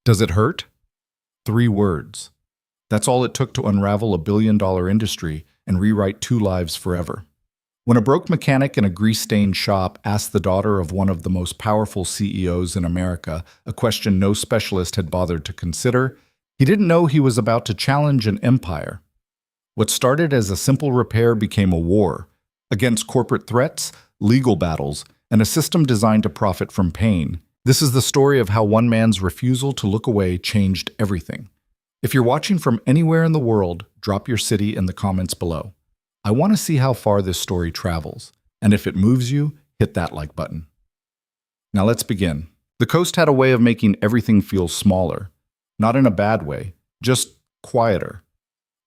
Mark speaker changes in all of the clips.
Speaker 1: Does it hurt? 3 words. That's all it took to unravel a billion-dollar industry and rewrite 2 lives forever. When a broke mechanic in a grease-stained shop asked the daughter of one of the most powerful CEOs in America a question no specialist had bothered to consider, he didn't know he was about to challenge an empire. What started as a simple repair became a war, against corporate threats, legal battles, and a system designed to profit from pain. This is the story of how one man's refusal to look away changed everything. If you're watching from anywhere in the world, drop your city in the comments below. I want to see how far this story travels, and if it moves you, hit that like button. Now let's begin. The coast had a way of making everything feel smaller, not in a bad way, just quieter.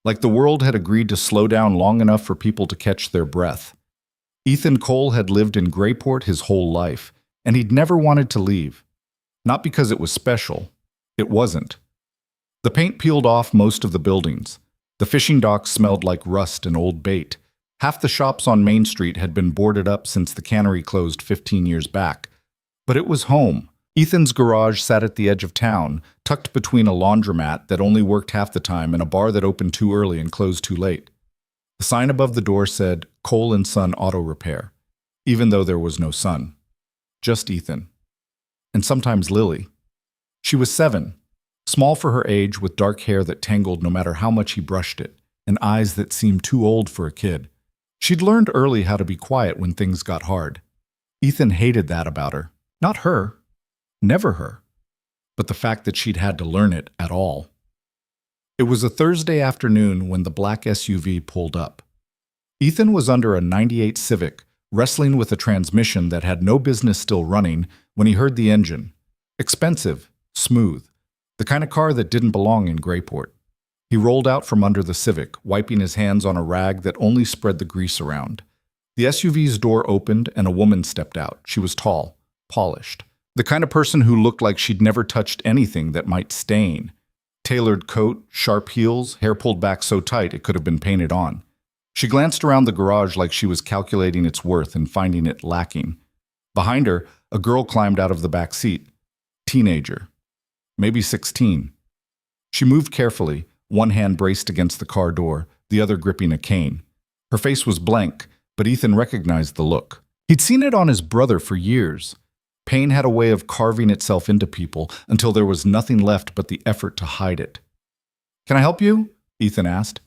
Speaker 1: Like the world had agreed to slow down long enough for people to catch their breath. Ethan Cole had lived in Grayport his whole life, and he'd never wanted to leave. Not because it was special. It wasn't. The paint peeled off most of the buildings. The fishing docks smelled like rust and old bait. Half the shops on Main Street had been boarded up since the cannery closed 15 years back. But it was home. Ethan's garage sat at the edge of town, tucked between a laundromat that only worked half the time and a bar that opened too early and closed too late. The sign above the door said, Cole & Son Auto Repair, even though there was no son. Just Ethan. And sometimes Lily. She was 7, small for her age with dark hair that tangled no matter how much he brushed it, and eyes that seemed too old for a kid. She'd learned early how to be quiet when things got hard. Ethan hated that about her. Not her. Never her. But the fact that she'd had to learn it at all. It was a Thursday afternoon when the black SUV pulled up. Ethan was under a '98 Civic, wrestling with a transmission that had no business still running when he heard the engine. Expensive, smooth, the kind of car that didn't belong in Grayport. He rolled out from under the Civic, wiping his hands on a rag that only spread the grease around. The SUV's door opened and a woman stepped out. She was tall, polished. The kind of person who looked like she'd never touched anything that might stain. Tailored coat, sharp heels, hair pulled back so tight it could have been painted on. She glanced around the garage like she was calculating its worth and finding it lacking. Behind her, a girl climbed out of the back seat. Teenager. Maybe 16. She moved carefully, one hand braced against the car door, the other gripping a cane. Her face was blank, but Ethan recognized the look. He'd seen it on his brother for years. Pain had a way of carving itself into people until there was nothing left but the effort to hide it. "Can I help you?" Ethan asked.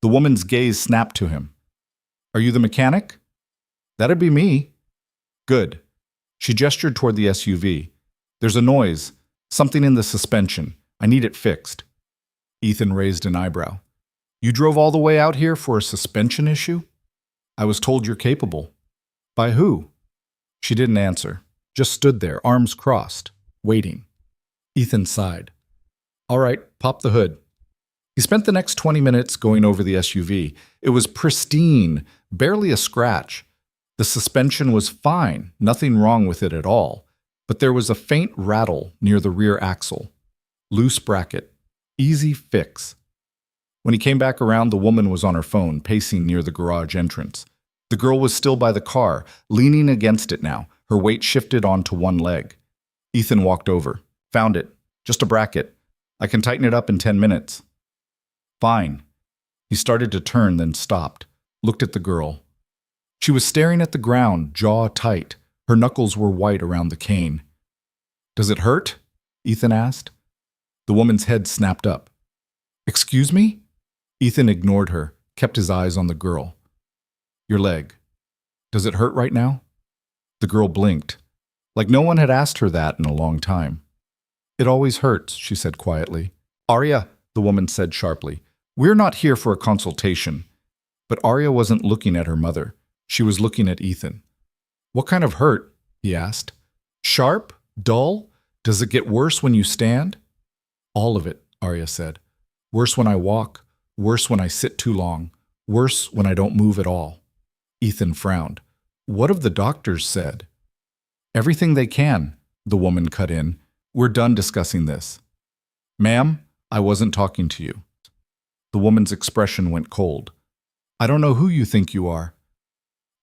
Speaker 1: The woman's gaze snapped to him. "Are you the mechanic?" "That'd be me." "Good." She gestured toward the SUV. "There's a noise. Something in the suspension. I need it fixed." Ethan raised an eyebrow. "You drove all the way out here for a suspension issue?" "I was told you're capable." "By who?" She didn't answer, just stood there, arms crossed, waiting. Ethan sighed. "All right, pop the hood." He spent the next 20 minutes going over the SUV. It was pristine, barely a scratch. The suspension was fine, nothing wrong with it at all. But there was a faint rattle near the rear axle. Loose bracket. Easy fix. When he came back around, the woman was on her phone, pacing near the garage entrance. The girl was still by the car, leaning against it now, her weight shifted onto one leg. Ethan walked over. "Found it. Just a bracket. I can tighten it up in 10 minutes. "Fine." He started to turn, then stopped, looked at the girl. She was staring at the ground, jaw tight. Her knuckles were white around the cane. "Does it hurt?" Ethan asked. The woman's head snapped up. "Excuse me?" Ethan ignored her, kept his eyes on the girl. "Your leg. Does it hurt right now?" The girl blinked, like no one had asked her that in a long time. "It always hurts," she said quietly. "Arya," the woman said sharply, "we're not here for a consultation." But Arya wasn't looking at her mother. She was looking at Ethan. "What kind of hurt?" he asked. "Sharp? Dull? Does it get worse when you stand?" "All of it," Arya said. "Worse when I walk, worse when I sit too long, worse when I don't move at all." Ethan frowned. "What have the doctors said?" "Everything they can," the woman cut in. "We're done discussing this." "Ma'am, I wasn't talking to you." The woman's expression went cold. "I don't know who you think you are."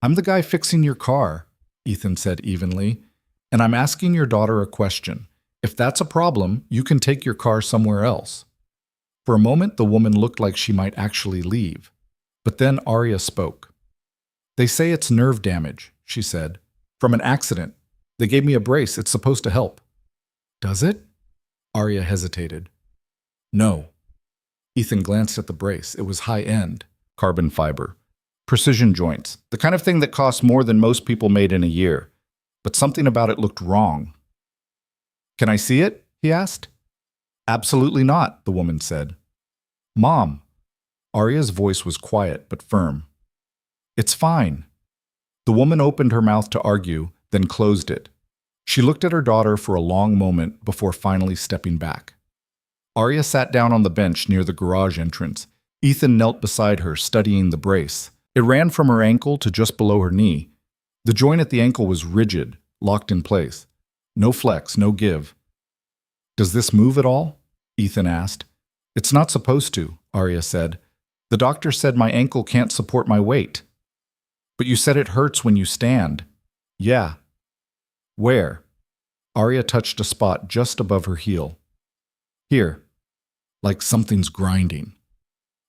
Speaker 1: "I'm the guy fixing your car," Ethan said evenly, "and I'm asking your daughter a question. If that's a problem, you can take your car somewhere else. For a moment, the woman looked like she might actually leave. But then Arya spoke. They say it's nerve damage, she said. From an accident. They gave me a brace. It's supposed to help. Does it? Arya hesitated. No. Ethan glanced at the brace. It was high-end. Carbon fiber. Precision joints. The kind of thing that costs more than most people made in a year. But something about it looked wrong. Can I see it? He asked. Absolutely not, the woman said. Mom. Arya's voice was quiet but firm. It's fine. The woman opened her mouth to argue, then closed it. She looked at her daughter for a long moment before finally stepping back. Arya sat down on the bench near the garage entrance. Ethan knelt beside her, studying the brace. It ran from her ankle to just below her knee. The joint at the ankle was rigid, locked in place. No flex, no give. Does this move at all? Ethan asked. It's not supposed to, Arya said. The doctor said my ankle can't support my weight. But you said it hurts when you stand. Yeah. Where? Arya touched a spot just above her heel. Here. Like something's grinding.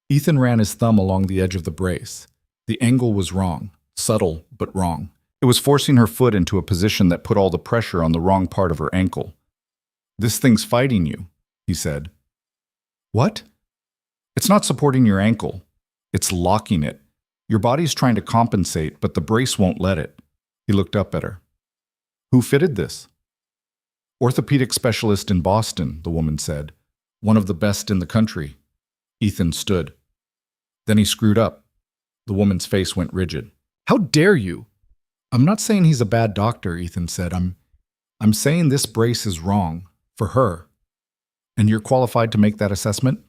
Speaker 1: Ethan ran his thumb along the edge of the brace. The angle was wrong, subtle but wrong. It was forcing her foot into a position that put all the pressure on the wrong part of her ankle. This thing's fighting you, he said. What? It's not supporting your ankle. It's locking it. Your body's trying to compensate, but the brace won't let it. He looked up at her. Who fitted this? Orthopedic specialist in Boston, the woman said. One of the best in the country. Ethan stood. Then he screwed up. The woman's face went rigid. How dare you? I'm not saying he's a bad doctor, Ethan said. I'm saying this brace is wrong. For her. And you're qualified to make that assessment?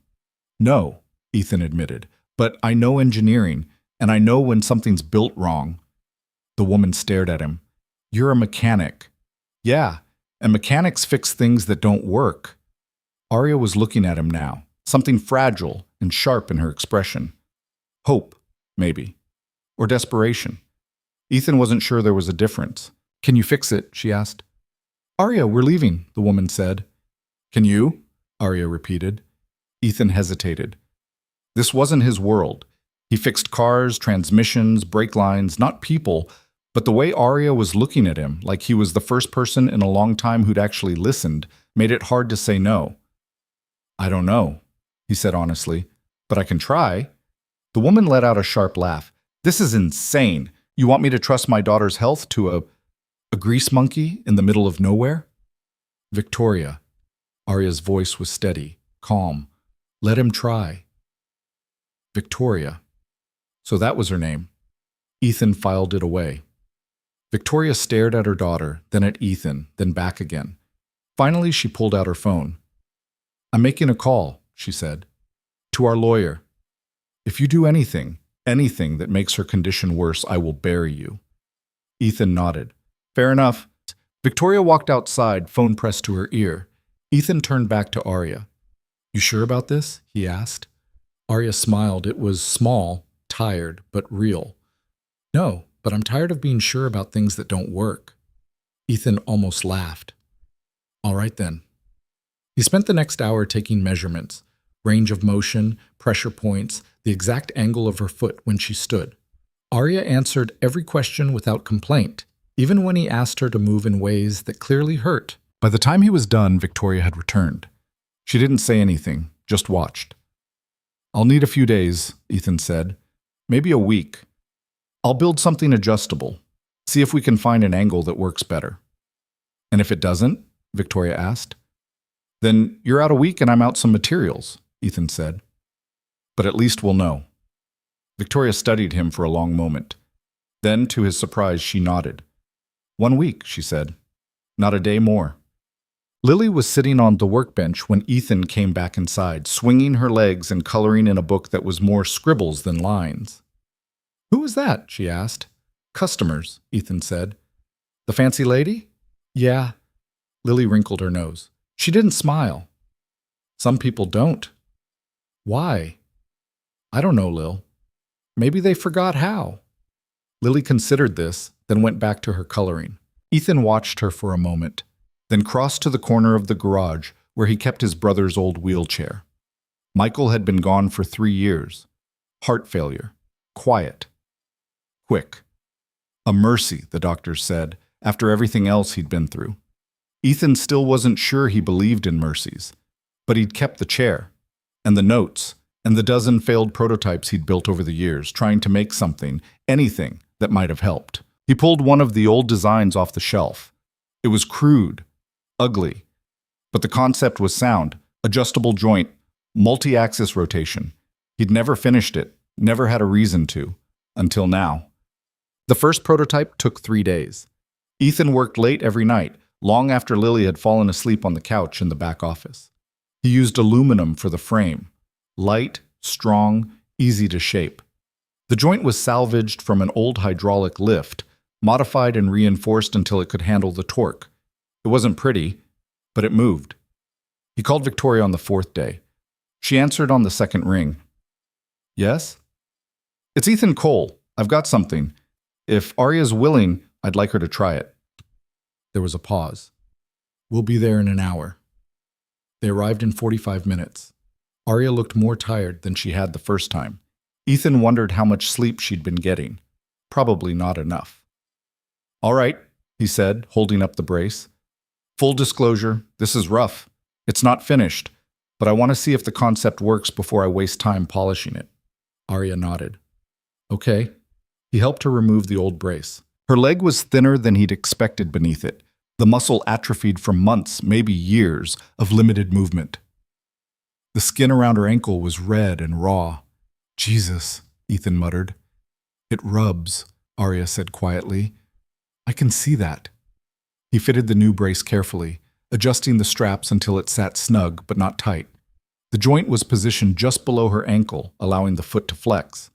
Speaker 1: No, Ethan admitted. But I know engineering, and I know when something's built wrong. The woman stared at him. You're a mechanic. Yeah, and mechanics fix things that don't work. Arya was looking at him now, something fragile and sharp in her expression. Hope, maybe. Or desperation. Ethan wasn't sure there was a difference. Can you fix it? She asked. Arya, we're leaving, the woman said. Can you? Arya repeated. Ethan hesitated. This wasn't his world. He fixed cars, transmissions, brake lines, not people, but the way Arya was looking at him, like he was the first person in a long time who'd actually listened, made it hard to say no. I don't know, he said honestly, but I can try. The woman let out a sharp laugh. This is insane. You want me to trust my daughter's health to a grease monkey in the middle of nowhere? Victoria. Arya's voice was steady, calm. Let him try. Victoria. So that was her name. Ethan filed it away. Victoria stared at her daughter, then at Ethan, then back again. Finally, she pulled out her phone. I'm making a call, she said. To our lawyer. If you do anything that makes her condition worse, I will bury you. Ethan nodded. Fair enough. Victoria walked outside, phone pressed to her ear. Ethan turned back to Arya. You sure about this? He asked. Arya smiled. It was small, tired, but real. No, but I'm tired of being sure about things that don't work. Ethan almost laughed. All right then. He spent the next hour taking measurements, range of motion, pressure points, the exact angle of her foot when she stood. Arya answered every question without complaint, even when he asked her to move in ways that clearly hurt. By the time he was done, Victoria had returned. She didn't say anything, just watched. I'll need a few days, Ethan said. Maybe a week. I'll build something adjustable. See if we can find an angle that works better. And if it doesn't? Victoria asked. Then you're out a week and I'm out some materials, Ethan said. But at least we'll know. Victoria studied him for a long moment. Then, to his surprise, she nodded. 1 week, she said. Not a day more. Lily was sitting on the workbench when Ethan came back inside, swinging her legs and coloring in a book that was more scribbles than lines. Who was that? She asked. Customers, Ethan said. The fancy lady? Yeah. Lily wrinkled her nose. She didn't smile. Some people don't. Why? I don't know, Lil. Maybe they forgot how. Lily considered this, then went back to her coloring. Ethan watched her for a moment. then crossed to the corner of the garage where he kept his brother's old wheelchair. Michael had been gone for 3 years. Heart failure. Quiet. Quick. A mercy, the doctors said, after everything else he'd been through. Ethan still wasn't sure he believed in mercies, but he'd kept the chair, and the notes, and the dozen failed prototypes he'd built over the years, trying to make something, anything, that might have helped. He pulled one of the old designs off the shelf. It was crude, ugly, but the concept was sound, adjustable joint, multi-axis rotation. He'd never finished it, never had a reason to, until now. The first prototype took 3 days. Ethan worked late every night, long after Lily had fallen asleep on the couch in the back office. He used aluminum for the frame. Light, strong, easy to shape. The joint was salvaged from an old hydraulic lift, modified and reinforced until it could handle the torque. It wasn't pretty, but it moved. He called Victoria on the 4th day. She answered on the 2nd ring. Yes? It's Ethan Cole. I've got something. If Arya's willing, I'd like her to try it. There was a pause. We'll be there in an hour. They arrived in 45 minutes. Arya looked more tired than she had the first time. Ethan wondered how much sleep she'd been getting. Probably not enough. All right, he said, holding up the brace. Full disclosure, this is rough. It's not finished, but I want to see if the concept works before I waste time polishing it. Arya nodded. Okay. He helped her remove the old brace. Her leg was thinner than he'd expected beneath it. The muscle atrophied from months, maybe years, of limited movement. The skin around her ankle was red and raw. Jesus, Ethan muttered. It rubs, Arya said quietly. I can see that. He fitted the new brace carefully, adjusting the straps until it sat snug but not tight. The joint was positioned just below her ankle, allowing the foot to flex.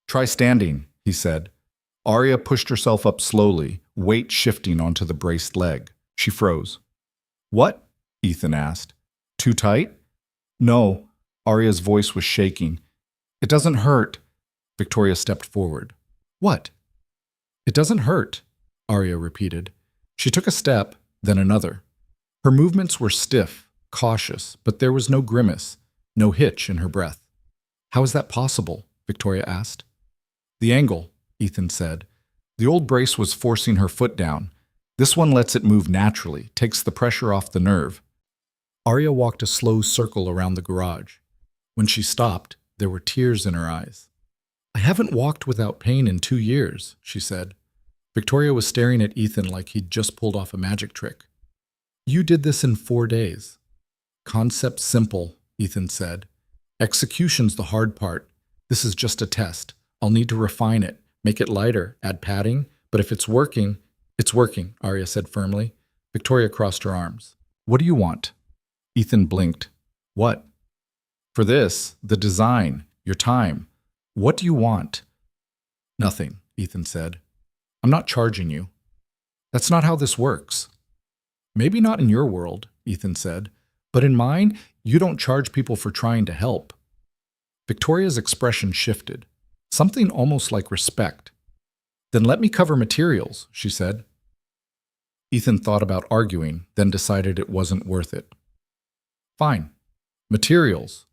Speaker 1: Try standing, he said. Arya pushed herself up slowly, weight shifting onto the braced leg. She froze. What? Ethan asked. Too tight? No. Arya's voice was shaking. It doesn't hurt. Victoria stepped forward. What? It doesn't hurt, Arya repeated. She took a step, then another. Her movements were stiff, cautious, but there was no grimace, no hitch in her breath. How is that possible? Victoria asked. The angle, Ethan said. The old brace was forcing her foot down. This one lets it move naturally, takes the pressure off the nerve. Arya walked a slow circle around the garage. When she stopped, there were tears in her eyes. I haven't walked without pain in 2 years, she said. Victoria was staring at Ethan like he'd just pulled off a magic trick. You did this in 4 days. Concept simple, Ethan said. Execution's the hard part. This is just a test. I'll need to refine it, make it lighter, add padding, but if it's working, Arya said firmly. Victoria crossed her arms. What do you want? Ethan blinked. What? For this, the design, your time. What do you want? Nothing, Ethan said. I'm not charging you. That's not how this works. Maybe not in your world, Ethan said, but in mine, you don't charge people for trying to help. Victoria's expression shifted, something almost like respect. Then let me cover materials, she said. Ethan thought about arguing, then decided it wasn't worth it. Fine. Materials.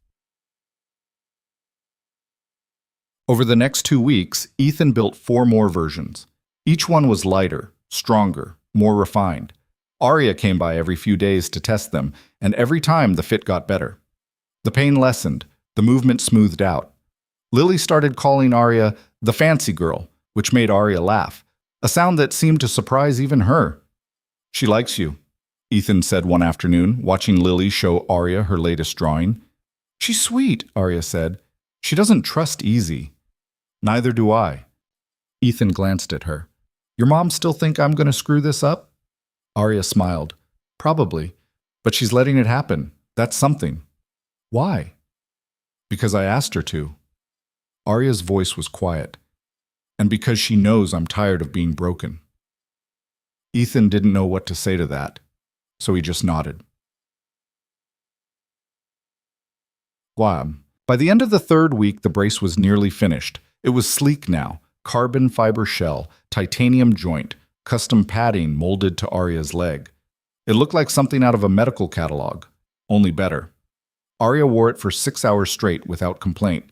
Speaker 1: Over the next 2 weeks, Ethan built 4 more versions. Each one was lighter, stronger, more refined. Arya came by every few days to test them, and every time the fit got better. The pain lessened, the movement smoothed out. Lily started calling Arya the fancy girl, which made Arya laugh, a sound that seemed to surprise even her. She likes you, Ethan said one afternoon, watching Lily show Arya her latest drawing. She's sweet, Arya said. She doesn't trust easy. Neither do I. Ethan glanced at her. Your mom still think I'm going to screw this up? Arya smiled. Probably, but she's letting it happen. That's something. Why? Because I asked her to. Arya's voice was quiet. And because she knows I'm tired of being broken. Ethan didn't know what to say to that, so he just nodded. Guam. By the end of the 3rd week, the brace was nearly finished. It was sleek now, carbon fiber shell, titanium joint, custom padding molded to Arya's leg. It looked like something out of a medical catalog, only better. Arya wore it for 6 hours straight without complaint,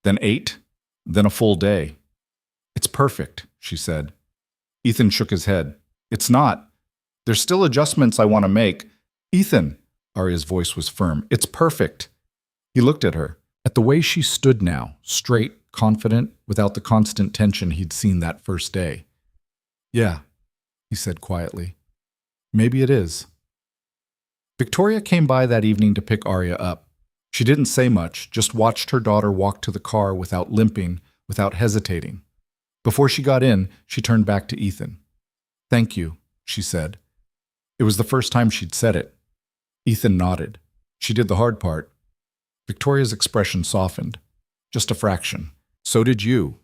Speaker 1: then 8, then a full day. It's perfect, she said. Ethan shook his head. It's not. There's still adjustments I want to make. Ethan, Arya's voice was firm. It's perfect. He looked at her, at the way she stood now, straight, confident, without the constant tension he'd seen that first day. Yeah, he said quietly. Maybe it is. Victoria came by that evening to pick Arya up. She didn't say much, just watched her daughter walk to the car without limping, without hesitating. Before she got in, she turned back to Ethan. Thank you, she said. It was the first time she'd said it. Ethan nodded. She did the hard part. Victoria's expression softened. Just a fraction. So did you.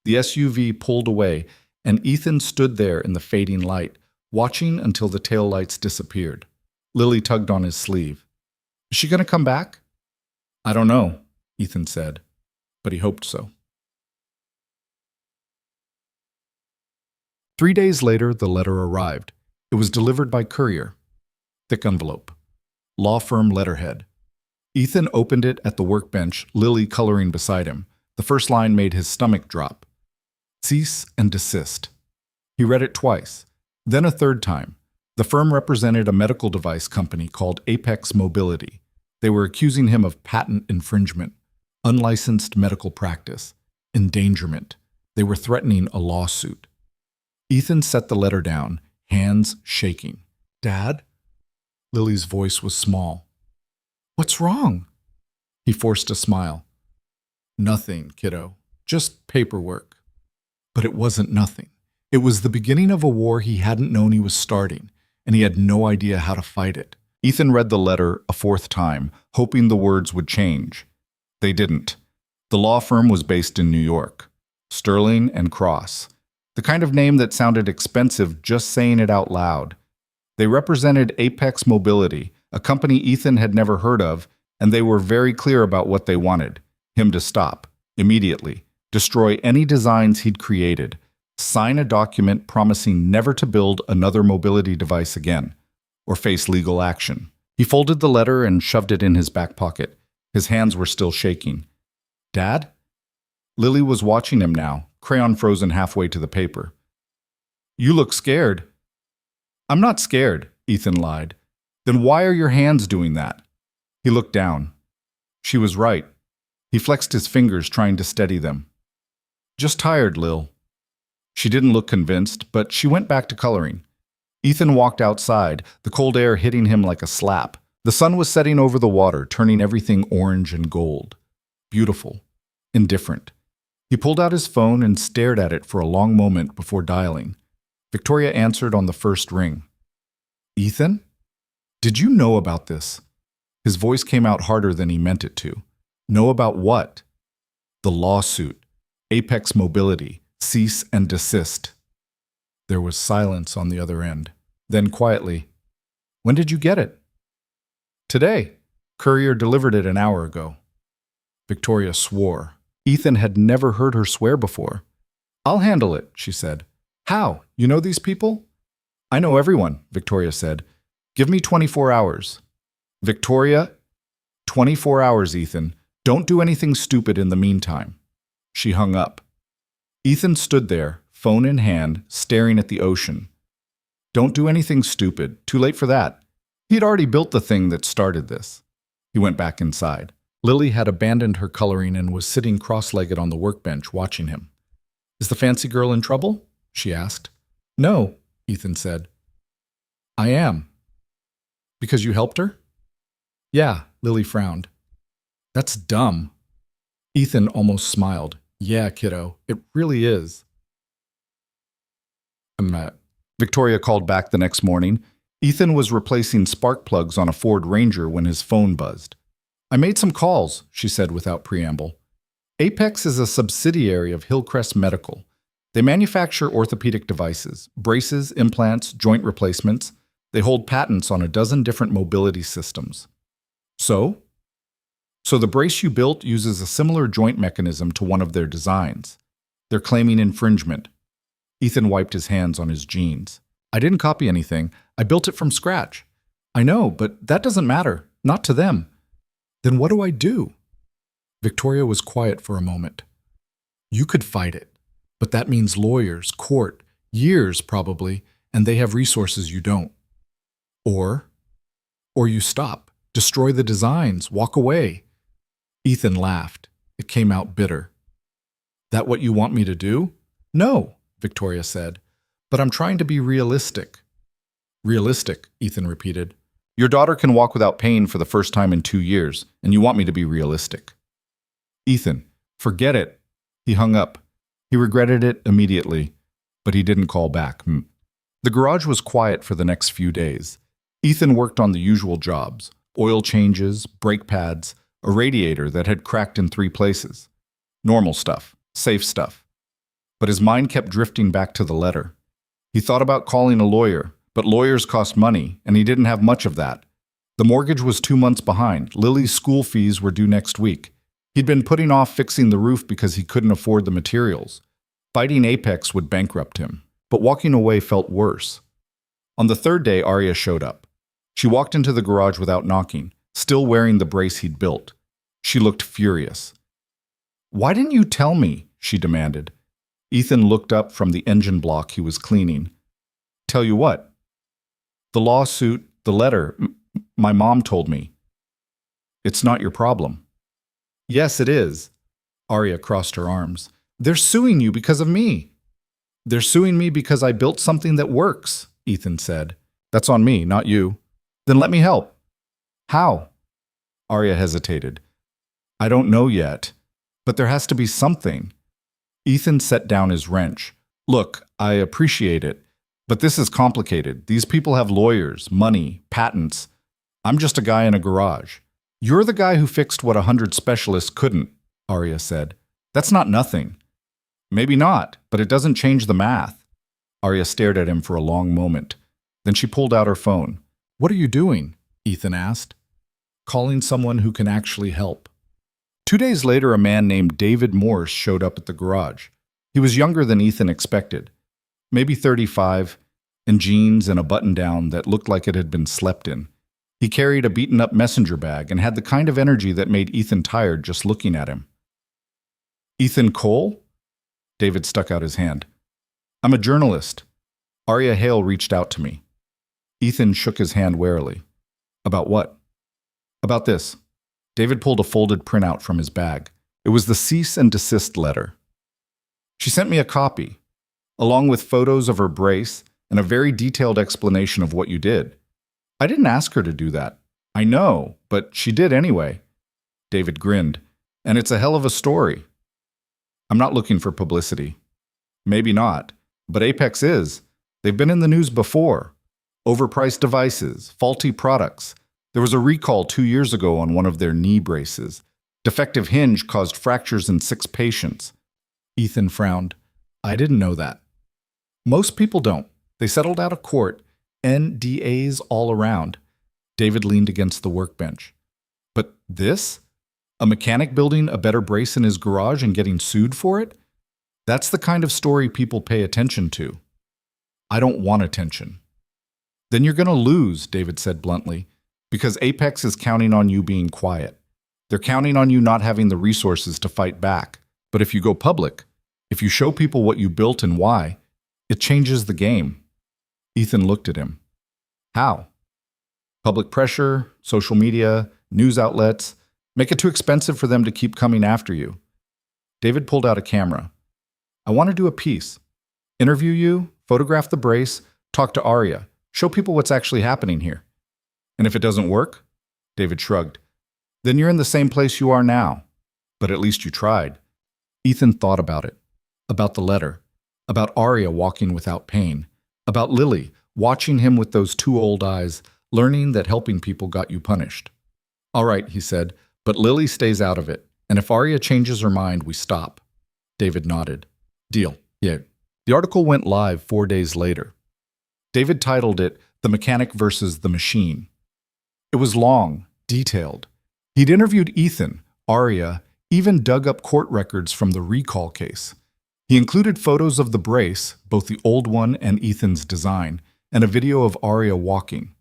Speaker 1: The SUV pulled away, and Ethan stood there in the fading light, watching until the taillights disappeared. Lily tugged on his sleeve. Is she going to come back? I don't know, Ethan said, but he hoped so. 3 days later, the letter arrived. It was delivered by courier. Thick envelope. Law firm letterhead. Ethan opened it at the workbench, Lily coloring beside him. The first line made his stomach drop. Cease and desist. He read it twice, then a third time. The firm represented a medical device company called Apex Mobility. They were accusing him of patent infringement, unlicensed medical practice, endangerment. They were threatening a lawsuit. Ethan set the letter down, hands shaking. Dad? Lily's voice was small. What's wrong? He forced a smile. Nothing, kiddo. Just paperwork. But it wasn't nothing. It was the beginning of a war he hadn't known he was starting, and he had no idea how to fight it. Ethan read the letter a fourth time, hoping the words would change. They didn't. The law firm was based in New York. Sterling and Cross. The kind of name that sounded expensive just saying it out loud. They represented Apex Mobility, a company Ethan had never heard of, and they were very clear about what they wanted. Him to stop, immediately, destroy any designs he'd created, sign a document promising never to build another mobility device again, or face legal action. He folded the letter and shoved it in his back pocket. His hands were still shaking. Dad? Lily was watching him now, crayon frozen halfway to the paper. You look scared. I'm not scared, Ethan lied. Then why are your hands doing that? He looked down. She was right. He flexed his fingers, trying to steady them. Just tired, Lil. She didn't look convinced, but she went back to coloring. Ethan walked outside, the cold air hitting him like a slap. The sun was setting over the water, turning everything orange and gold. Beautiful. Indifferent. He pulled out his phone and stared at it for a long moment before dialing. Victoria answered on the first ring. Ethan? Did you know about this? His voice came out harder than he meant it to. Know about what? The lawsuit. Apex Mobility. Cease and desist. There was silence on the other end. Then quietly, when did you get it? Today. Courier delivered it an hour ago. Victoria swore. Ethan had never heard her swear before. I'll handle it, she said. How? You know these people? I know everyone, Victoria said. Give me 24 hours. Victoria, 24 hours, Ethan. Don't do anything stupid in the meantime. She hung up. Ethan stood there, phone in hand, staring at the ocean. Don't do anything stupid. Too late for that. He'd already built the thing that started this. He went back inside. Lily had abandoned her coloring and was sitting cross-legged on the workbench watching him. Is the fancy girl in trouble? She asked. No, Ethan said. I am. Because you helped her? Yeah, Lily frowned. That's dumb. Ethan almost smiled. Yeah, kiddo, it really is. Victoria called back the next morning. Ethan was replacing spark plugs on a Ford Ranger when his phone buzzed. I made some calls, she said without preamble. Apex is a subsidiary of Hillcrest Medical. They manufacture orthopedic devices, braces, implants, joint replacements. They hold patents on a dozen different mobility systems. So the brace you built uses a similar joint mechanism to one of their designs. They're claiming infringement. Ethan wiped his hands on his jeans. I didn't copy anything. I built it from scratch. I know, but that doesn't matter. Not to them. Then what do I do? Victoria was quiet for a moment. You could fight it, but that means lawyers, court, years probably, and they have resources you don't. Or you stop, destroy the designs, walk away. Ethan laughed. It came out bitter. That what you want me to do? No, Victoria said, but I'm trying to be realistic. Realistic, Ethan repeated. Your daughter can walk without pain for the first time in 2 years, and you want me to be realistic. Ethan, forget it. He hung up. He regretted it immediately, but he didn't call back. The garage was quiet for the next few days. Ethan worked on the usual jobs, oil changes, brake pads, a radiator that had cracked in 3 places. Normal stuff, safe stuff. But his mind kept drifting back to the letter. He thought about calling a lawyer, but lawyers cost money, and he didn't have much of that. The mortgage was 2 months behind. Lily's school fees were due next week. He'd been putting off fixing the roof because he couldn't afford the materials. Fighting Apex would bankrupt him, but walking away felt worse. On the 3rd day, Arya showed up. She walked into the garage without knocking, still wearing the brace he'd built. She looked furious. Why didn't you tell me? She demanded. Ethan looked up from the engine block he was cleaning. Tell you what? The lawsuit, the letter, my mom told me. It's not your problem. Yes, it is. Arya crossed her arms. They're suing you because of me. They're suing me because I built something that works, Ethan said. That's on me, not you. Then let me help. How? Arya hesitated. I don't know yet, but there has to be something. Ethan set down his wrench. Look, I appreciate it, but this is complicated. These people have lawyers, money, patents. I'm just a guy in a garage. You're the guy who fixed what 100 specialists couldn't, Arya said. That's not nothing. Maybe not, but it doesn't change the math. Arya stared at him for a long moment. Then she pulled out her phone. What are you doing? Ethan asked. Calling someone who can actually help. 2 days later, a man named David Morse showed up at the garage. He was younger than Ethan expected. Maybe 35, in jeans and a button-down that looked like it had been slept in. He carried a beaten-up messenger bag and had the kind of energy that made Ethan tired just looking at him. Ethan Cole? David stuck out his hand. I'm a journalist. Arya Hale reached out to me. Ethan shook his hand warily. About what? About this. David pulled a folded printout from his bag. It was the cease and desist letter. She sent me a copy, along with photos of her brace and a very detailed explanation of what you did. I didn't ask her to do that. I know, but she did anyway. David grinned. And it's a hell of a story. I'm not looking for publicity. Maybe not, but Apex is. They've been in the news before. Overpriced devices, faulty products. There was a recall 2 years ago on one of their knee braces. Defective hinge caused fractures in 6 patients. Ethan frowned. I didn't know that. Most people don't. They settled out of court. NDAs all around. David leaned against the workbench. But this? A mechanic building a better brace in his garage and getting sued for it? That's the kind of story people pay attention to. I don't want attention. Then you're going to lose, David said bluntly, because Apex is counting on you being quiet. They're counting on you not having the resources to fight back. But if you go public, if you show people what you built and why, it changes the game. Ethan looked at him. How? Public pressure, social media, news outlets. Make it too expensive for them to keep coming after you. David pulled out a camera. I want to do a piece. Interview you, photograph the brace, talk to Arya, show people what's actually happening here. And if it doesn't work? David shrugged. Then you're in the same place you are now. But at least you tried. Ethan thought about it. About the letter. About Arya walking without pain. About Lily, watching him with those 2 old eyes, learning that helping people got you punished. All right, he said, but Lily stays out of it. And if Arya changes her mind, we stop. David nodded. Deal. Yeah. The article went live 4 days later. David titled it, The Mechanic versus the Machine. It was long, detailed. He'd interviewed Ethan, Arya, even dug up court records from the recall case. He included photos of the brace, both the old one and Ethan's design, and a video of Arya walking.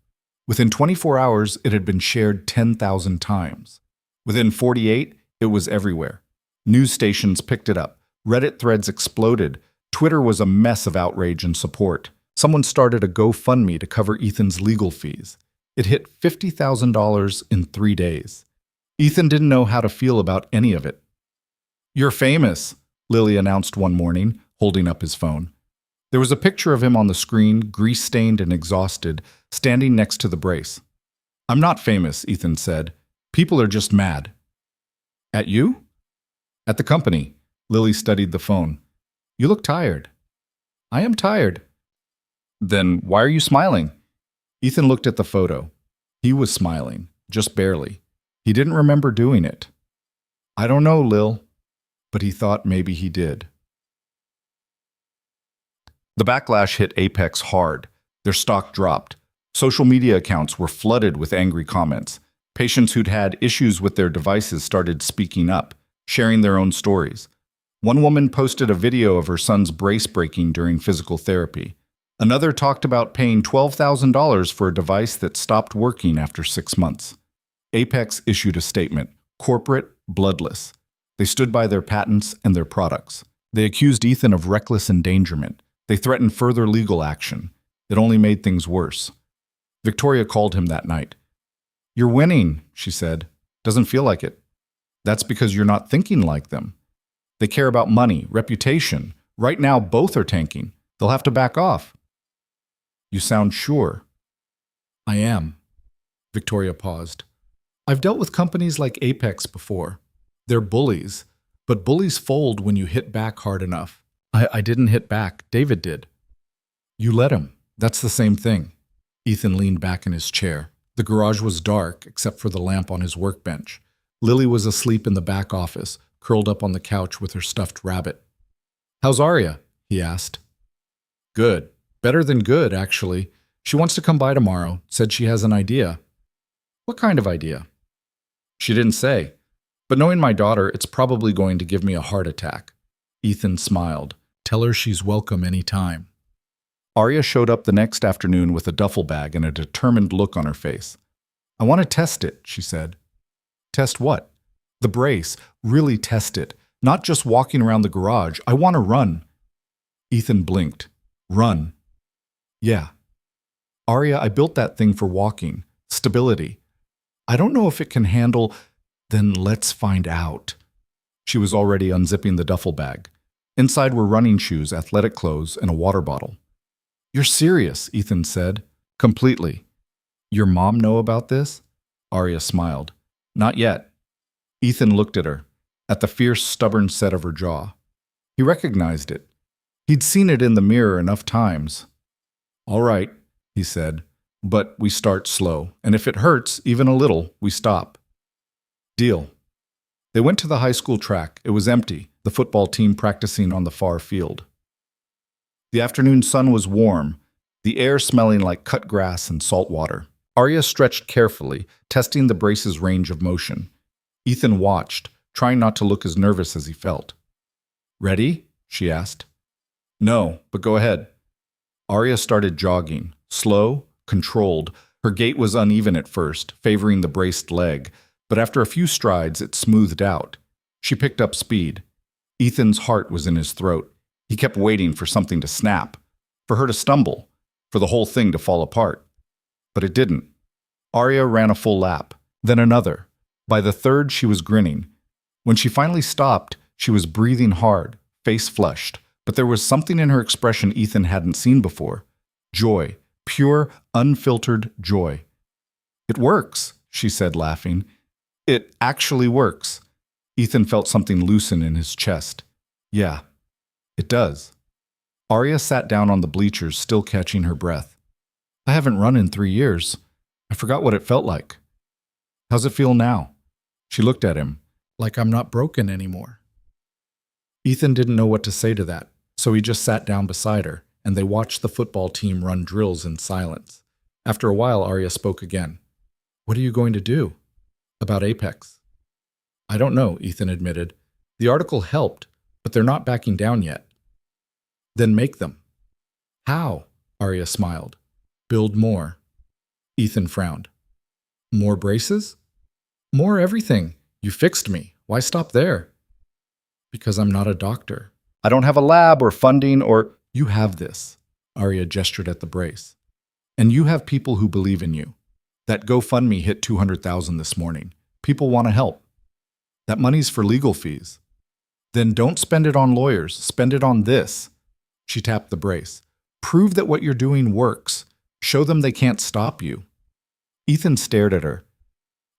Speaker 1: Within 24 hours, it had been shared 10,000 times. Within 48, it was everywhere. News stations picked it up. Reddit threads exploded. Twitter was a mess of outrage and support. Someone started a GoFundMe to cover Ethan's legal fees. It hit $50,000 in 3 days. Ethan didn't know how to feel about any of it. "You're famous," Lily announced one morning, holding up his phone. There was a picture of him on the screen, grease-stained and exhausted, standing next to the brace. "I'm not famous," Ethan said. "People are just mad." "At you?" "At the company." Lily studied the phone. "You look tired." "I am tired." "Then why are you smiling?" Ethan looked at the photo. He was smiling, just barely. He didn't remember doing it. "I don't know, Lil," but he thought maybe he did. The backlash hit Apex hard. Their stock dropped. Social media accounts were flooded with angry comments. Patients who'd had issues with their devices started speaking up, sharing their own stories. One woman posted a video of her son's brace breaking during physical therapy. Another talked about paying $12,000 for a device that stopped working after 6 months. Apex issued a statement: corporate, bloodless. They stood by their patents and their products. They accused Ethan of reckless endangerment. They threatened further legal action. It only made things worse. Victoria called him that night. "You're winning," she said. "Doesn't feel like it." "That's because you're not thinking like them. They care about money, reputation. Right now, both are tanking. They'll have to back off." "You sound sure." "I am." Victoria paused. "I've dealt with companies like Apex before. They're bullies, but bullies fold when you hit back hard enough. I didn't hit back. David did." "You let him. That's the same thing." Ethan leaned back in his chair. The garage was dark, except for the lamp on his workbench. Lily was asleep in the back office, curled up on the couch with her stuffed rabbit. "How's Arya?" he asked. "Good. Better than good, actually. She wants to come by tomorrow. Said she has an idea." "What kind of idea?" "She didn't say. But knowing my daughter, it's probably going to give me a heart attack." Ethan smiled. "Tell her she's welcome any time." Arya showed up the next afternoon with a duffel bag and a determined look on her face. "I want to test it," she said. "Test what?" "The brace. Really test it. Not just walking around the garage. I want to run." Ethan blinked. "Run?" "Yeah." "Arya, I built that thing for walking. Stability. I don't know if it can handle—" "Then let's find out." She was already unzipping the duffel bag. Inside were running shoes, athletic clothes, and a water bottle. "You're serious," Ethan said. "Completely." "Your mom know about this?" Arya smiled. "Not yet." Ethan looked at her, at the fierce, stubborn set of her jaw. He recognized it. He'd seen it in the mirror enough times. "All right," he said, "but we start slow, and if it hurts, even a little, we stop." "Deal." They went to the high school track. It was empty, the football team practicing on the far field. The afternoon sun was warm, the air smelling like cut grass and salt water. Arya stretched carefully, testing the brace's range of motion. Ethan watched, trying not to look as nervous as he felt. "Ready?" she asked. "No, but go ahead." Arya started jogging, slow, controlled. Her gait was uneven at first, favoring the braced leg, but after a few strides it smoothed out. She picked up speed. Ethan's heart was in his throat. He kept waiting for something to snap, for her to stumble, for the whole thing to fall apart. But it didn't. Arya ran a full lap, then another. By the third, she was grinning. When she finally stopped, she was breathing hard, face flushed, but there was something in her expression Ethan hadn't seen before. Joy, pure, unfiltered joy. "It works," she said, laughing. "It actually works." Ethan felt something loosen in his chest. "Yeah, it does." Arya sat down on the bleachers, still catching her breath. "I haven't run in 3 years. I forgot what it felt like." "How's it feel now?" She looked at him. "Like I'm not broken anymore." Ethan didn't know what to say to that, so he just sat down beside her, and they watched the football team run drills in silence. After a while, Arya spoke again. "What are you going to do?" "About Apex." "I don't know," Ethan admitted. "The article helped, but they're not backing down yet." "Then make them." "How?" Arya smiled. Build more. Ethan frowned. More braces? More everything. You fixed me. Why stop there? Because I'm not a doctor. I don't have a lab or funding or... You have this. Arya gestured at the brace. And you have people who believe in you. That GoFundMe hit $200,000 this morning. People want to help. That money's for legal fees. Then don't spend it on lawyers. Spend it on this. She tapped the brace. Prove that what you're doing works. Show them they can't stop you. Ethan stared at her.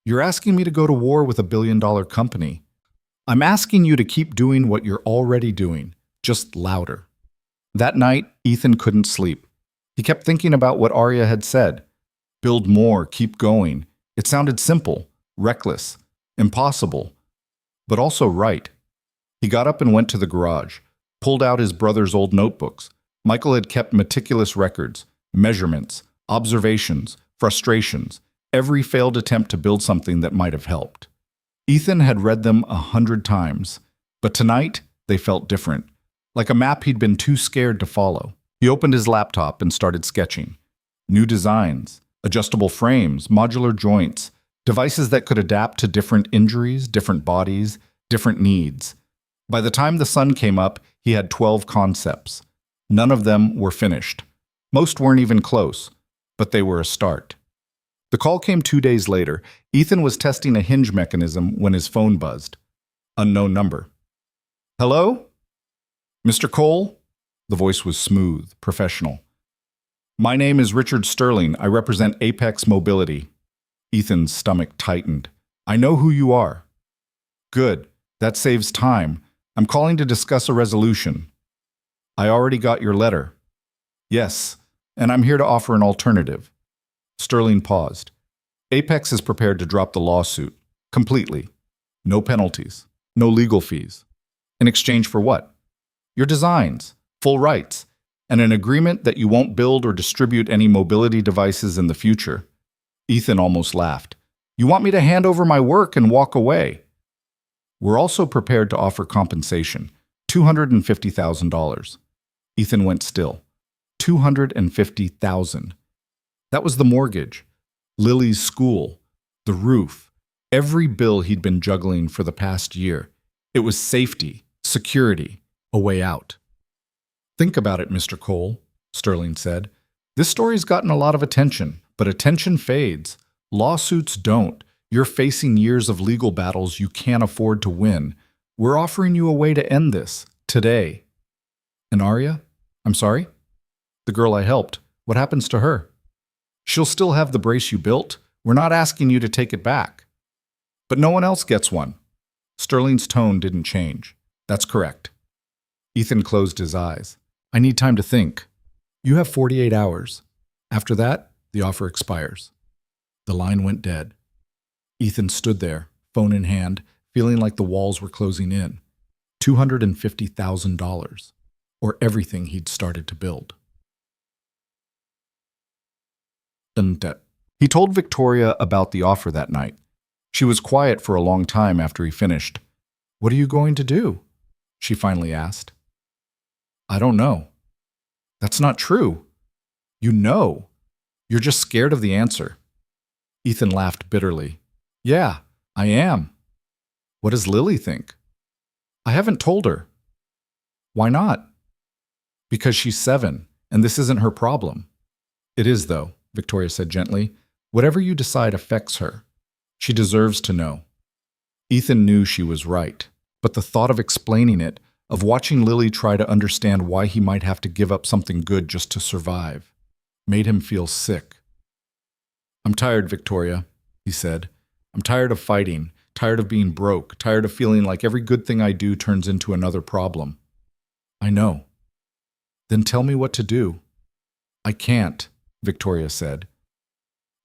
Speaker 1: You're asking me to go to war with a billion-dollar company. I'm asking you to keep doing what you're already doing, just louder. That night, Ethan couldn't sleep. He kept thinking about what Arya had said. Build more, keep going. It sounded simple, reckless, impossible, but also right. He got up and went to the garage, pulled out his brother's old notebooks. Michael had kept meticulous records, measurements, observations, frustrations, every failed attempt to build something that might have helped. Ethan had read them 100 times, but tonight they felt different, like a map he'd been too scared to follow. He opened his laptop and started sketching. New designs, adjustable frames, modular joints, devices that could adapt to different injuries, different bodies, different needs. By the time the sun came up, he had 12 concepts. None of them were finished. Most weren't even close, but they were a start. The call came 2 days later. Ethan was testing a hinge mechanism when his phone buzzed. Unknown number. Hello? Mr. Cole? The voice was smooth, professional. My name is Richard Sterling. I represent Apex Mobility. Ethan's stomach tightened. I know who you are. Good. That saves time. I'm calling to discuss a resolution. I already got your letter. Yes, and I'm here to offer an alternative. Sterling paused. Apex is prepared to drop the lawsuit. Completely. No penalties. No legal fees. In exchange for what? Your designs, full rights, and an agreement that you won't build or distribute any mobility devices in the future. Ethan almost laughed. You want me to hand over my work and walk away? We're also prepared to offer compensation, $250,000. Ethan went still. $250,000. That was the mortgage, Lily's school, the roof, every bill he'd been juggling for the past year. It was safety, security, a way out. Think about it, Mr. Cole, Sterling said. This story's gotten a lot of attention, but attention fades. Lawsuits don't. You're facing years of legal battles you can't afford to win. We're offering you a way to end this, today. And Arya? I'm sorry? The girl I helped. What happens to her? She'll still have the brace you built. We're not asking you to take it back. But no one else gets one. Sterling's tone didn't change. That's correct. Ethan closed his eyes. I need time to think. You have 48 hours. After that, the offer expires. The line went dead. Ethan stood there, phone in hand, feeling like the walls were closing in. $250,000, or everything he'd started to build. He told Victoria about the offer that night. She was quiet for a long time after he finished. What are you going to do? She finally asked. I don't know. That's not true. You know. You're just scared of the answer. Ethan laughed bitterly. Yeah, I am. What does Lily think? I haven't told her. Why not? Because she's 7, and this isn't her problem. It is, though, Victoria said gently. Whatever you decide affects her. She deserves to know. Ethan knew she was right, but the thought of explaining it, of watching Lily try to understand why he might have to give up something good just to survive, made him feel sick. I'm tired, Victoria, he said. I'm tired of fighting, tired of being broke, tired of feeling like every good thing I do turns into another problem. I know. Then tell me what to do. I can't, Victoria said.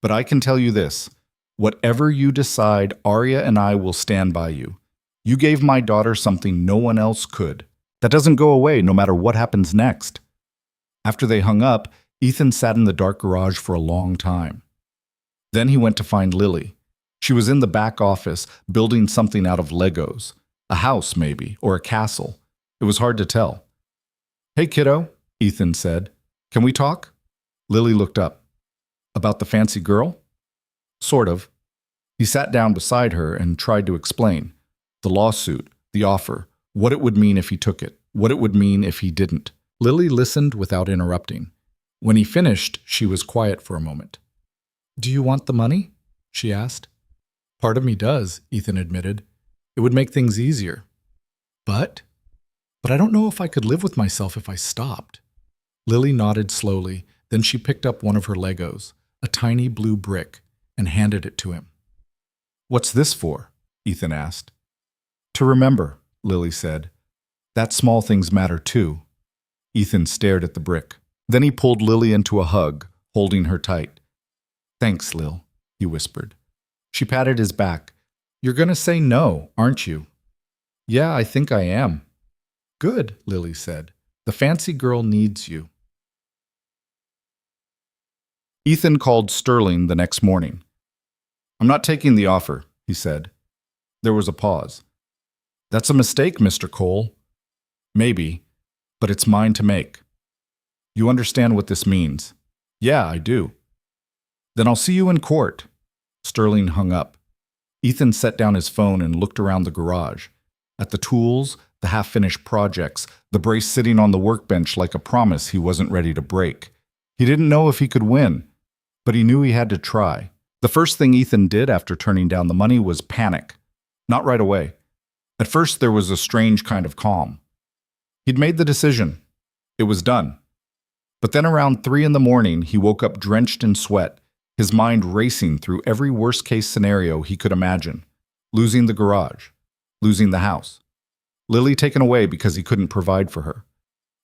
Speaker 1: But I can tell you this. Whatever you decide, Arya and I will stand by you. You gave my daughter something no one else could. That doesn't go away no matter what happens next. After they hung up, Ethan sat in the dark garage for a long time. Then he went to find Lily. She was in the back office, building something out of Legos. A house, maybe, or a castle. It was hard to tell. Hey, kiddo, Ethan said. Can we talk? Lily looked up. About the fancy girl? Sort of. He sat down beside her and tried to explain. The lawsuit, the offer, what it would mean if he took it, what it would mean if he didn't. Lily listened without interrupting. When he finished, she was quiet for a moment. "Do you want the money?" she asked. "Part of me does," Ethan admitted. "It would make things easier. But I don't know if I could live with myself if I stopped." Lily nodded slowly, then she picked up one of her Legos, a tiny blue brick, and handed it to him. "What's this for?" Ethan asked. "To remember," Lily said. "That small things matter too." Ethan stared at the brick. Then he pulled Lily into a hug, holding her tight. "Thanks, Lil," he whispered. She patted his back. "You're gonna say no, aren't you?" "Yeah, I think I am." "Good," Lily said. "The fancy girl needs you." Ethan called Sterling the next morning. "I'm not taking the offer," he said. There was a pause. "That's a mistake, Mr. Cole." "Maybe, but it's mine to make." "You understand what this means?" "Yeah, I do." "Then I'll see you in court." Sterling hung up. Ethan set down his phone and looked around the garage. At the tools, the half-finished projects, the brace sitting on the workbench like a promise he wasn't ready to break. He didn't know if he could win, but he knew he had to try. The first thing Ethan did after turning down the money was panic. Not right away. At first, there was a strange kind of calm. He'd made the decision. It was done. But then around 3 in the morning, he woke up drenched in sweat, his mind racing through every worst-case scenario he could imagine. Losing the garage. Losing the house. Lily taken away because he couldn't provide for her.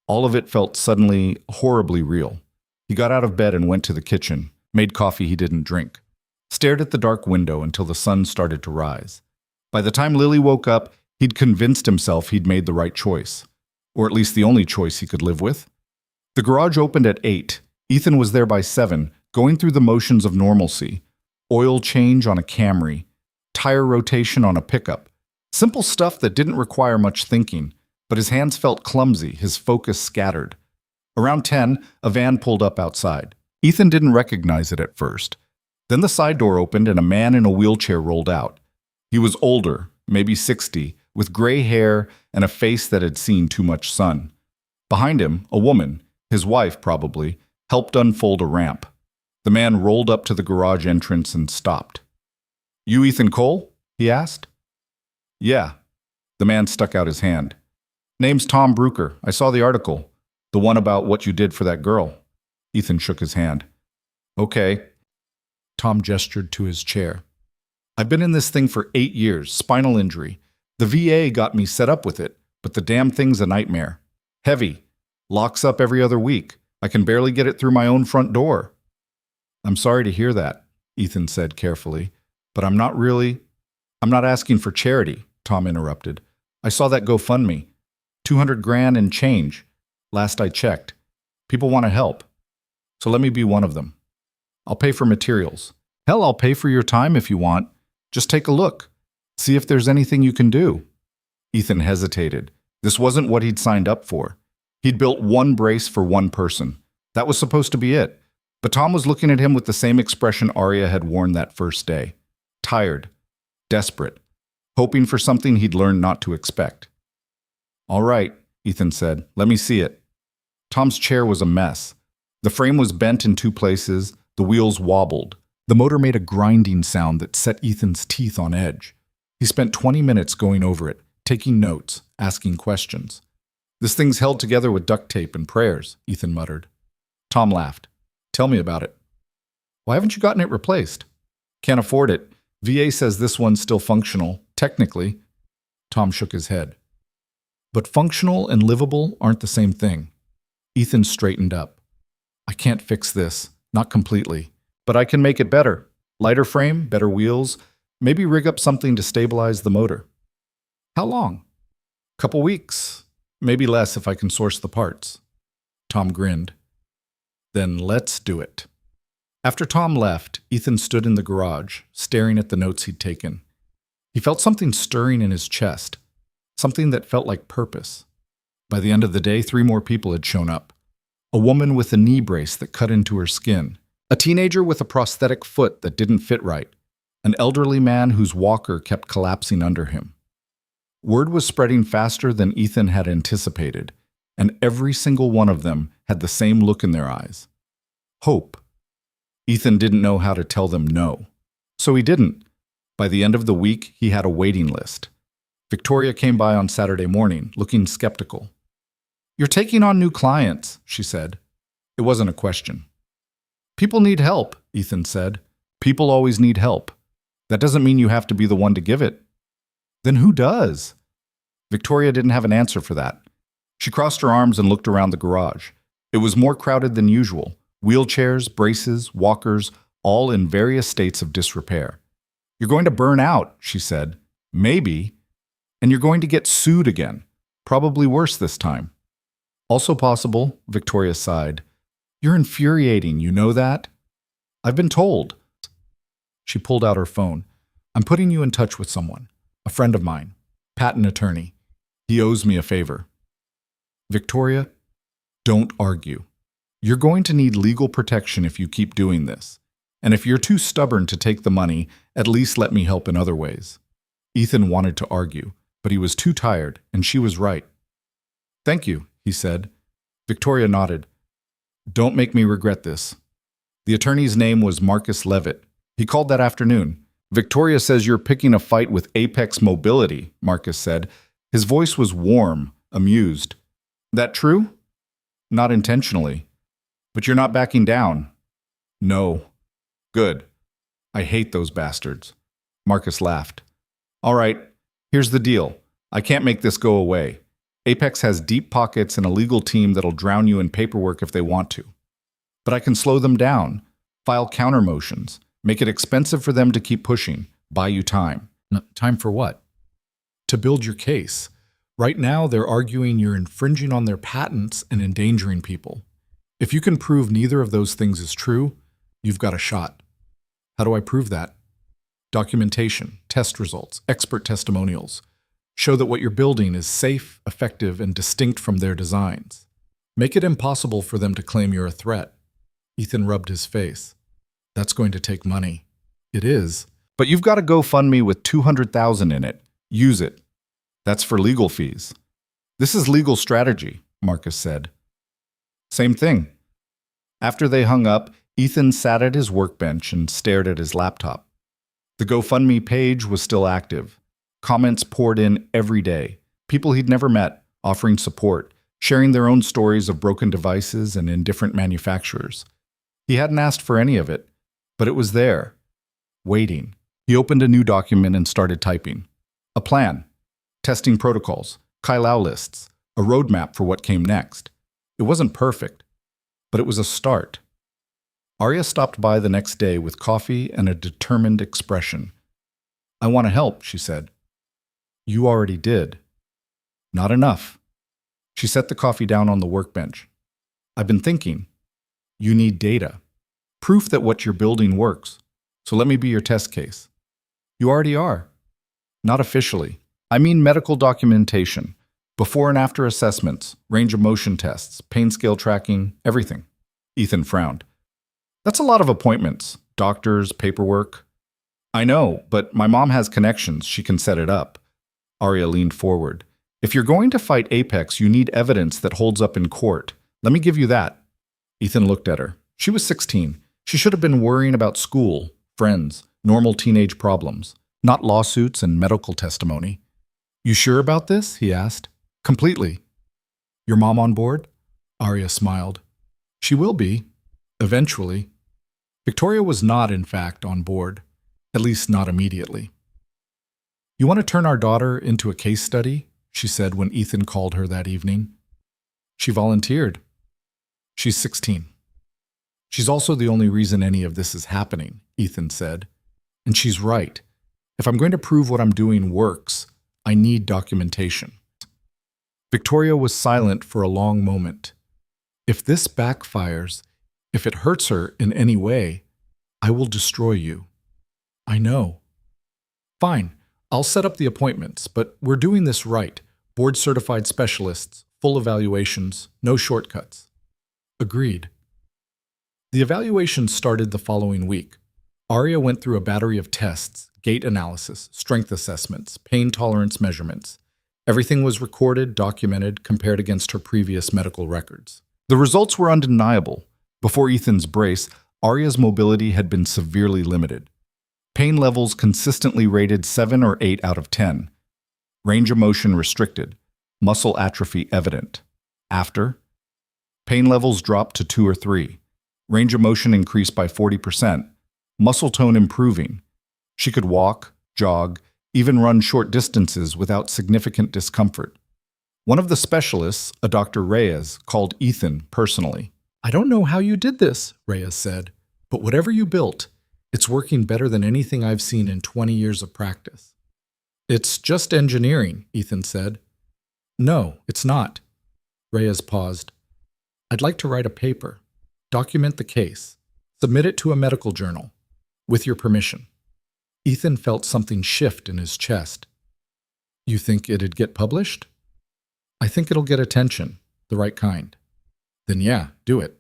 Speaker 1: All of it felt suddenly horribly real. He got out of bed and went to the kitchen, made coffee he didn't drink, stared at the dark window until the sun started to rise. By the time Lily woke up, he'd convinced himself he'd made the right choice, or at least the only choice he could live with. The garage opened at 8. Ethan was there by 7, going through the motions of normalcy. Oil change on a Camry, tire rotation on a pickup. Simple stuff that didn't require much thinking, but his hands felt clumsy, his focus scattered. Around 10, a van pulled up outside. Ethan didn't recognize it at first. Then the side door opened and a man in a wheelchair rolled out. He was older, maybe 60, with gray hair and a face that had seen too much sun. Behind him, a woman, his wife probably, helped unfold a ramp. The man rolled up to the garage entrance and stopped. "You Ethan Cole?" he asked. "Yeah." The man stuck out his hand. "Name's Tom Brooker. I saw the article. The one about what you did for that girl." Ethan shook his hand. "Okay." Tom gestured to his chair. "I've been in this thing for 8 years, spinal injury. The VA got me set up with it, but the damn thing's a nightmare. Heavy. Locks up every other week. I can barely get it through my own front door." "I'm sorry to hear that," Ethan said carefully, "but I'm not asking for charity," Tom interrupted. "I saw that GoFundMe. 200 grand and change. Last I checked. People want to help. So let me be one of them. I'll pay for materials. Hell, I'll pay for your time if you want. Just take a look. See if there's anything you can do." Ethan hesitated. This wasn't what he'd signed up for. He'd built one brace for one person. That was supposed to be it. But Tom was looking at him with the same expression Arya had worn that first day. Tired. Desperate. Hoping for something he'd learned not to expect. "All right," Ethan said. "Let me see it." Tom's chair was a mess. The frame was bent in 2 places. The wheels wobbled. The motor made a grinding sound that set Ethan's teeth on edge. He spent 20 minutes going over it, taking notes, asking questions. "This thing's held together with duct tape and prayers," Ethan muttered. Tom laughed. "Tell me about it." "Why haven't you gotten it replaced?" "Can't afford it. VA says this one's still functional, technically." Tom shook his head. "But functional and livable aren't the same thing." Ethan straightened up. "I can't fix this, not completely, but I can make it better. Lighter frame, better wheels, maybe rig up something to stabilize the motor." "How long?" "Couple weeks. Maybe less if I can source the parts." Tom grinned. "Then let's do it." After Tom left, Ethan stood in the garage, staring at the notes he'd taken. He felt something stirring in his chest, something that felt like purpose. By the end of the day, 3 more people had shown up. A woman with a knee brace that cut into her skin, A teenager with a prosthetic foot that didn't fit right. An elderly man whose walker kept collapsing under him. Word was spreading faster than Ethan had anticipated, and every single one of them had the same look in their eyes. Hope. Ethan didn't know how to tell them no. So he didn't. By the end of the week, he had a waiting list. Victoria came by on Saturday morning, looking skeptical. "You're taking on new clients," she said. It wasn't a question. "People need help," Ethan said. "People always need help. That doesn't mean you have to be the one to give it." "Then who does?" Victoria didn't have an answer for that. She crossed her arms and looked around the garage. It was more crowded than usual. Wheelchairs, braces, walkers, all in various states of disrepair. "You're going to burn out," she said. "Maybe. And you're going to get sued again. Probably worse this time." "Also possible," Victoria sighed. "You're infuriating, you know that?" "I've been told." She pulled out her phone. "I'm putting you in touch with someone. A friend of mine. Patent attorney. He owes me a favor." "Victoria, don't argue. You're going to need legal protection if you keep doing this. And if you're too stubborn to take the money, at least let me help in other ways." Ethan wanted to argue, but he was too tired, and she was right. "Thank you," he said. Victoria nodded. "Don't make me regret this." The attorney's name was Marcus Levitt. He called that afternoon. "Victoria says you're picking a fight with Apex Mobility," Marcus said. His voice was warm, amused. "That true?" "Not intentionally." "But you're not backing down." "No." "Good. I hate those bastards." Marcus laughed. "All right, here's the deal. I can't make this go away. Apex has deep pockets and a legal team that'll drown you in paperwork if they want to. But I can slow them down, file counter motions, make it expensive for them to keep pushing, buy you time." "Time for what?" "To build your case. Right now, they're arguing you're infringing on their patents and endangering people. If you can prove neither of those things is true, you've got a shot." "How do I prove that?" "Documentation, test results, expert testimonials. Show that what you're building is safe, effective, and distinct from their designs. Make it impossible for them to claim you're a threat." Ethan rubbed his face. "That's going to take money." "It is. But you've got a GoFundMe with $200,000 in it. Use it. That's for legal fees." "This is legal strategy," Marcus said. "Same thing." After they hung up, Ethan sat at his workbench and stared at his laptop. The GoFundMe page was still active. Comments poured in every day. People he'd never met, offering support, sharing their own stories of broken devices and indifferent manufacturers. He hadn't asked for any of it, but it was there, waiting. He opened a new document and started typing. A plan, testing protocols, Kailau lists, a roadmap for what came next. It wasn't perfect, but it was a start. Arya stopped by the next day with coffee and a determined expression. "I want to help," she said. "You already did." "Not enough." She set the coffee down on the workbench. "I've been thinking. You need data. Proof that what you're building works. So let me be your test case." "You already are." "Not officially. I mean medical documentation. Before and after assessments, range of motion tests, pain scale tracking, everything." Ethan frowned. "That's a lot of appointments, doctors, paperwork." "I know, but my mom has connections. She can set it up." Arya leaned forward. "If you're going to fight Apex, you need evidence that holds up in court. Let me give you that." Ethan looked at her. She was 16. She should have been worrying about school, friends, normal teenage problems, not lawsuits and medical testimony. "You sure about this?" he asked. "Completely." "Your mom on board?" Arya smiled. "She will be. Eventually." Victoria was not, in fact, on board. At least not immediately. "You want to turn our daughter into a case study?" she said when Ethan called her that evening. She volunteered. "She's 16. She's also the only reason any of this is happening," Ethan said. "And she's right. If I'm going to prove what I'm doing works, I need documentation." Victoria was silent for a long moment. "If this backfires, if it hurts her in any way, I will destroy you." "I know." "Fine, I'll set up the appointments, but we're doing this right. Board-certified specialists, full evaluations, no shortcuts." "Agreed." The evaluation started the following week. Arya went through a battery of tests, gait analysis, strength assessments, pain tolerance measurements. Everything was recorded, documented, compared against her previous medical records. The results were undeniable. Before Ethan's brace, Arya's mobility had been severely limited. Pain levels consistently rated 7 or 8 out of 10. Range of motion restricted. Muscle atrophy evident. After, pain levels dropped to 2 or 3. Range of motion increased by 40%. Muscle tone improving. She could walk, jog, even run short distances without significant discomfort. One of the specialists, a Dr. Reyes, called Ethan personally. "I don't know how you did this," Reyes said, "but whatever you built, it's working better than anything I've seen in 20 years of practice." "It's just engineering," Ethan said. "No, it's not." Reyes paused. "I'd like to write a paper, document the case, submit it to a medical journal, with your permission." Ethan felt something shift in his chest. "You think it'd get published?" "I think it'll get attention, the right kind." "Then yeah, do it."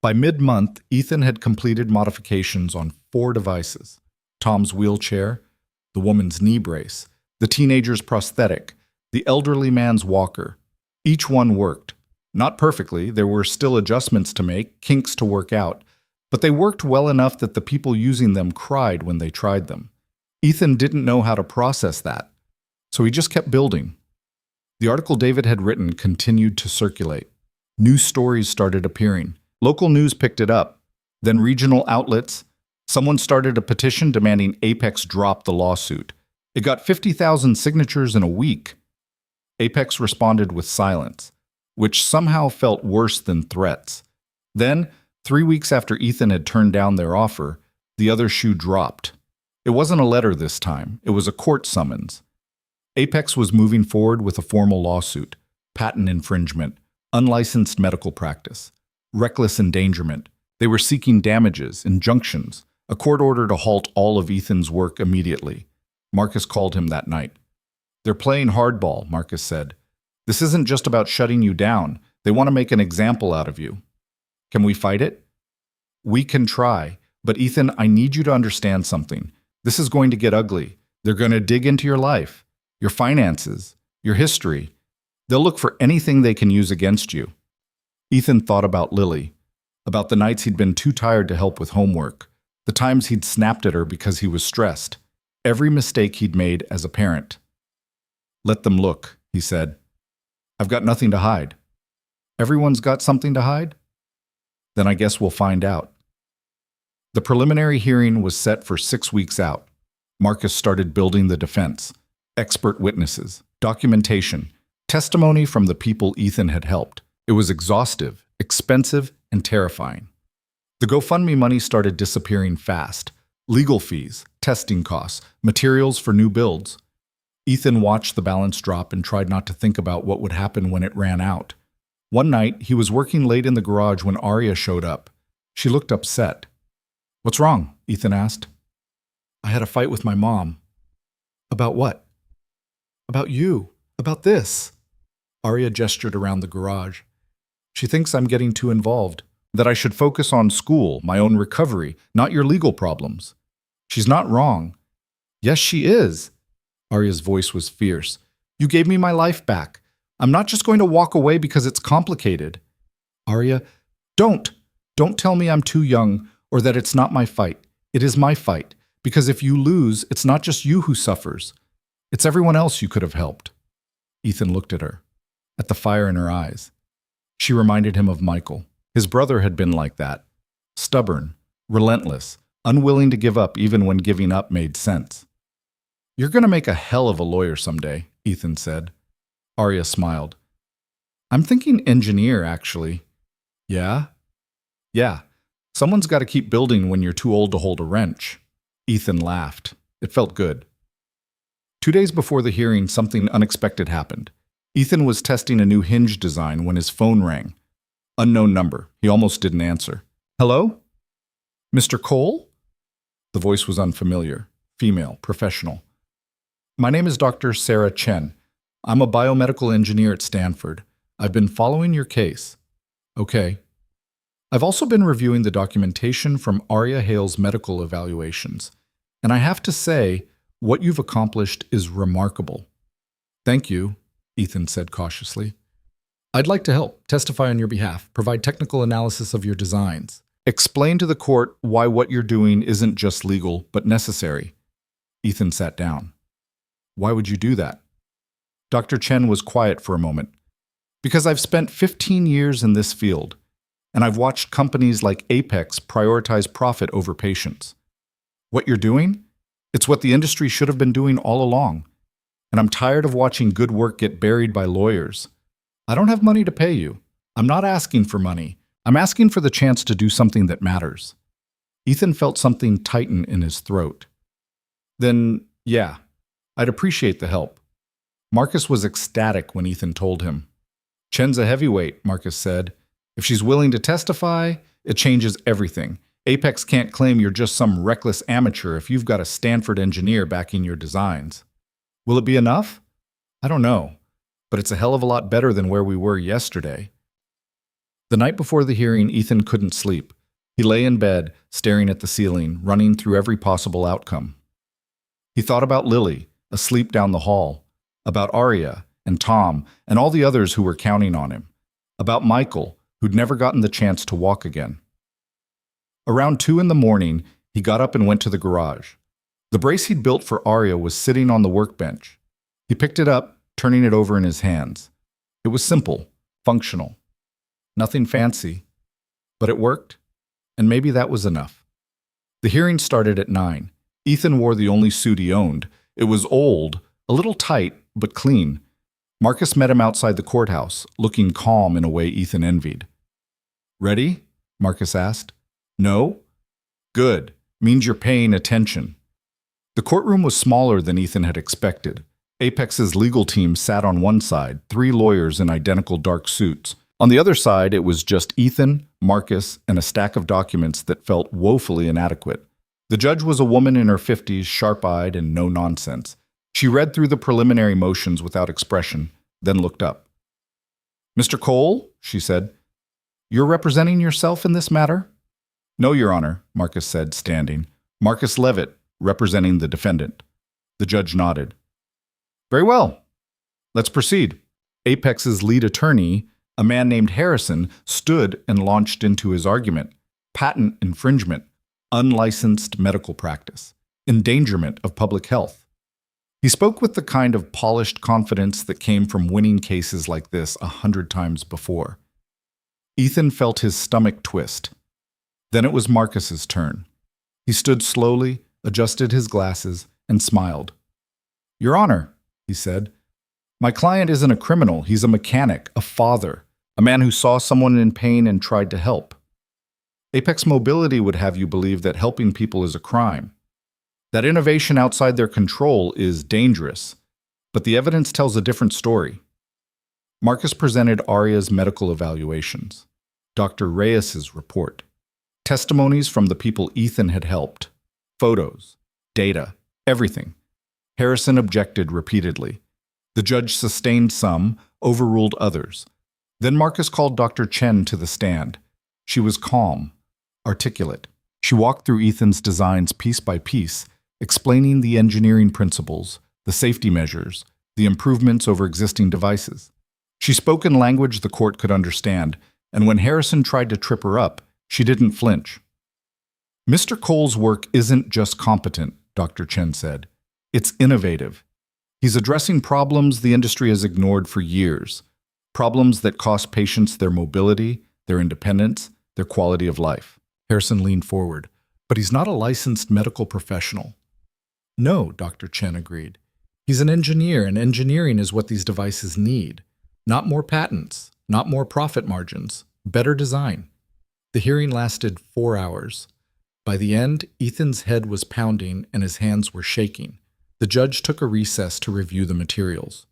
Speaker 1: By mid-month, Ethan had completed modifications on 4 devices: Tom's wheelchair, the woman's knee brace, the teenager's prosthetic, the elderly man's walker. Each one worked. Not perfectly, there were still adjustments to make, kinks to work out, but they worked well enough that the people using them cried when they tried them. Ethan didn't know how to process that, so he just kept building. The article David had written continued to circulate. New stories started appearing. Local news picked it up. Then regional outlets. Someone started a petition demanding Apex drop the lawsuit. It got 50,000 signatures in a week. Apex responded with silence, which somehow felt worse than threats. Then, 3 weeks after Ethan had turned down their offer, the other shoe dropped. It wasn't a letter this time. It was a court summons. Apex was moving forward with a formal lawsuit: patent infringement, unlicensed medical practice, reckless endangerment. They were seeking damages, injunctions, a court order to halt all of Ethan's work immediately. Marcus called him that night. "They're playing hardball," Marcus said. "This isn't just about shutting you down. They want to make an example out of you. Can we fight it?" "We can try, but Ethan, I need you to understand something. This is going to get ugly. They're going to dig into your life, your finances, your history. They'll look for anything they can use against you." Ethan thought about Lily, about the nights he'd been too tired to help with homework, the times he'd snapped at her because he was stressed, every mistake he'd made as a parent. "Let them look," he said. "I've got nothing to hide." "Everyone's got something to hide?" "Then I guess we'll find out." The preliminary hearing was set for 6 weeks out. Marcus started building the defense: expert witnesses, documentation, testimony from the people Ethan had helped. It was exhaustive, expensive, and terrifying. The GoFundMe money started disappearing fast. Legal fees, testing costs, materials for new builds. Ethan watched the balance drop and tried not to think about what would happen when it ran out. One night, he was working late in the garage when Arya showed up. She looked upset. "What's wrong?" Ethan asked. "I had a fight with my mom." "About what?" "About you. About this." Arya gestured around the garage. "She thinks I'm getting too involved, that I should focus on school, my own recovery, not your legal problems." "She's not wrong." "Yes, she is." Arya's voice was fierce. "You gave me my life back. I'm not just going to walk away because it's complicated." "Arya, don't tell me I'm too young or that it's not my fight. It is my fight, because if you lose, it's not just you who suffers. It's everyone else you could have helped." Ethan looked at her, at the fire in her eyes. She reminded him of Michael. His brother had been like that: stubborn, relentless, unwilling to give up even when giving up made sense. "You're going to make a hell of a lawyer someday," Ethan said. Arya smiled. "I'm thinking engineer, actually." "Yeah?" "Yeah. Someone's got to keep building when you're too old to hold a wrench." Ethan laughed. It felt good. 2 days before the hearing, something unexpected happened. Ethan was testing a new hinge design when his phone rang. Unknown number. He almost didn't answer. "Hello? Mr. Cole?" The voice was unfamiliar. Female, professional. "My name is Dr. Sarah Chen. I'm a biomedical engineer at Stanford. I've been following your case." "Okay." I've also been reviewing the documentation from Arya Hale's medical evaluations, and I have to say, what you've accomplished is remarkable. Thank you, Ethan said cautiously. I'd like to help, testify on your behalf, provide technical analysis of your designs. Explain to the court why what you're doing isn't just legal, but necessary. Ethan sat down. Why would you do that? Dr. Chen was quiet for a moment. Because I've spent 15 years in this field, and I've watched companies like Apex prioritize profit over patients. What you're doing? It's what the industry should have been doing all along. And I'm tired of watching good work get buried by lawyers. I don't have money to pay you. I'm not asking for money. I'm asking for the chance to do something that matters. Ethan felt something tighten in his throat. Then, yeah, I'd appreciate the help. Marcus was ecstatic when Ethan told him. Chen's a heavyweight, Marcus said. If she's willing to testify, it changes everything. Apex can't claim you're just some reckless amateur if you've got a Stanford engineer backing your designs. Will it be enough? I don't know, but it's a hell of a lot better than where we were yesterday. The night before the hearing, Ethan couldn't sleep. He lay in bed, staring at the ceiling, running through every possible outcome. He thought about Lily, asleep down the hall, about Arya and Tom and all the others who were counting on him, about Michael, who'd never gotten the chance to walk again. Around 2 a.m, he got up and went to the garage. The brace he'd built for Arya was sitting on the workbench. He picked it up, turning it over in his hands. It was simple, functional. Nothing fancy, but it worked, and maybe that was enough. The hearing started at 9. Ethan wore the only suit he owned. It was old, a little tight, but clean. Marcus met him outside the courthouse, looking calm in a way Ethan envied. Ready? Marcus asked. No? Good. Means you're paying attention. The courtroom was smaller than Ethan had expected. Apex's legal team sat on one side, 3 lawyers in identical dark suits. On the other side, it was just Ethan, Marcus, and a stack of documents that felt woefully inadequate. The judge was a woman in her 50s, sharp-eyed and no-nonsense. She read through the preliminary motions without expression, then looked up. Mr. Cole, she said, you're representing yourself in this matter? No, Your Honor, Marcus said, standing. Marcus Levitt, representing the defendant. The judge nodded. Very well. Let's proceed. Apex's lead attorney, a man named Harrison, stood and launched into his argument. Patent infringement, unlicensed medical practice, endangerment of public health. He spoke with the kind of polished confidence that came from winning cases like this 100 times before. Ethan felt his stomach twist. Then it was Marcus's turn. He stood slowly, adjusted his glasses, and smiled. Your Honor, he said, my client isn't a criminal. He's a mechanic, a father, a man who saw someone in pain and tried to help. Apex Mobility would have you believe that helping people is a crime, that innovation outside their control is dangerous, but the evidence tells a different story. Marcus presented Arya's medical evaluations, Dr. Reyes's report, testimonies from the people Ethan had helped, photos, data, everything. Harrison objected repeatedly. The judge sustained some, overruled others. Then Marcus called Dr. Chen to the stand. She was calm, articulate. She walked through Ethan's designs piece by piece, explaining the engineering principles, the safety measures, the improvements over existing devices. She spoke in language the court could understand, and when Harrison tried to trip her up, she didn't flinch. Mr. Cole's work isn't just competent, Dr. Chen said. It's innovative. He's addressing problems the industry has ignored for years, problems that cost patients their mobility, their independence, their quality of life. Harrison leaned forward. But he's not a licensed medical professional. No, Dr. Chen agreed. He's an engineer, and engineering is what these devices need. Not more patents, not more profit margins, better design. The hearing lasted 4 hours. By the end, Ethan's head was pounding and his hands were shaking. The judge took a recess to review the materials.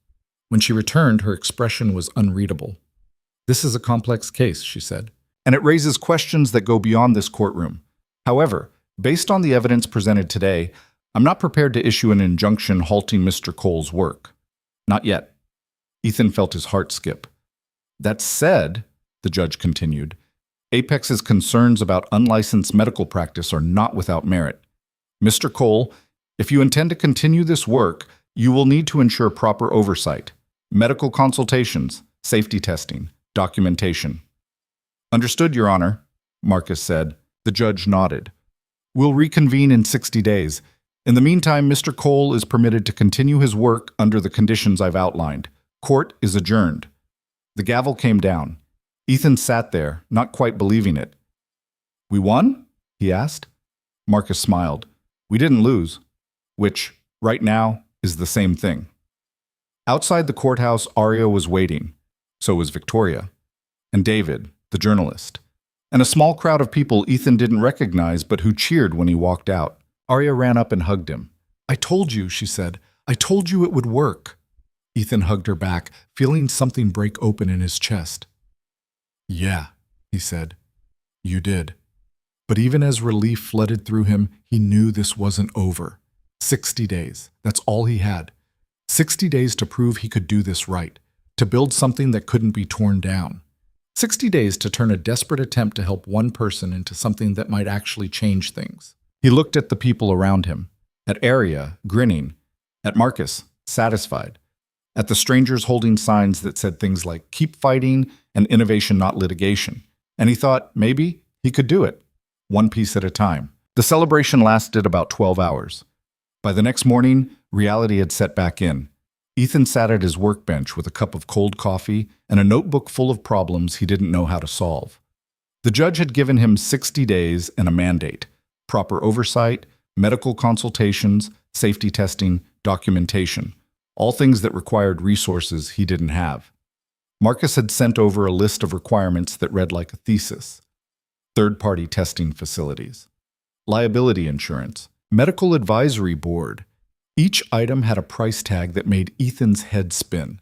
Speaker 1: When she returned, her expression was unreadable. This is a complex case, she said, and it raises questions that go beyond this courtroom. However, based on the evidence presented today, I'm not prepared to issue an injunction halting Mr. Cole's work. Not yet. Ethan felt his heart skip. That said, the judge continued, Apex's concerns about unlicensed medical practice are not without merit. Mr. Cole, if you intend to continue this work, you will need to ensure proper oversight, medical consultations, safety testing, documentation. Understood, Your Honor, Marcus said. The judge nodded. We'll reconvene in 60 days. In the meantime, Mr. Cole is permitted to continue his work under the conditions I've outlined. Court is adjourned. The gavel came down. Ethan sat there, not quite believing it. We won? He asked. Marcus smiled. We didn't lose. Which, right now, is the same thing. Outside the courthouse, Arya was waiting. So was Victoria. And David, the journalist. And a small crowd of people Ethan didn't recognize but who cheered when he walked out. Arya ran up and hugged him. I told you, she said. I told you it would work. Ethan hugged her back, feeling something break open in his chest. Yeah, he said. You did. But even as relief flooded through him, he knew this wasn't over. 60 days. That's all he had. 60 days to prove he could do this right, to build something that couldn't be torn down. 60 days to turn a desperate attempt to help one person into something that might actually change things. He looked at the people around him, at Arya, grinning, at Marcus, satisfied, at the strangers holding signs that said things like, keep fighting and innovation not litigation. And he thought, maybe he could do it, one piece at a time. The celebration lasted about 12 hours. By the next morning, reality had set back in. Ethan sat at his workbench with a cup of cold coffee and a notebook full of problems he didn't know how to solve. The judge had given him 60 days and a mandate, proper oversight, medical consultations, safety testing, documentation, all things that required resources he didn't have. Marcus had sent over a list of requirements that read like a thesis. Third-party testing facilities, liability insurance, medical advisory board. Each item had a price tag that made Ethan's head spin.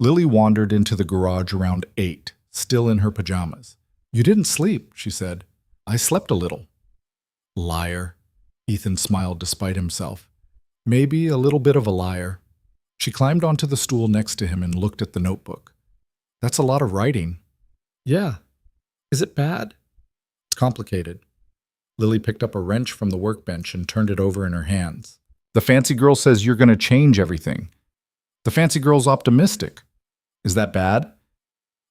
Speaker 1: Lily wandered into the garage around 8, still in her pajamas. You didn't sleep, she said. I slept a little. Liar. Ethan smiled despite himself. Maybe a little bit of a liar. She climbed onto the stool next to him and looked at the notebook. That's a lot of writing. Yeah. Is it bad? It's complicated. Lily picked up a wrench from the workbench and turned it over in her hands. The fancy girl says you're going to change everything. The fancy girl's optimistic. Is that bad?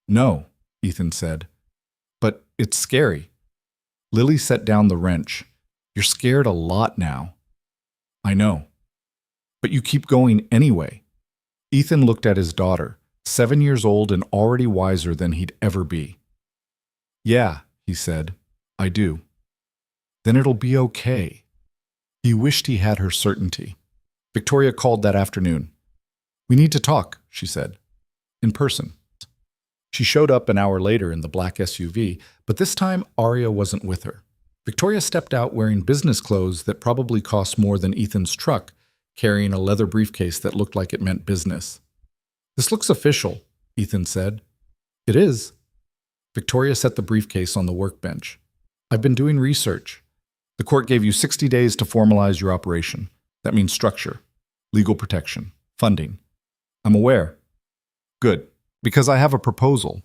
Speaker 1: No, Ethan said. But it's scary. Lily set down the wrench. You're scared a lot now. I know. But you keep going anyway. Ethan looked at his daughter, 7 years old and already wiser than he'd ever be. Yeah, he said. I do. Then it'll be okay. He wished he had her certainty. Victoria called that afternoon. We need to talk, she said. In person. She showed up an hour later in the black SUV, but this time Arya wasn't with her. Victoria stepped out wearing business clothes that probably cost more than Ethan's truck, carrying a leather briefcase that looked like it meant business. This looks official, Ethan said. It is. Victoria set the briefcase on the workbench. I've been doing research. The court gave you 60 days to formalize your operation. That means structure, legal protection, funding. I'm aware. Good, because I have a proposal.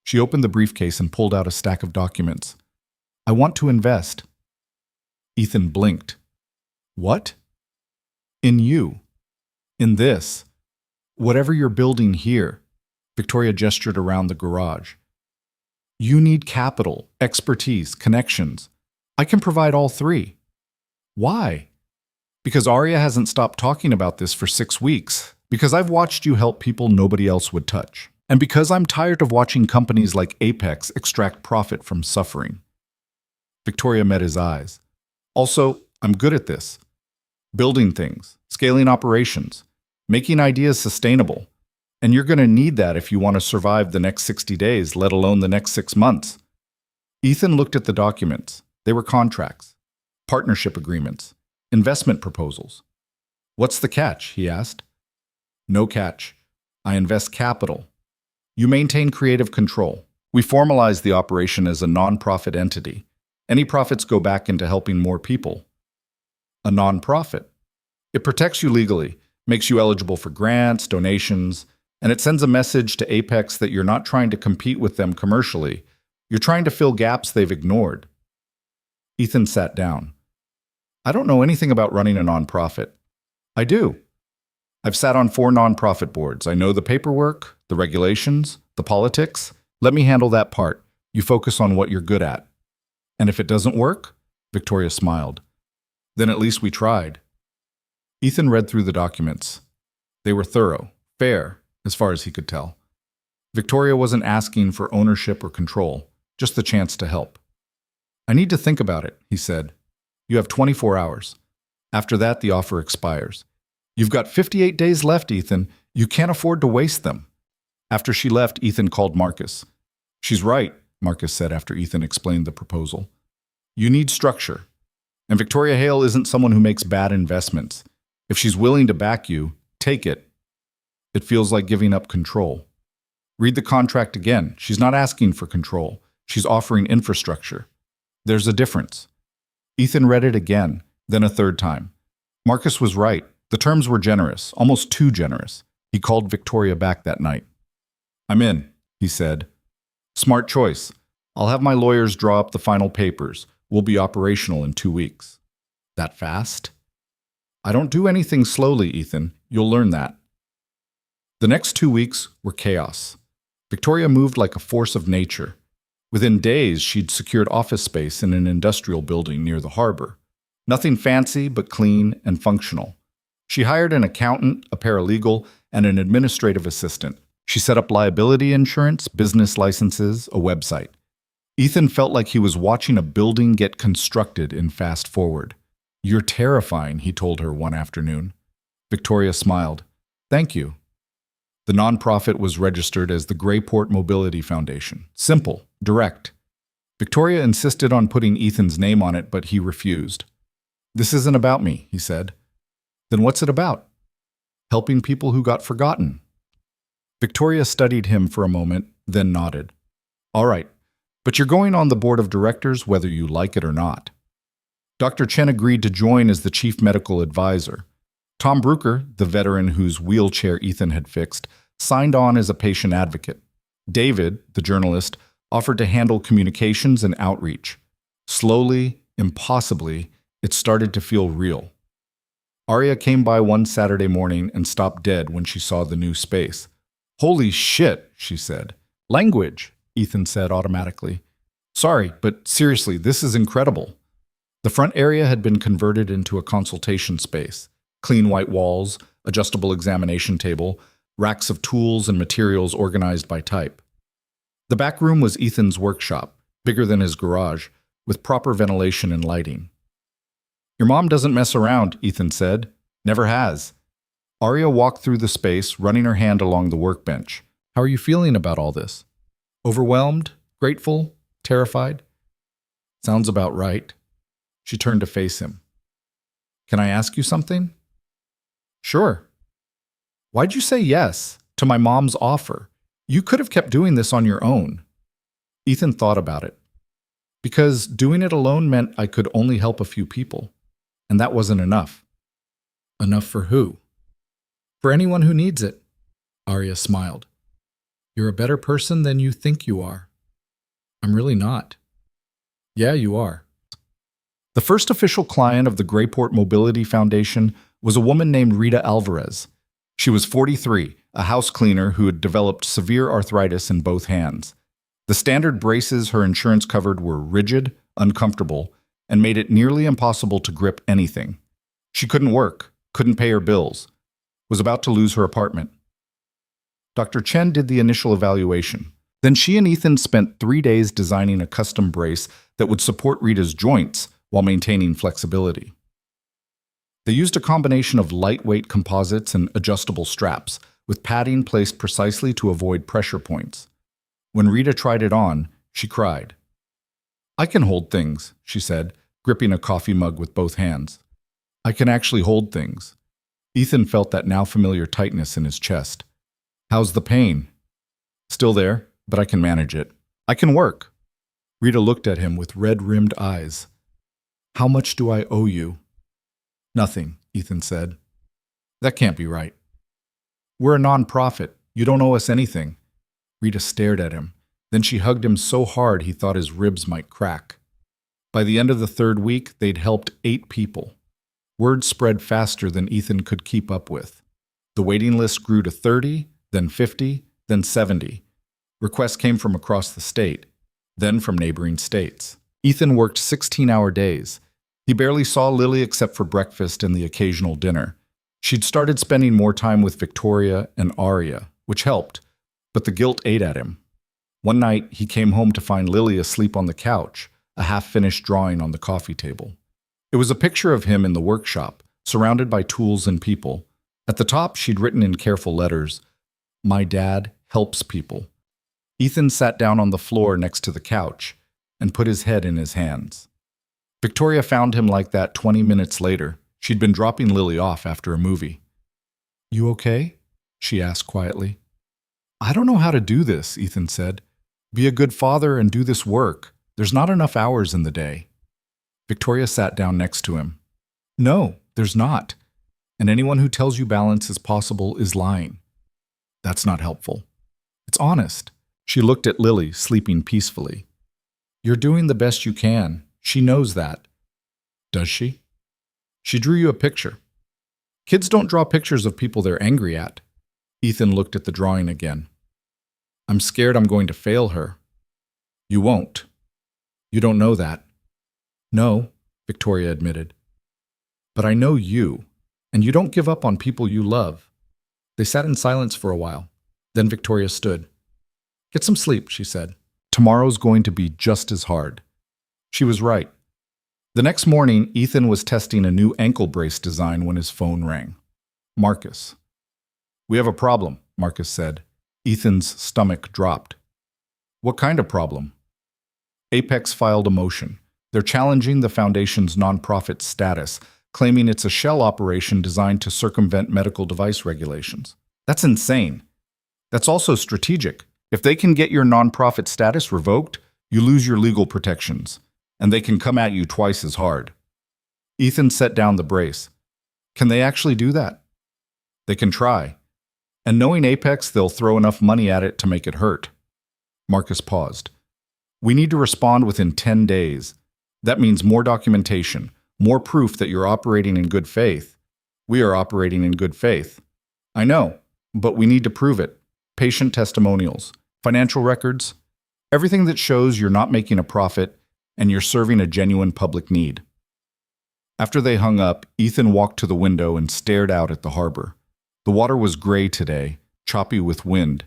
Speaker 1: She opened the briefcase and pulled out a stack of documents. I want to invest. Ethan blinked. What? In you. In this. Whatever you're building here. Victoria gestured around the garage. You need capital, expertise, connections. I can provide all three. Why? Because Arya hasn't stopped talking about this for 6 weeks. Because I've watched you help people nobody else would touch. And because I'm tired of watching companies like Apex extract profit from suffering. Victoria met his eyes. Also, I'm good at this. Building things, scaling operations, making ideas sustainable. And you're going to need that if you want to survive the next 60 days, let alone the next 6 months. Ethan looked at the documents. They were contracts, partnership agreements, investment proposals. What's the catch? He asked. No catch. I invest capital. You maintain creative control. We formalize the operation as a non-profit entity. Any profits go back into helping more people. A non-profit. It protects you legally, makes you eligible for grants, donations, and it sends a message to Apex that you're not trying to compete with them commercially, You're trying to fill gaps they've ignored. Ethan sat down. I don't know anything about running a nonprofit. I do. I've sat on 4 nonprofit boards. I know the paperwork, the regulations, the politics. Let me handle that part. You focus on what you're good at. And if it doesn't work? Victoria smiled. Then at least we tried. Ethan read through the documents. They were thorough, fair, as far as he could tell. Victoria wasn't asking for ownership or control, just the chance to help. I need to think about it, he said. You have 24 hours. After that, the offer expires. You've got 58 days left, Ethan. You can't afford to waste them. After she left, Ethan called Marcus. She's right, Marcus said after Ethan explained the proposal. You need structure. And Victoria Hale isn't someone who makes bad investments. If she's willing to back you, take it. It feels like giving up control. Read the contract again. She's not asking for control. She's offering infrastructure. There's a difference. Ethan read it again, then a third time. Marcus was right. The terms were generous, almost too generous. He called Victoria back that night. I'm in, he said. Smart choice. I'll have my lawyers draw up the final papers. We'll be operational in 2 weeks. That fast? I don't do anything slowly, Ethan. You'll learn that. The next 2 weeks were chaos. Victoria moved like a force of nature. Within days, she'd secured office space in an industrial building near the harbor. Nothing fancy, but clean and functional. She hired an accountant, a paralegal, and an administrative assistant. She set up liability insurance, business licenses, a website. Ethan felt like he was watching a building get constructed in fast forward. You're terrifying, he told her one afternoon. Victoria smiled. Thank you. The nonprofit was registered as the Grayport Mobility Foundation. Simple, direct. Victoria insisted on putting Ethan's name on it, but he refused. This isn't about me, he said. Then what's it about? Helping people who got forgotten. Victoria studied him for a moment, then nodded. All right, but you're going on the board of directors whether you like it or not. Dr. Chen agreed to join as the chief medical advisor. Tom Brucker, the veteran whose wheelchair Ethan had fixed, signed on as a patient advocate. David, the journalist, offered to handle communications and outreach. Slowly, impossibly, it started to feel real. Arya came by one Saturday morning and stopped dead when she saw the new space. Holy shit, she said. Language, Ethan said automatically. Sorry, but seriously, this is incredible. The front area had been converted into a consultation space. Clean white walls, adjustable examination table, racks of tools and materials organized by type. The back room was Ethan's workshop, bigger than his garage, with proper ventilation and lighting. Your mom doesn't mess around, Ethan said. Never has. Arya walked through the space, running her hand along the workbench. How are you feeling about all this? Overwhelmed? Grateful? Terrified? Sounds about right. She turned to face him. Can I ask you something? Sure. Why'd you say yes to my mom's offer? You could have kept doing this on your own. Ethan thought about it. Because doing it alone meant I could only help a few people. And that wasn't enough. Enough for who? For anyone who needs it. Arya smiled. You're a better person than you think you are. I'm really not. Yeah, you are. The first official client of the Grayport Mobility Foundation was a woman named Rita Alvarez. She was 43, a house cleaner who had developed severe arthritis in both hands. The standard braces her insurance covered were rigid, uncomfortable, and made it nearly impossible to grip anything. She couldn't work, couldn't pay her bills, was about to lose her apartment. Dr. Chen did the initial evaluation. Then she and Ethan spent 3 days designing a custom brace that would support Rita's joints while maintaining flexibility. They used a combination of lightweight composites and adjustable straps, with padding placed precisely to avoid pressure points. When Rita tried it on, she cried. I can hold things, she said, gripping a coffee mug with both hands. I can actually hold things. Ethan felt that now familiar tightness in his chest. How's the pain? Still there, but I can manage it. I can work. Rita looked at him with red-rimmed eyes. How much do I owe you? Nothing, Ethan said. That can't be right. We're a non-profit. You don't owe us anything. Rita stared at him, Then she hugged him so hard he thought his ribs might crack. By the end of the third week, they'd helped 8 people. Word spread faster than Ethan could keep up with. The waiting list grew to 30, then 50, then 70. Requests came from across the state, then from neighboring states. Ethan worked 16-hour days. He barely saw Lily except for breakfast and the occasional dinner. She'd started spending more time with Victoria and Aria, which helped, but the guilt ate at him. One night, he came home to find Lily asleep on the couch, a half-finished drawing on the coffee table. It was a picture of him in the workshop, surrounded by tools and people. At the top, she'd written in careful letters, "My dad helps people." Ethan sat down on the floor next to the couch and put his head in his hands. Victoria found him like that 20 minutes later. She'd been dropping Lily off after a movie. "You okay?" she asked quietly. "I don't know how to do this," Ethan said. "Be a good father and do this work. There's not enough hours in the day." Victoria sat down next to him. "No, there's not. And anyone who tells you balance is possible is lying. That's not helpful. It's honest." She looked at Lily, sleeping peacefully. "You're doing the best you can. She knows that." "Does she?" "She drew you a picture." "Kids don't draw pictures of people they're angry at." Ethan looked at the drawing again. "I'm scared I'm going to fail her." "You won't. You don't know that." "No," Victoria admitted. "But I know you, and you don't give up on people you love." They sat in silence for a while. Then Victoria stood. "Get some sleep," she said. "Tomorrow's going to be just as hard." She was right. The next morning, Ethan was testing a new ankle brace design when his phone rang. Marcus. "We have a problem," Marcus said. Ethan's stomach dropped. "What kind of problem?" Apex filed a motion. They're challenging the foundation's nonprofit status, claiming it's a shell operation designed to circumvent medical device regulations. That's insane. That's also strategic. If they can get your nonprofit status revoked, you lose your legal protections, and they can come at you twice as hard. Ethan set down the brace. Can they actually do that? They can try. And knowing Apex, they'll throw enough money at it to make it hurt. Marcus paused. We need to respond within 10 days. That means more documentation, more proof that you're operating in good faith. We are operating in good faith. I know, but we need to prove it. Patient testimonials, financial records, everything that shows you're not making a profit and you're serving a genuine public need. After they hung up, Ethan walked to the window and stared out at the harbor. The water was gray today, choppy with wind.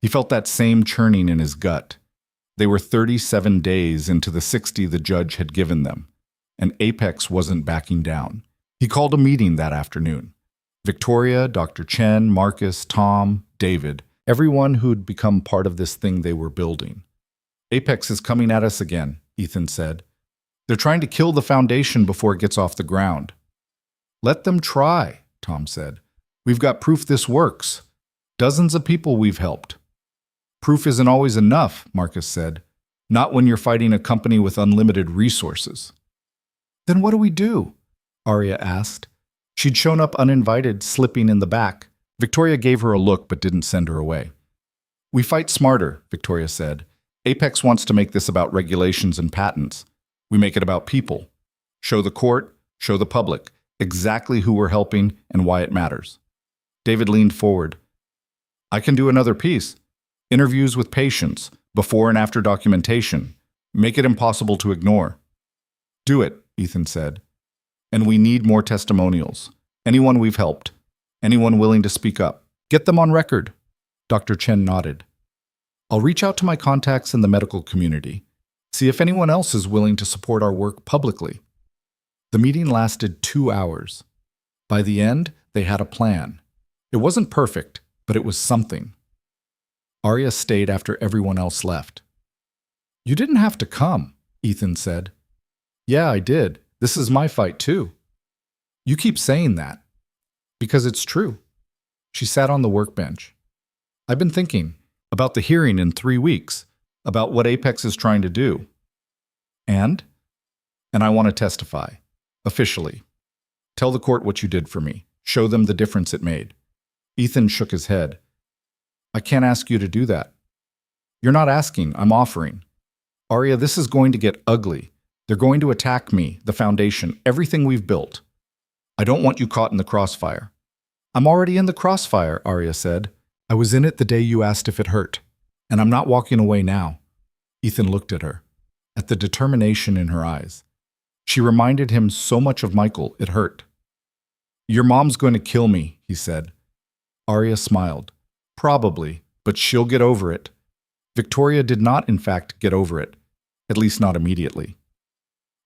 Speaker 1: He felt that same churning in his gut. They were 37 days into the 60 the judge had given them, and Apex wasn't backing down. He called a meeting that afternoon. Victoria, Dr. Chen, Marcus, Tom, David, everyone who'd become part of this thing they were building. Apex is coming at us again, Ethan said. They're trying to kill the foundation before it gets off the ground. Let them try, Tom said. We've got proof this works. Dozens of people we've helped. Proof isn't always enough, Marcus said. Not when you're fighting a company with unlimited resources. Then what do we do? Arya asked. She'd shown up uninvited, slipping in the back. Victoria gave her a look but didn't send her away. We fight smarter, Victoria said. Apex wants to make this about regulations and patents. We make it about people. Show the court, show the public, exactly who we're helping and why it matters. David leaned forward. I can do another piece. Interviews with patients, before and after documentation. Make it impossible to ignore. Do it, Ethan said. And we need more testimonials. Anyone we've helped. Anyone willing to speak up. Get them on record. Dr. Chen nodded. I'll reach out to my contacts in the medical community. See if anyone else is willing to support our work publicly. The meeting lasted 2 hours. By the end, they had a plan. It wasn't perfect, but it was something. Arya stayed after everyone else left. You didn't have to come, Ethan said. Yeah, I did. This is my fight too. You keep saying that. Because it's true. She sat on the workbench. I've been thinking about the hearing in 3 weeks, about what Apex is trying to do. And I want to testify, officially. Tell the court what you did for me. Show them the difference it made. Ethan shook his head. I can't ask you to do that. You're not asking, I'm offering. Arya, this is going to get ugly. They're going to attack me, the foundation, everything we've built. I don't want you caught in the crossfire. I'm already in the crossfire, Arya said. I was in it the day you asked if it hurt. And I'm not walking away now. Ethan looked at her, at the determination in her eyes. She reminded him so much of Michael, it hurt. Your mom's going to kill me, he said. Arya smiled. Probably, but she'll get over it. Victoria did not, in fact, get over it, at least not immediately.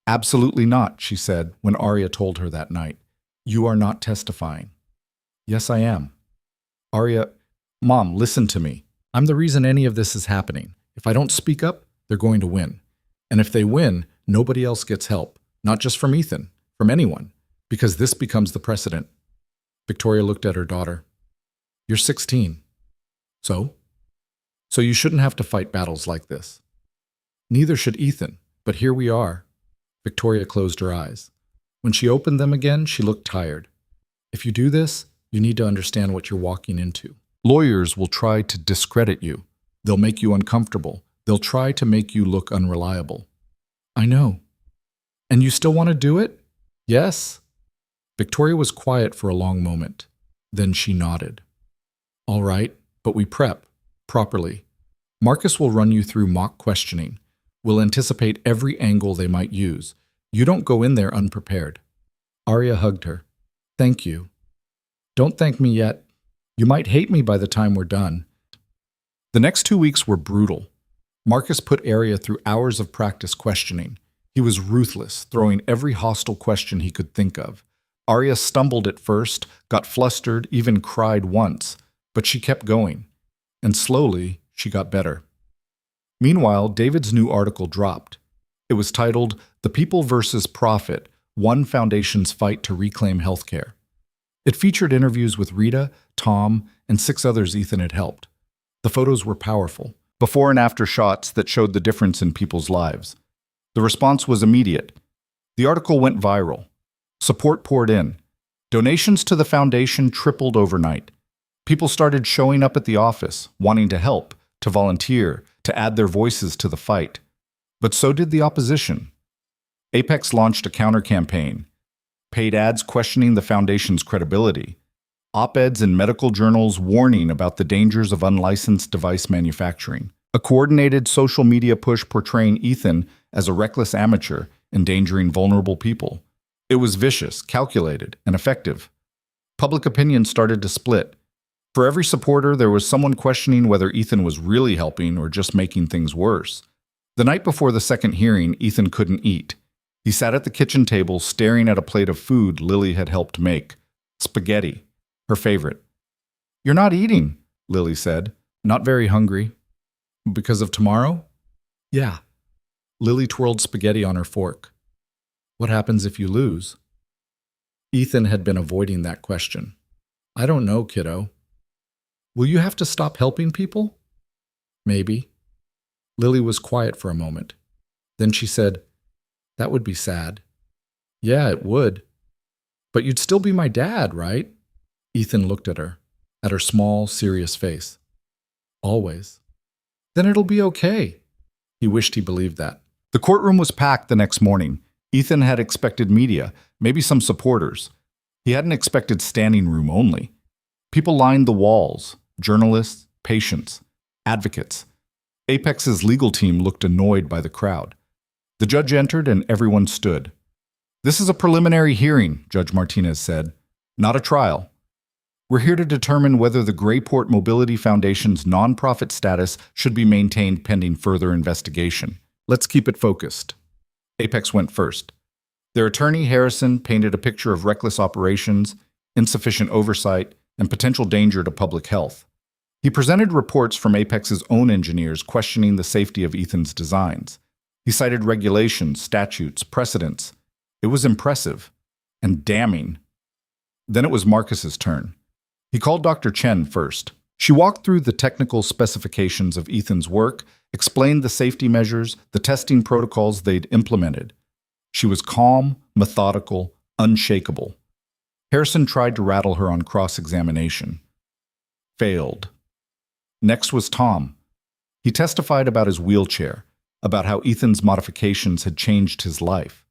Speaker 1: Absolutely not, she said when Arya told her that night. You are not testifying. Yes, I am. Arya, Mom, listen to me. I'm the reason any of this is happening. If I don't speak up, they're going to win. And if they win, nobody else gets help. Not just from Ethan, from anyone, because this becomes the precedent. Victoria looked at her daughter. You're 16. So? So you shouldn't have to fight battles like this. Neither should Ethan, but here we are. Victoria closed her eyes. When she opened them again, she looked tired. If you do this, you need to understand what you're walking into. Lawyers will try to discredit you. They'll make you uncomfortable. They'll try to make you look unreliable. I know. And you still want to do it? Yes. Victoria was quiet for a long moment. Then she nodded. All right, but we prep properly. Marcus will run you through mock questioning. We'll anticipate every angle they might use. You don't go in there unprepared. Arya hugged her. Thank you. Don't thank me yet. You might hate me by the time we're done. The next 2 weeks were brutal. Marcus put Arya through hours of practice questioning. He was ruthless, throwing every hostile question he could think of. Arya stumbled at first, got flustered, even cried once, but she kept going. And slowly, she got better. Meanwhile, David's new article dropped. It was titled, The People versus Profit, One Foundation's Fight to Reclaim Healthcare. It featured interviews with Rita, Tom, and 6 others Ethan had helped. The photos were powerful, before and after shots that showed the difference in people's lives. The response was immediate. The article went viral. Support poured in. Donations to the foundation tripled overnight. People started showing up at the office, wanting to help, to volunteer, to add their voices to the fight. But so did the opposition. Apex launched a counter-campaign. Paid ads questioning the foundation's credibility. Op-eds in medical journals warning about the dangers of unlicensed device manufacturing. A coordinated social media push portraying Ethan as a reckless amateur, endangering vulnerable people. It was vicious, calculated, and effective. Public opinion started to split. For every supporter, there was someone questioning whether Ethan was really helping or just making things worse. The night before the second hearing, Ethan couldn't eat. He sat at the kitchen table staring at a plate of food Lily had helped make. Spaghetti, her favorite. You're not eating, Lily said. Not very hungry. Because of tomorrow? Yeah. Lily twirled spaghetti on her fork. What happens if you lose? Ethan had been avoiding that question. I don't know, kiddo. Will you have to stop helping people? Maybe. Lily was quiet for a moment. Then she said, That would be sad. Yeah, it would. But you'd still be my dad, right? Ethan looked at her small, serious face. Always. Then it'll be okay. He wished he believed that. The courtroom was packed the next morning. Ethan had expected media, maybe some supporters. He hadn't expected standing room only. People lined the walls, journalists, patients, advocates. Apex's legal team looked annoyed by the crowd. The judge entered and everyone stood. This is a preliminary hearing, Judge Martinez said, not a trial. We're here to determine whether the Grayport Mobility Foundation's nonprofit status should be maintained pending further investigation. Let's keep it focused. Apex went first. Their attorney, Harrison, painted a picture of reckless operations, insufficient oversight, and potential danger to public health. He presented reports from Apex's own engineers questioning the safety of Ethan's designs. He cited regulations, statutes, precedents. It was impressive and damning. Then it was Marcus's turn. He called Dr. Chen first. She walked through the technical specifications of Ethan's work, explained the safety measures, the testing protocols they'd implemented. She was calm, methodical, unshakable. Harrison tried to rattle her on cross-examination. Failed. Next was Tom. He testified about his wheelchair, about how Ethan's modifications had changed his life.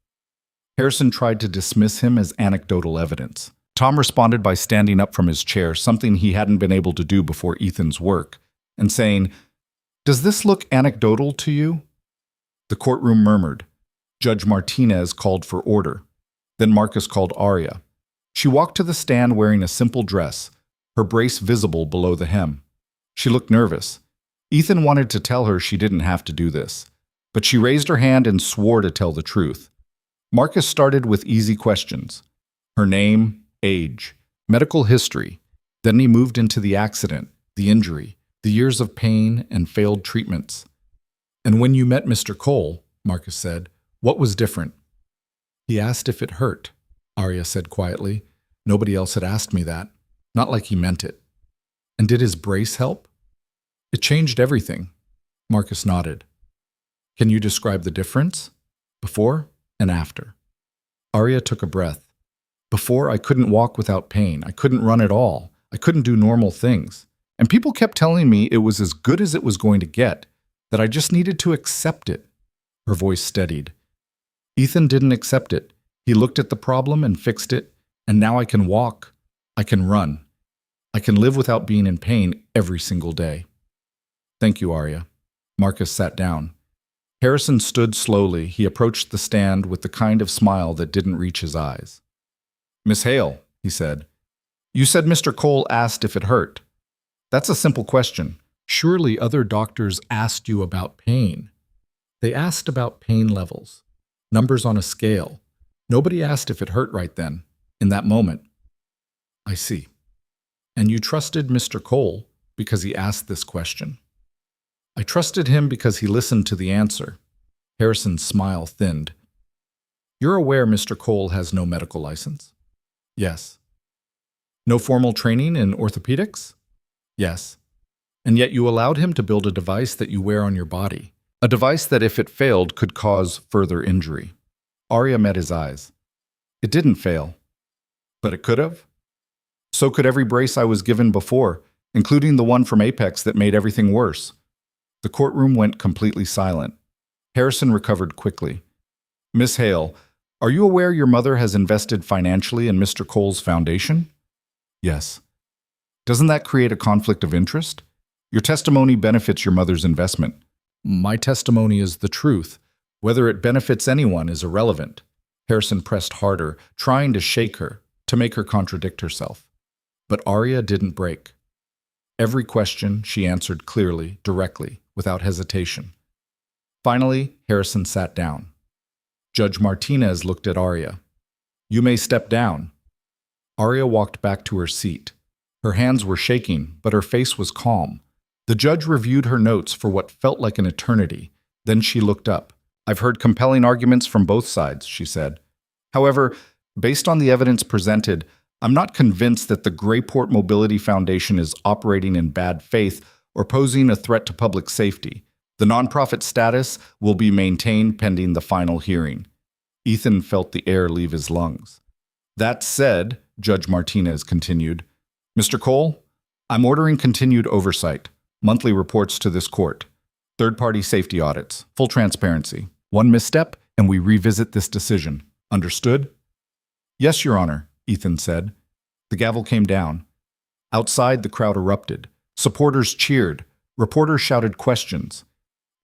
Speaker 1: Harrison tried to dismiss him as anecdotal evidence. Tom responded by standing up from his chair, something he hadn't been able to do before Ethan's work, and saying, "Does this look anecdotal to you?" The courtroom murmured. Judge Martinez called for order. Then Marcus called Aria. She walked to the stand wearing a simple dress, her brace visible below the hem. She looked nervous. Ethan wanted to tell her she didn't have to do this, but she raised her hand and swore to tell the truth. Marcus started with easy questions. Her name, age, medical history. Then he moved into the accident, the injury, the years of pain and failed treatments. "And when you met Mr. Cole," Marcus said, "what was different?" "He asked if it hurt," Aria said quietly. "Nobody else had asked me that. Not like he meant it." "And did his brace help?" "It changed everything." Marcus nodded. "Can you describe the difference? Before and after?" Aria took a breath. "Before, I couldn't walk without pain. I couldn't run at all. I couldn't do normal things. And people kept telling me it was as good as it was going to get, that I just needed to accept it." Her voice steadied. "Ethan didn't accept it. He looked at the problem and fixed it, and now I can walk. I can run. I can live without being in pain every single day." "Thank you, Aria." Marcus sat down. Harrison stood slowly. He approached the stand with the kind of smile that didn't reach his eyes. "Miss Hale," he said, "you said Mr. Cole asked if it hurt. That's a simple question. Surely other doctors asked you about pain." "They asked about pain levels, numbers on a scale. Nobody asked if it hurt right then, in that moment." "I see. And you trusted Mr. Cole because he asked this question?" "I trusted him because he listened to the answer." Harrison's smile thinned. "You're aware Mr. Cole has no medical license?" "Yes." "No formal training in orthopedics?" "Yes." "And yet you allowed him to build a device that you wear on your body, a device that if it failed could cause further injury." Aria met his eyes. "It didn't fail." "But it could have?" "So could every brace I was given before, including the one from Apex that made everything worse." The courtroom went completely silent. Harrison recovered quickly. "Miss Hale, are you aware your mother has invested financially in Mr. Cole's foundation?" "Yes." "Doesn't that create a conflict of interest? Your testimony benefits your mother's investment." "My testimony is the truth. Whether it benefits anyone is irrelevant." Harrison pressed harder, trying to shake her, to make her contradict herself. But Aria didn't break. Every question she answered clearly, directly, without hesitation. Finally, Harrison sat down. Judge Martinez looked at Aria. "You may step down." Aria walked back to her seat. Her hands were shaking, but her face was calm. The judge reviewed her notes for what felt like an eternity. Then she looked up. "I've heard compelling arguments from both sides," she said. "However, based on the evidence presented, I'm not convinced that the Grayport Mobility Foundation is operating in bad faith or posing a threat to public safety. The nonprofit status will be maintained pending the final hearing." Ethan felt the air leave his lungs. "That said," Judge Martinez continued, "Mr. Cole, I'm ordering continued oversight, monthly reports to this court, third-party safety audits, full transparency. One misstep, and we revisit this decision. Understood?" "Yes, Your Honor," Ethan said. The gavel came down. Outside, the crowd erupted. Supporters cheered. Reporters shouted questions.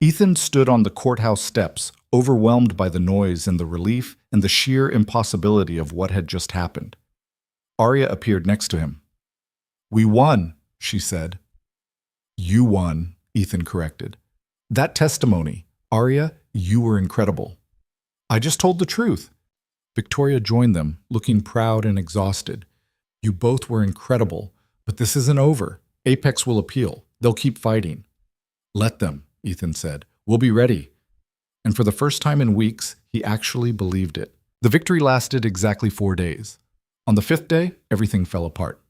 Speaker 1: Ethan stood on the courthouse steps, overwhelmed by the noise and the relief and the sheer impossibility of what had just happened. Aria appeared next to him. "We won," she said. "You won," Ethan corrected. "That testimony, Aria, you were incredible." "I just told the truth." Victoria joined them, looking proud and exhausted. "You both were incredible, but this isn't over. Apex will appeal. They'll keep fighting." "Let them," Ethan said. "We'll be ready." And for the first time in weeks, he actually believed it. The victory lasted exactly 4 days. On the 5th day, everything fell apart.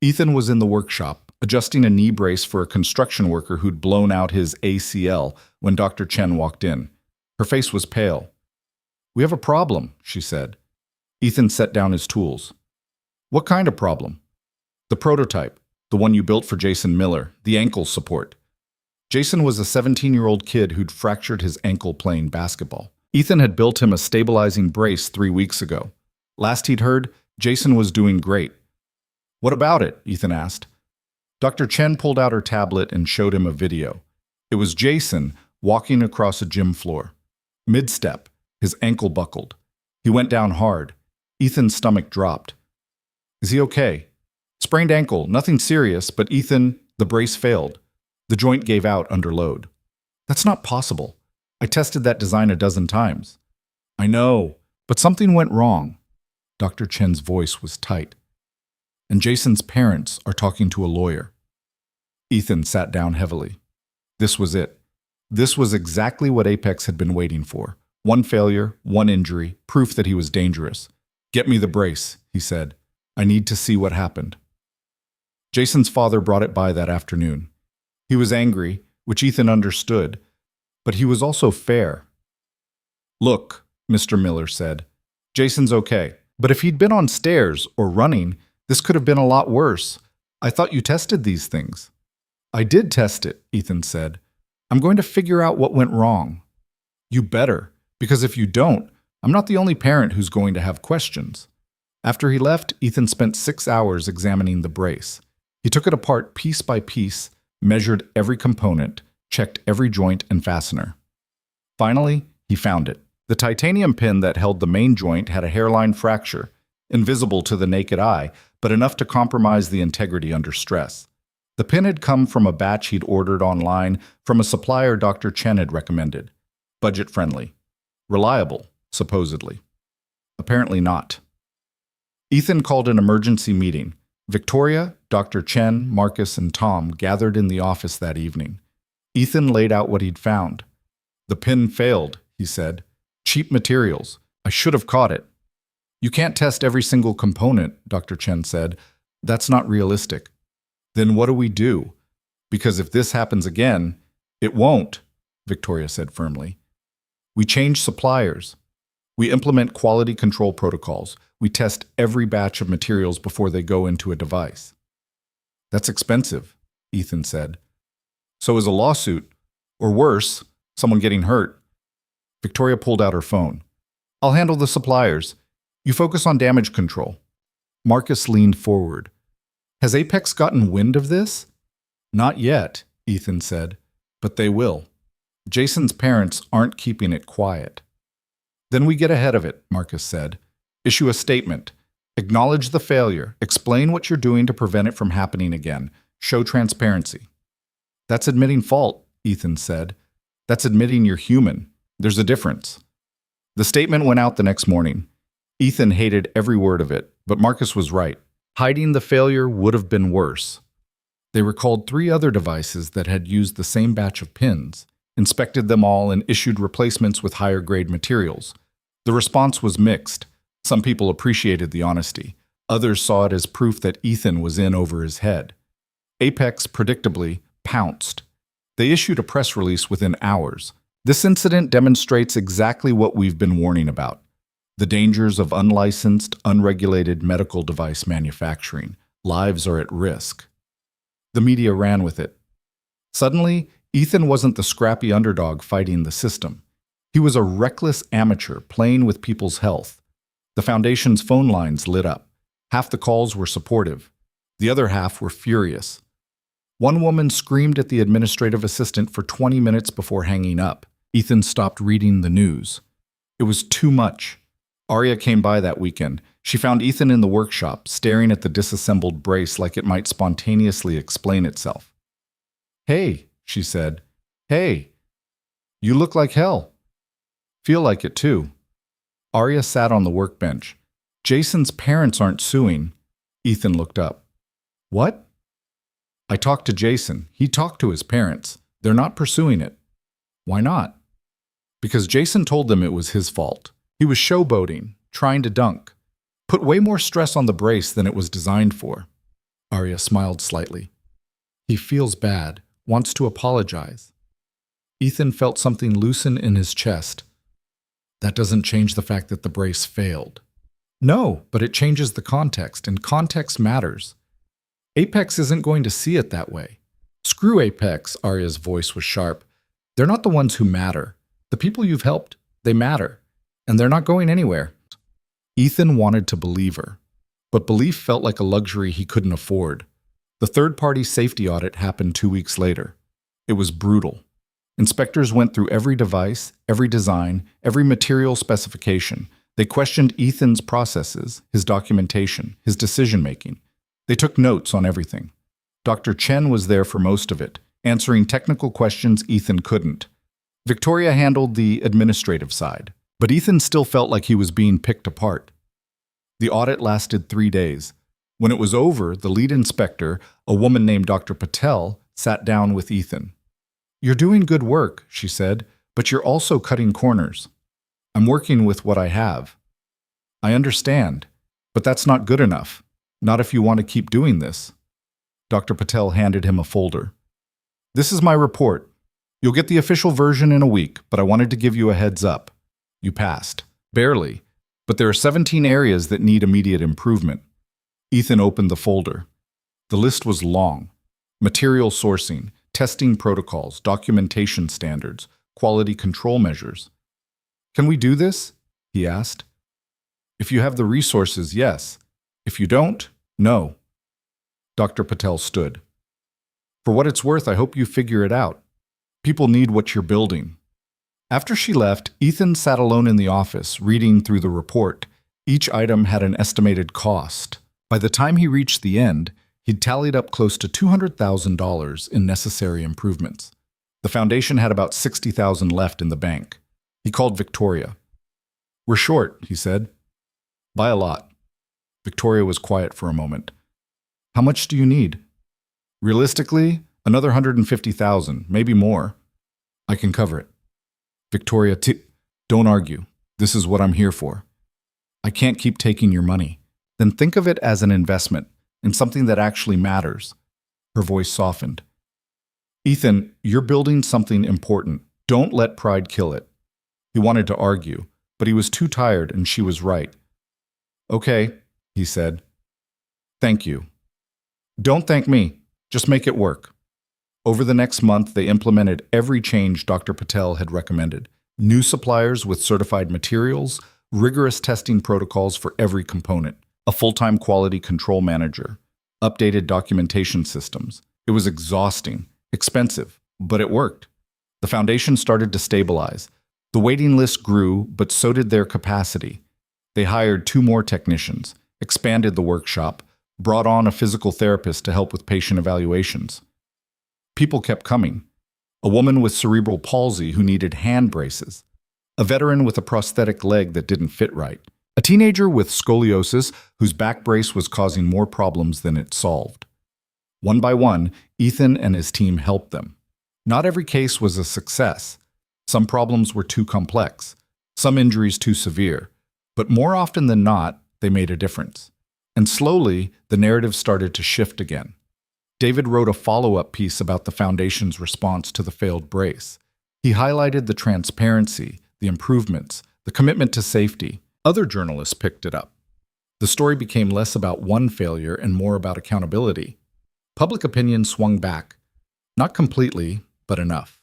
Speaker 1: Ethan was in the workshop, adjusting a knee brace for a construction worker who'd blown out his ACL when Dr. Chen walked in. Her face was pale. "We have a problem," she said. Ethan set down his tools. "What kind of problem?" "The prototype, the one you built for Jason Miller, the ankle support." Jason was a 17-year-old kid who'd fractured his ankle playing basketball. Ethan had built him a stabilizing brace 3 weeks ago. Last he'd heard, Jason was doing great. "What about it?" Ethan asked. Dr. Chen pulled out her tablet and showed him a video. It was Jason walking across a gym floor. Mid-step, his ankle buckled. He went down hard. Ethan's stomach dropped. "Is he okay?" "Sprained ankle, nothing serious, but Ethan, the brace failed. The joint gave out under load." "That's not possible. I tested that design a dozen times." "I know, but something went wrong." Dr. Chen's voice was tight. "And Jason's parents are talking to a lawyer." Ethan sat down heavily. This was it. This was exactly what Apex had been waiting for. One failure, one injury, proof that he was dangerous. "Get me the brace," he said. "I need to see what happened." Jason's father brought it by that afternoon. He was angry, which Ethan understood, but he was also fair. "Look," Mr. Miller said, "Jason's okay. But if he'd been on stairs or running, this could have been a lot worse. I thought you tested these things." "I did test it," Ethan said. "I'm going to figure out what went wrong." "You better, because if you don't, I'm not the only parent who's going to have questions." After he left, Ethan spent 6 hours examining the brace. He took it apart piece by piece, measured every component, checked every joint and fastener. Finally, he found it. The titanium pin that held the main joint had a hairline fracture, invisible to the naked eye, but enough to compromise the integrity under stress. The pin had come from a batch he'd ordered online from a supplier Dr. Chen had recommended. Budget-friendly. Reliable, supposedly. Apparently not. Ethan called an emergency meeting. Victoria, Dr. Chen, Marcus, and Tom gathered in the office that evening. Ethan laid out what he'd found. "The pin failed," he said. "Cheap materials. I should have caught it." "You can't test every single component," Dr. Chen said. "That's not realistic." "Then what do we do? Because if this happens again—" "It won't," Victoria said firmly. "We change suppliers. We implement quality control protocols. We test every batch of materials before they go into a device." "That's expensive," Ethan said. "So is a lawsuit. Or worse, someone getting hurt." Victoria pulled out her phone. "I'll handle the suppliers. You focus on damage control." Marcus leaned forward. "Has Apex gotten wind of this?" "Not yet," Ethan said, "but they will. Jason's parents aren't keeping it quiet." "Then we get ahead of it," Marcus said. "Issue a statement. Acknowledge the failure. Explain what you're doing to prevent it from happening again. Show transparency." "That's admitting fault," Ethan said. "That's admitting you're human. There's a difference." The statement went out the next morning. Ethan hated every word of it, but Marcus was right. Hiding the failure would have been worse. They recalled 3 other devices that had used the same batch of pins, inspected them all, and issued replacements with higher-grade materials. The response was mixed. Some people appreciated the honesty. Others saw it as proof that Ethan was in over his head. Apex, predictably, pounced. They issued a press release within hours. "This incident demonstrates exactly what we've been warning about: the dangers of unlicensed, unregulated medical device manufacturing. Lives are at risk." The media ran with it. Suddenly, Ethan wasn't the scrappy underdog fighting the system. He was a reckless amateur playing with people's health. The Foundation's phone lines lit up. Half the calls were supportive. The other half were furious. One woman screamed at the administrative assistant for 20 minutes before hanging up. Ethan stopped reading the news. It was too much. Arya came by that weekend. She found Ethan in the workshop, staring at the disassembled brace like it might spontaneously explain itself. "Hey," she said. "Hey, you look like hell." "Feel like it too." Arya sat on the workbench. "Jason's parents aren't suing." Ethan looked up. "What?" "I talked to Jason. He talked to his parents. They're not pursuing it." "Why not?" "Because Jason told them it was his fault. He was showboating, trying to dunk. Put way more stress on the brace than it was designed for." Arya smiled slightly. "He feels bad, wants to apologize." Ethan felt something loosen in his chest. "That doesn't change the fact that the brace failed." "No, but it changes the context, and context matters. Apex isn't going to see it that way. Screw Apex, Arya's voice was sharp. They're not the ones who matter. The people you've helped, they matter. And they're not going anywhere. Ethan wanted to believe her, but belief felt like a luxury he couldn't afford. The third-party safety audit happened 2 weeks later. It was brutal. Inspectors went through every device, every design, every material specification. They questioned Ethan's processes, his documentation, his decision-making. They took notes on everything. Dr. Chen was there for most of it, answering technical questions Ethan couldn't. Victoria handled the administrative side, but Ethan still felt like he was being picked apart. The audit lasted 3 days. When it was over, the lead inspector, a woman named Dr. Patel, sat down with Ethan. "You're doing good work," she said, "but you're also cutting corners. I'm working with what I have. I understand, but that's not good enough. Not if you want to keep doing this." Dr. Patel handed him a folder. "This is my report. You'll get the official version in a week, but I wanted to give you a heads up. You passed. Barely. But there are 17 areas that need immediate improvement." Ethan opened the folder. The list was long. Material sourcing, testing protocols, documentation standards, quality control measures. "Can we do this?" he asked. "If you have the resources, yes. If you don't, no." Dr. Patel stood. "For what it's worth, I hope you figure it out. People need what you're building." After she left, Ethan sat alone in the office, reading through the report. Each item had an estimated cost. By the time he reached the end, he'd tallied up close to $200,000 in necessary improvements. The foundation had about $60,000 left in the bank. He called Victoria. "We're short," he said. "By a lot." Victoria was quiet for a moment. "How much do you need?" "Realistically, another $150,000, maybe more. I can cover it." Victoria, "Don't argue. This is what I'm here for. I can't keep taking your money. Then think of it as an investment in something that actually matters." Her voice softened. "Ethan, you're building something important. Don't let pride kill it." He wanted to argue, but he was too tired and she was right. "Okay," he said. "Thank you." "Don't thank me. Just make it work." Over the next month, they implemented every change Dr. Patel had recommended. New suppliers with certified materials, rigorous testing protocols for every component, a full-time quality control manager, updated documentation systems. It was exhausting, expensive, but it worked. The foundation started to stabilize. The waiting list grew, but so did their capacity. They hired 2 more technicians, expanded the workshop, brought on a physical therapist to help with patient evaluations. People kept coming. A woman with cerebral palsy who needed hand braces. A veteran with a prosthetic leg that didn't fit right. A teenager with scoliosis whose back brace was causing more problems than it solved. One by one, Ethan and his team helped them. Not every case was a success. Some problems were too complex, some injuries too severe, but more often than not, they made a difference. And slowly, the narrative started to shift again. David wrote a follow-up piece about the Foundation's response to the failed brace. He highlighted the transparency, the improvements, the commitment to safety. Other journalists picked it up. The story became less about one failure and more about accountability. Public opinion swung back. Not completely, but enough.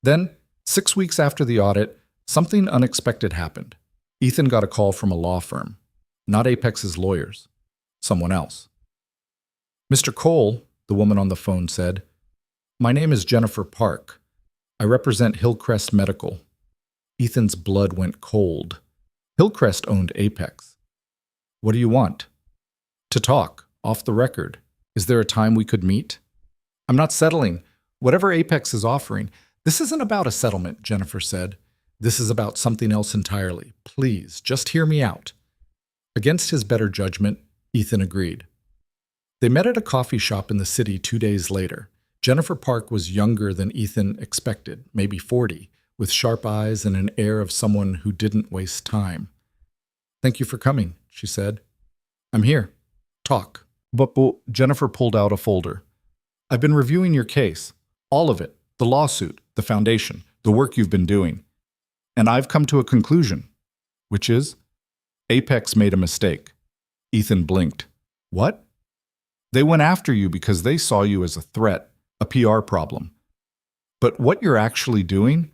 Speaker 1: Then, 6 weeks after the audit, something unexpected happened. Ethan got a call from a law firm. Not Apex's lawyers. Someone else. "Mr. Cole," the woman on the phone said, "my name is Jennifer Park. I represent Hillcrest Medical." Ethan's blood went cold. Hillcrest owned Apex. "What do you want?" "To talk, off the record. Is there a time we could meet?" "I'm not settling. Whatever Apex is offering." "This isn't about a settlement," Jennifer said. "This is about something else entirely. Please, just hear me out." Against his better judgment, Ethan agreed. They met at a coffee shop in the city 2 days later. Jennifer Park was younger than Ethan expected, maybe 40, with sharp eyes and an air of someone who didn't waste time. "Thank you for coming," she said. "I'm here. Talk." But Jennifer pulled out a folder. "I've been reviewing your case. All of it. The lawsuit, the foundation, the work you've been doing. And I've come to a conclusion." "Which is?" "Apex made a mistake." Ethan blinked. "What?" They went after you because they saw you as a threat, a PR problem. But what you're actually doing,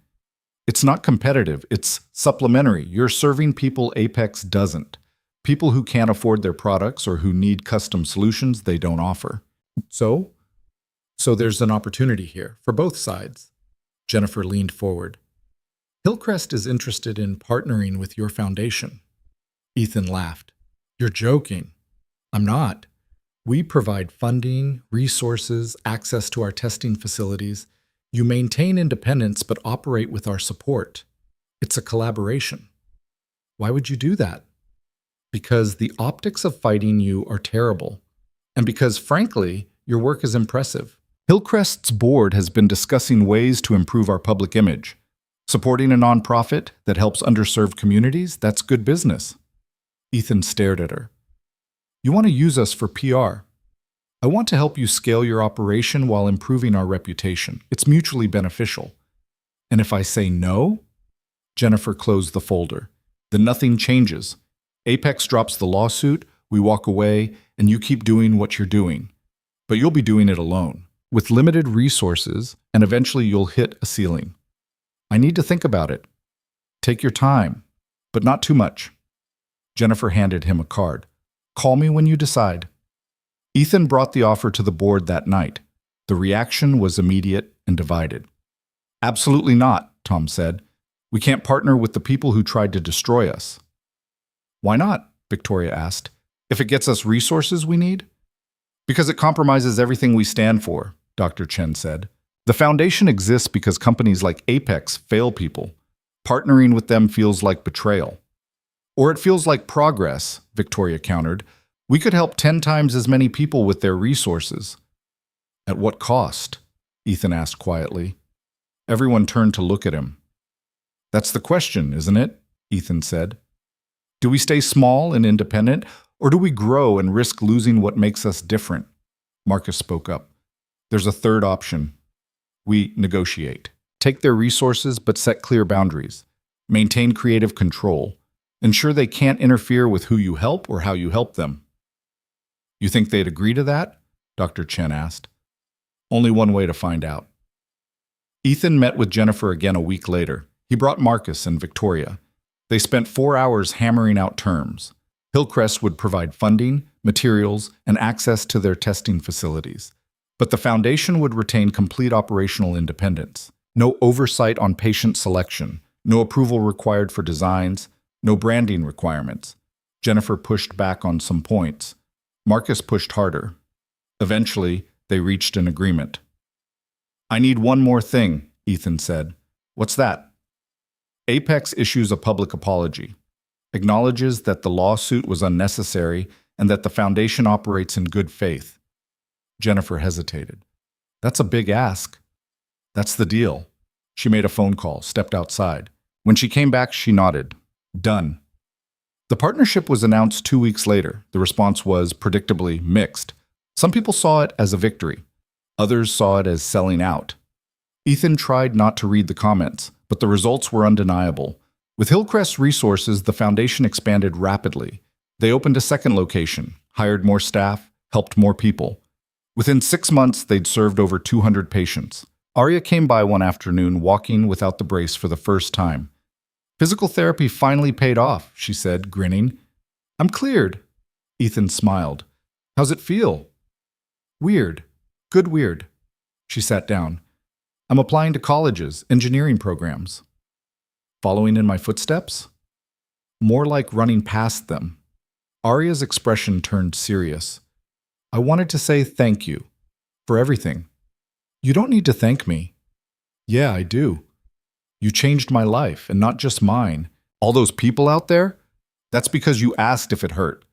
Speaker 1: it's not competitive, it's supplementary. You're serving people Apex doesn't. People who can't afford their products or who need custom solutions they don't offer. So there's an opportunity here for both sides. Jennifer leaned forward. Hillcrest is interested in partnering with your foundation. Ethan laughed. You're joking. I'm not. We provide funding, resources, access to our testing facilities. You maintain independence but operate with our support. It's a collaboration. Why would you do that? Because the optics of fighting you are terrible, and because, frankly, your work is impressive. Hillcrest's board has been discussing ways to improve our public image. Supporting a nonprofit that helps underserved communities, that's good business. Ethan stared at her. You want to use us for PR. I want to help you scale your operation while improving our reputation. It's mutually beneficial. And if I say no? Jennifer closed the folder. Then nothing changes. Apex drops the lawsuit, we walk away, and you keep doing what you're doing. But you'll be doing it alone, with limited resources, and eventually you'll hit a ceiling. I need to think about it. Take your time, but not too much. Jennifer handed him a card. Call me when you decide. Ethan brought the offer to the board that night. The reaction was immediate and divided. Absolutely not, Tom said. We can't partner with the people who tried to destroy us. Why not? Victoria asked. If it gets us resources we need? Because it compromises everything we stand for, Dr. Chen said. The foundation exists because companies like Apex fail people. Partnering with them feels like betrayal. Or it feels like progress, Victoria countered. We could help 10 times as many people with their resources. At what cost? Ethan asked quietly. Everyone turned to look at him. That's the question, isn't it? Ethan said. Do we stay small and independent, or do we grow and risk losing what makes us different? Marcus spoke up. There's a third option. We negotiate. Take their resources, but set clear boundaries. Maintain creative control. Ensure they can't interfere with who you help or how you help them. You think they'd agree to that? Dr. Chen asked. Only one way to find out. Ethan met with Jennifer again a week later. He brought Marcus and Victoria. They spent 4 hours hammering out terms. Hillcrest would provide funding, materials, and access to their testing facilities. But the foundation would retain complete operational independence. No oversight on patient selection, no approval required for designs, no branding requirements. Jennifer pushed back on some points. Marcus pushed harder. Eventually, they reached an agreement. I need one more thing, Ethan said. What's that? Apex issues a public apology, acknowledges that the lawsuit was unnecessary and that the foundation operates in good faith. Jennifer hesitated. That's a big ask. That's the deal. She made a phone call, stepped outside. When she came back, she nodded. Done. The partnership was announced 2 weeks later. The response was, predictably, mixed. Some people saw it as a victory. Others saw it as selling out. Ethan tried not to read the comments, but the results were undeniable. With Hillcrest's resources, the foundation expanded rapidly. They opened a second location, hired more staff, helped more people. Within 6 months, they'd served over 200 patients. Arya came by one afternoon, walking without the brace for the first time. Physical therapy finally paid off, she said, grinning. I'm cleared. Ethan smiled. How's it feel? Weird. Good weird. She sat down. I'm applying to colleges, engineering programs. Following in my footsteps? More like running past them. Arya's expression turned serious. I wanted to say thank you. For everything. You don't need to thank me. Yeah, I do. You changed my life, and not just mine. All those people out there? That's because you asked if it hurt.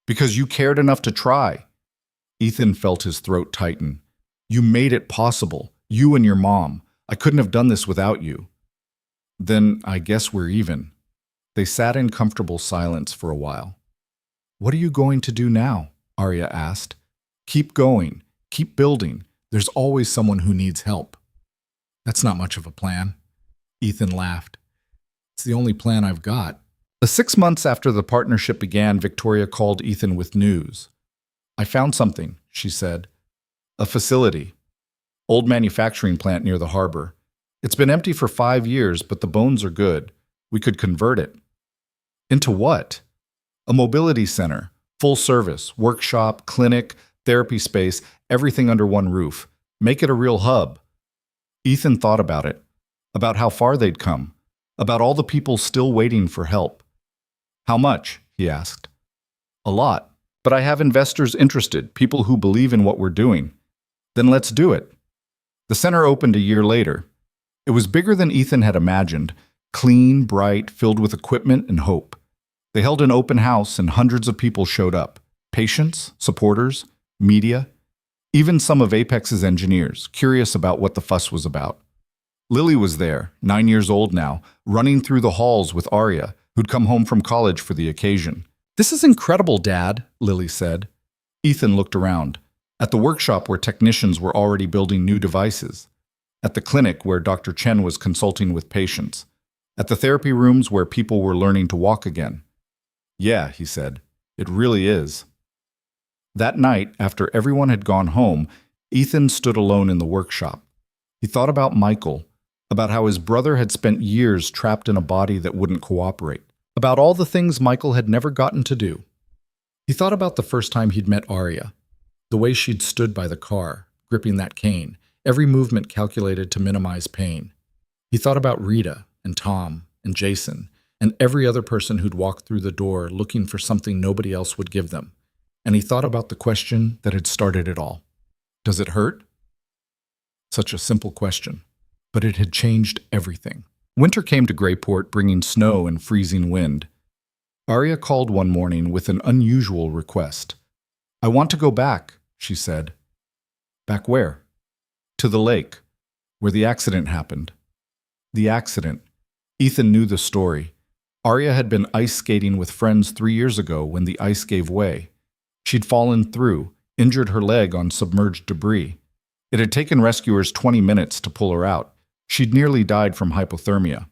Speaker 1: Because you cared enough to try. Ethan felt his throat tighten. You made it possible. You and your mom. I couldn't have done this without you. Then I guess we're even. They sat in comfortable silence for a while. What are you going to do now? Arya asked. Keep going. Keep building. There's always someone who needs help. That's not much of a plan. Ethan laughed. It's the only plan I've got. 6 months after the partnership began, Victoria called Ethan with news. I found something, she said. A facility. Old manufacturing plant near the harbor. It's been empty for 5 years, but the bones are good. We could convert it. Into what? A mobility center. Full service. Workshop, clinic, therapy space, everything under one roof. Make it a real hub. Ethan thought about it. About how far they'd come. About all the people still waiting for help. How much? He asked. A lot. But I have investors interested, people who believe in what we're doing. Then let's do it. The center opened a year later. It was bigger than Ethan had imagined, clean, bright, filled with equipment and hope. They held an open house and hundreds of people showed up. Patients, supporters, media, even some of Apex's engineers, curious about what the fuss was about. Lily was there, 9 years old now, running through the halls with Arya, who'd come home from college for the occasion. "This is incredible, Dad," Lily said. Ethan looked around. At the workshop where technicians were already building new devices. At the clinic where Dr. Chen was consulting with patients. At the therapy rooms where people were learning to walk again. "Yeah," he said, "it really is." That night, after everyone had gone home, Ethan stood alone in the workshop. He thought about Michael, about how his brother had spent years trapped in a body that wouldn't cooperate, about all the things Michael had never gotten to do. He thought about the first time he'd met Arya, the way she'd stood by the car, gripping that cane, every movement calculated to minimize pain. He thought about Rita and Tom and Jason and every other person who'd walked through the door looking for something nobody else would give them. And he thought about the question that had started it all. Does it hurt? Such a simple question, but it had changed everything. Winter came to Greyport bringing snow and freezing wind. Arya called one morning with an unusual request. "I want to go back," she said. "Back where?" "To the lake, where the accident happened." The accident. Ethan knew the story. Arya had been ice skating with friends 3 years ago when the ice gave way. She'd fallen through, injured her leg on submerged debris. It had taken rescuers 20 minutes to pull her out. She'd nearly died from hypothermia.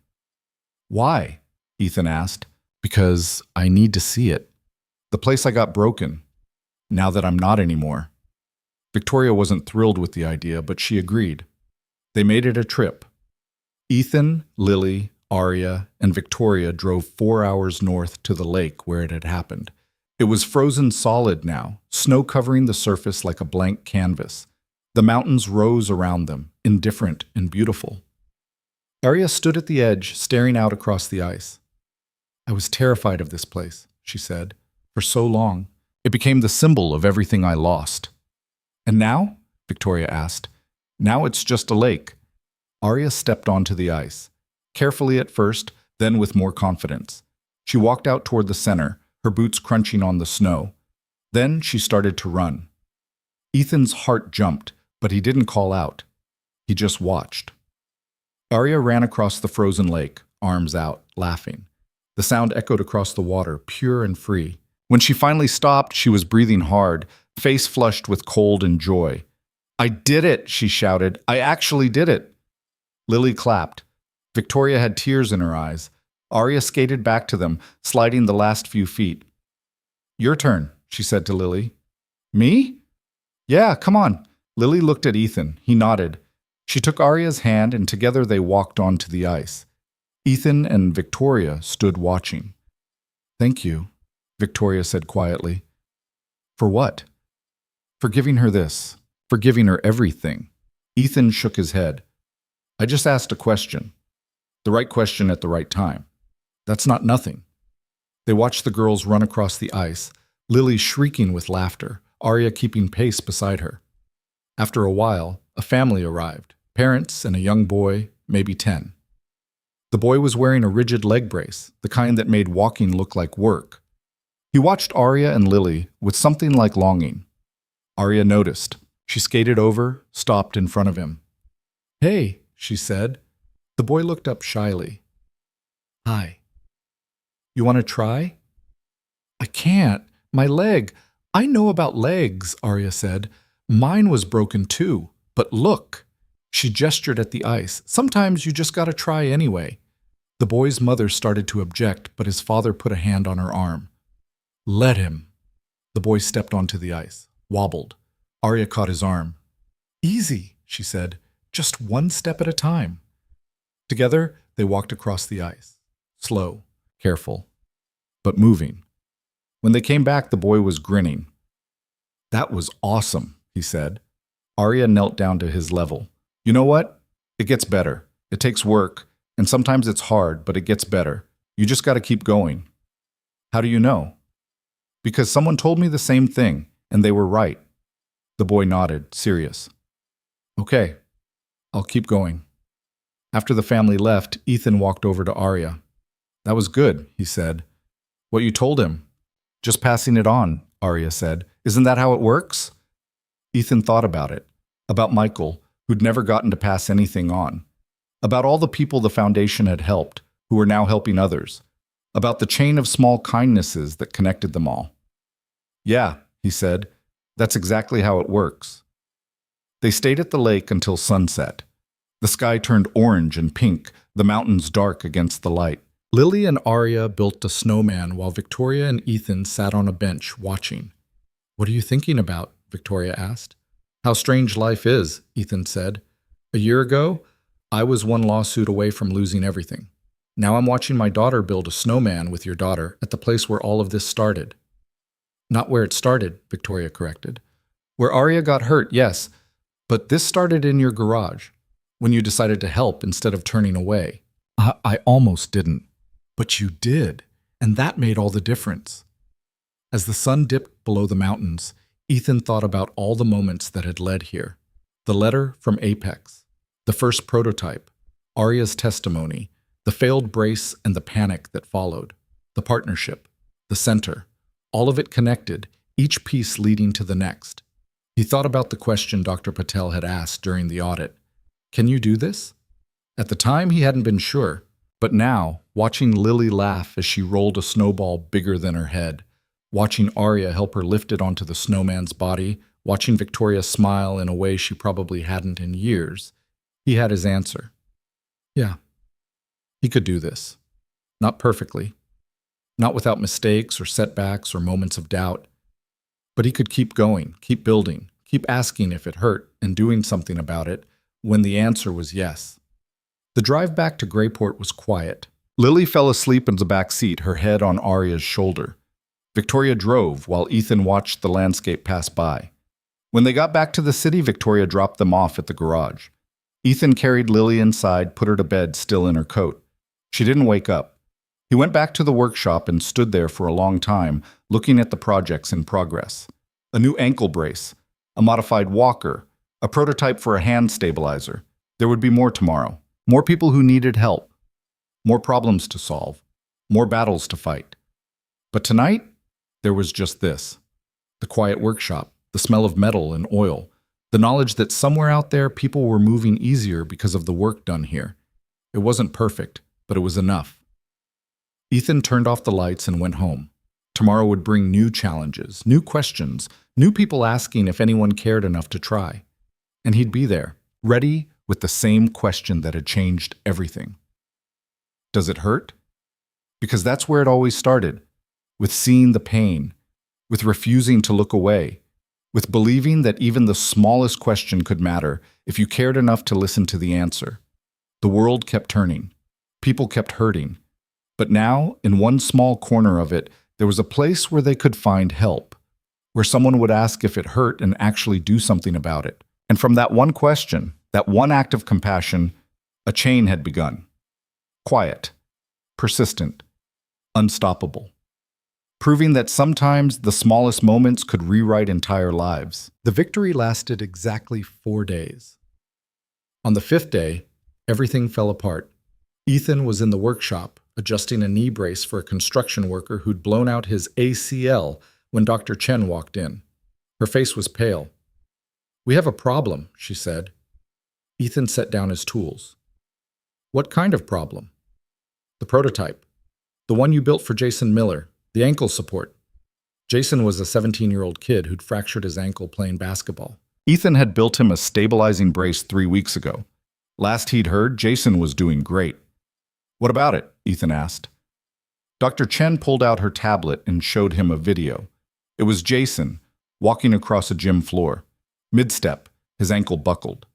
Speaker 1: "Why?" Ethan asked. "Because I need to see it. The place I got broken. Now that I'm not anymore." Victoria wasn't thrilled with the idea, but she agreed. They made it a trip. Ethan, Lily, Arya, and Victoria drove 4 hours north to the lake where it had happened. It was frozen solid now, snow covering the surface like a blank canvas. The mountains rose around them, indifferent and beautiful. Arya stood at the edge, staring out across the ice. "I was terrified of this place," she said. "For so long. It became the symbol of everything I lost." "And now?" Victoria asked. "Now it's just a lake." Arya stepped onto the ice. Carefully at first, then with more confidence. She walked out toward the center, her boots crunching on the snow. Then she started to run. Ethan's heart jumped, but he didn't call out. He just watched. Arya ran across the frozen lake, arms out, laughing. The sound echoed across the water, pure and free. When she finally stopped, she was breathing hard, face flushed with cold and joy. "I did it," she shouted. "I actually did it." Lily clapped. Victoria had tears in her eyes. Arya skated back to them, sliding the last few feet. "Your turn," she said to Lily. "Me?" "Yeah, come on." Lily looked at Ethan. He nodded. She took Arya's hand, and together they walked onto the ice. Ethan and Victoria stood watching. "Thank you," Victoria said quietly. "For what?" "For giving her this. For giving her everything." Ethan shook his head. "I just asked a question. The right question at the right time. That's not nothing." They watched the girls run across the ice, Lily shrieking with laughter, Arya keeping pace beside her. After a while, a family arrived, parents and a young boy, maybe 10. The boy was wearing a rigid leg brace, the kind that made walking look like work. He watched Arya and Lily with something like longing. Arya noticed. She skated over, stopped in front of him. "Hey," she said. The boy looked up shyly. "Hi. You want to try?" "I can't. My leg. I know about legs," Arya said. "Mine was broken too. But look." She gestured at the ice. "Sometimes you just gotta try anyway." The boy's mother started to object, but his father put a hand on her arm. "Let him." The boy stepped onto the ice, wobbled. Arya caught his arm. Easy, she said. Just one step at a time. Together, they walked across the ice. Slow, careful, but moving. When they came back, the boy was grinning. That was awesome, he said. Arya knelt down to his level. You know what? It gets better. It takes work, and sometimes it's hard, but it gets better. You just got to keep going. How do you know? Because someone told me the same thing, and they were right. The boy nodded, serious. Okay, I'll keep going. After the family left, Ethan walked over to Arya. That was good, he said. What you told him? Just passing it on, Arya said. Isn't that how it works? Ethan thought about it. About Michael, who'd never gotten to pass anything on. About all the people the foundation had helped, who were now helping others. About the chain of small kindnesses that connected them all. Yeah, he said. That's exactly how it works. They stayed at the lake until sunset. The sky turned orange and pink, the mountains dark against the light. Lily and Arya built a snowman while Victoria and Ethan sat on a bench watching. What are you thinking about? Victoria asked. How strange life is, Ethan said. A year ago, I was one lawsuit away from losing everything. Now I'm watching my daughter build a snowman with your daughter at the place where all of this started. Not where it started, Victoria corrected. Where Arya got hurt, yes, but this started in your garage, when you decided to help instead of turning away. I almost didn't. But you did, and that made all the difference. As the sun dipped below the mountains, Ethan thought about all the moments that had led here. The letter from Apex, the first prototype, Arya's testimony, the failed brace and the panic that followed, the partnership, the center, all of it connected, each piece leading to the next. He thought about the question Dr. Patel had asked during the audit. Can you do this? At the time, he hadn't been sure, but now, watching Lily laugh as she rolled a snowball bigger than her head, watching Arya help her lift it onto the snowman's body, watching Victoria smile in a way she probably hadn't in years, he had his answer. Yeah, he could do this. Not perfectly. Not without mistakes or setbacks or moments of doubt. But he could keep going, keep building, keep asking if it hurt and doing something about it when the answer was yes. The drive back to Greyport was quiet. Lily fell asleep in the back seat, her head on Arya's shoulder. Victoria drove while Ethan watched the landscape pass by. When they got back to the city, Victoria dropped them off at the garage. Ethan carried Lily inside, put her to bed still in her coat. She didn't wake up. He went back to the workshop and stood there for a long time, looking at the projects in progress. A new ankle brace, a modified walker, a prototype for a hand stabilizer. There would be more tomorrow. More people who needed help. More problems to solve. More battles to fight. But tonight, there was just this. The quiet workshop, the smell of metal and oil, the knowledge that somewhere out there people were moving easier because of the work done here. It wasn't perfect, but it was enough. Ethan turned off the lights and went home. Tomorrow would bring new challenges, new questions, new people asking if anyone cared enough to try. And he'd be there, ready with the same question that had changed everything. Does it hurt? Because that's where it always started, with seeing the pain, with refusing to look away, with believing that even the smallest question could matter if you cared enough to listen to the answer. The world kept turning. People kept hurting. But now, in one small corner of it, there was a place where they could find help, where someone would ask if it hurt and actually do something about it. And from that one question, that one act of compassion, a chain had begun. Quiet, persistent, unstoppable. Proving that sometimes the smallest moments could rewrite entire lives. The victory lasted exactly 4 days. On the 5th day, everything fell apart. Ethan was in the workshop, adjusting a knee brace for a construction worker who'd blown out his ACL when Dr. Chen walked in. Her face was pale. "We have a problem," she said. Ethan set down his tools. "What kind of problem?" "The prototype. The one you built for Jason Miller. The ankle support." Jason was a 17-year-old kid who'd fractured his ankle playing basketball. Ethan had built him a stabilizing brace 3 weeks ago. Last he'd heard, Jason was doing great. "What about it?" Ethan asked. Dr. Chen pulled out her tablet and showed him a video. It was Jason, walking across a gym floor. Mid-step, his ankle buckled.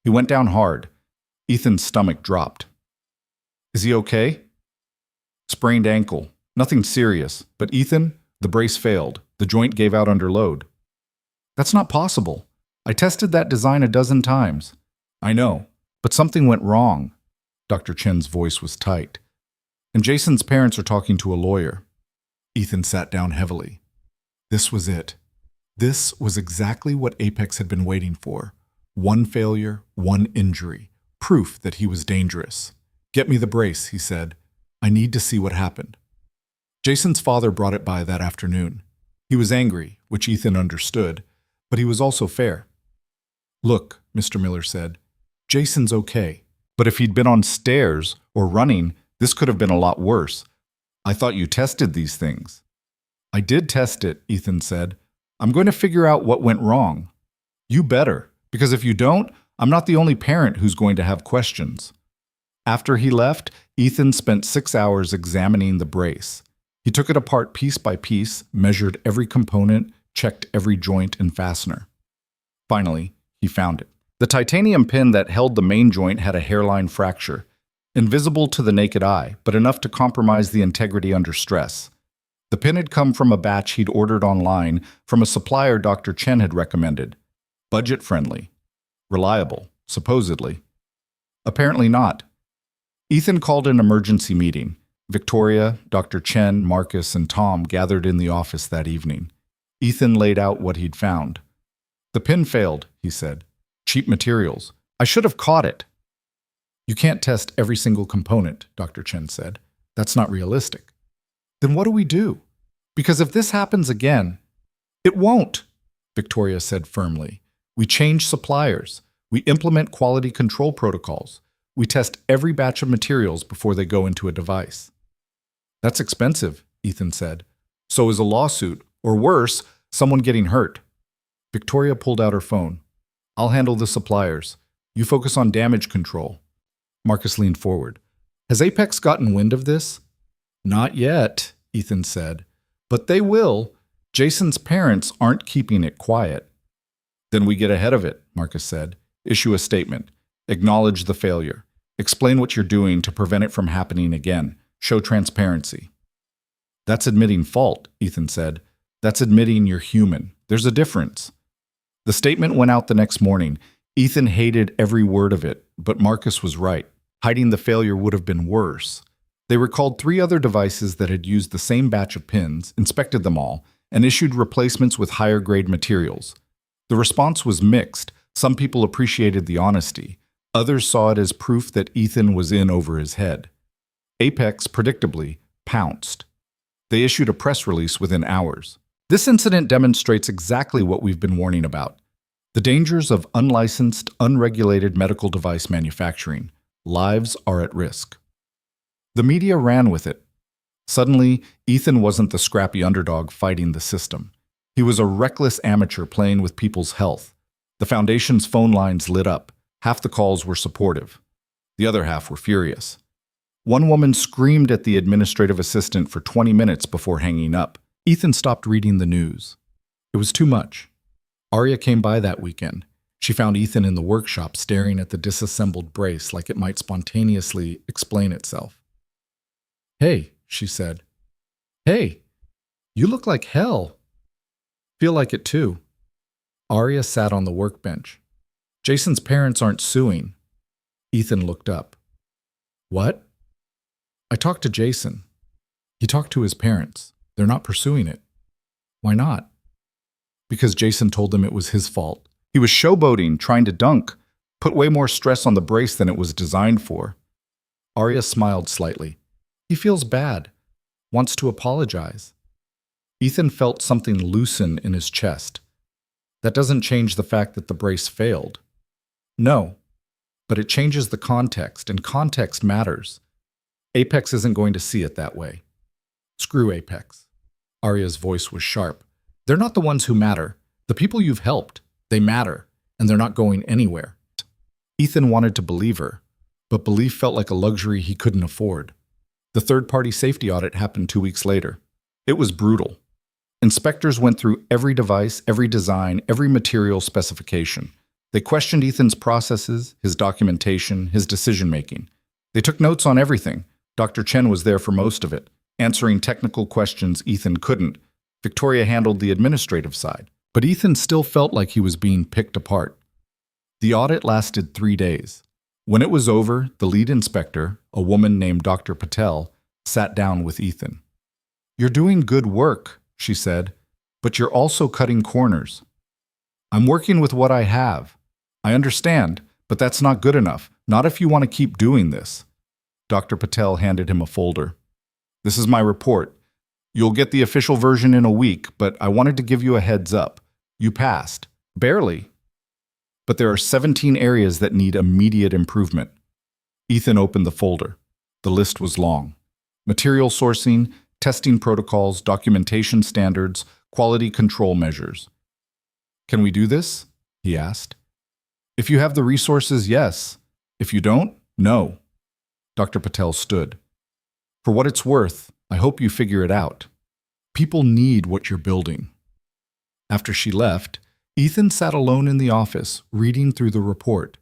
Speaker 1: He went down hard. Ethan's stomach dropped. Is he okay? Sprained ankle. Nothing serious. But Ethan, the brace failed. The joint gave out under load. That's not possible. I tested that design a dozen times. I know, but something went wrong. Dr. Chen's voice was tight. And Jason's parents are talking to a lawyer. Ethan sat down heavily. This was it. This was exactly what Apex had been waiting for. One failure, one injury. Proof that he was dangerous. Get me the brace, he said. I need to see what happened. Jason's father brought it by that afternoon. He was angry, which Ethan understood, but he was also fair. Look, Mr. Miller said, Jason's okay, but if he'd been on stairs or running, this could have been a lot worse. I thought you tested these things. I did test it, Ethan said. I'm going to figure out what went wrong. You better, because if you don't, I'm not the only parent who's going to have questions. After he left, Ethan spent 6 hours examining the brace. He took it apart piece by piece, measured every component, checked every joint and fastener. Finally, he found it. The titanium pin that held the main joint had a hairline fracture, invisible to the naked eye, but enough to compromise the integrity under stress. The pin had come from a batch he'd ordered online from a supplier Dr. Chen had recommended. Budget-friendly. Reliable, supposedly. Apparently not. Ethan called an emergency meeting. Victoria, Dr. Chen, Marcus, and Tom gathered in the office that evening. Ethan laid out what he'd found. The pin failed, he said. Cheap materials. I should have caught it. You can't test every single component, Dr. Chen said. That's not realistic. Then what do we do? Because if this happens again, it won't, Victoria said firmly. We change suppliers. We implement quality control protocols. We test every batch of materials before they go into a device. That's expensive, Ethan said. So is a lawsuit, or worse, someone getting hurt. Victoria pulled out her phone. I'll handle the suppliers. You focus on damage control. Marcus leaned forward. Has Apex gotten wind of this? Not yet, Ethan said. But they will. Jason's parents aren't keeping it quiet. Then we get ahead of it, Marcus said. Issue a statement. Acknowledge the failure. Explain what you're doing to prevent it from happening again. Show transparency. That's admitting fault, Ethan said. That's admitting you're human. There's a difference. The statement went out the next morning. Ethan hated every word of it, but Marcus was right. Hiding the failure would have been worse. They recalled 3 other devices that had used the same batch of pins, inspected them all, and issued replacements with higher-grade materials. The response was mixed. Some people appreciated the honesty. Others saw it as proof that Ethan was in over his head. Apex, predictably, pounced. They issued a press release within hours. This incident demonstrates exactly what we've been warning about. The dangers of unlicensed, unregulated medical device manufacturing. Lives are at risk. The media ran with it. Suddenly, Ethan wasn't the scrappy underdog fighting the system. He was a reckless amateur playing with people's health. The Foundation's phone lines lit up. Half the calls were supportive. The other half were furious. One woman screamed at the administrative assistant for 20 minutes before hanging up. Ethan stopped reading the news. It was too much. Arya came by that weekend. She found Ethan in the workshop staring at the disassembled brace like it might spontaneously explain itself. Hey, she said. Hey, you look like hell. Feel like it too. Arya sat on the workbench. Jason's parents aren't suing. Ethan looked up. What? I talked to Jason. He talked to his parents. They're not pursuing it. Why not? Because Jason told them it was his fault. He was showboating, trying to dunk, put way more stress on the brace than it was designed for. Arya smiled slightly. He feels bad, wants to apologize. Ethan felt something loosen in his chest. That doesn't change the fact that the brace failed. No, but it changes the context, and context matters. Apex isn't going to see it that way. Screw Apex. Arya's voice was sharp. They're not the ones who matter. The people you've helped, they matter, and they're not going anywhere. Ethan wanted to believe her, but belief felt like a luxury he couldn't afford. The third-party safety audit happened 2 weeks later. It was brutal. Inspectors went through every device, every design, every material specification. They questioned Ethan's processes, his documentation, his decision-making. They took notes on everything. Dr. Chen was there for most of it, answering technical questions Ethan couldn't. Victoria handled the administrative side. But Ethan still felt like he was being picked apart. The audit lasted 3 days. When it was over, the lead inspector, a woman named Dr. Patel, sat down with Ethan. "You're doing good work," she said, "but you're also cutting corners. I'm working with what I have. I understand, but that's not good enough, not if you want to keep doing this." Dr. Patel handed him a folder. "This is my report. You'll get the official version in a week, but I wanted to give you a heads up. You passed. Barely. But there are 17 areas that need immediate improvement." Ethan opened the folder. The list was long. Material sourcing, testing protocols, documentation standards, quality control measures. "Can we do this?" he asked. "If you have the resources, yes. If you don't, no." Dr. Patel stood. "For what it's worth, I hope you figure it out. People need what you're building." After she left, Ethan sat alone in the office, reading through the report.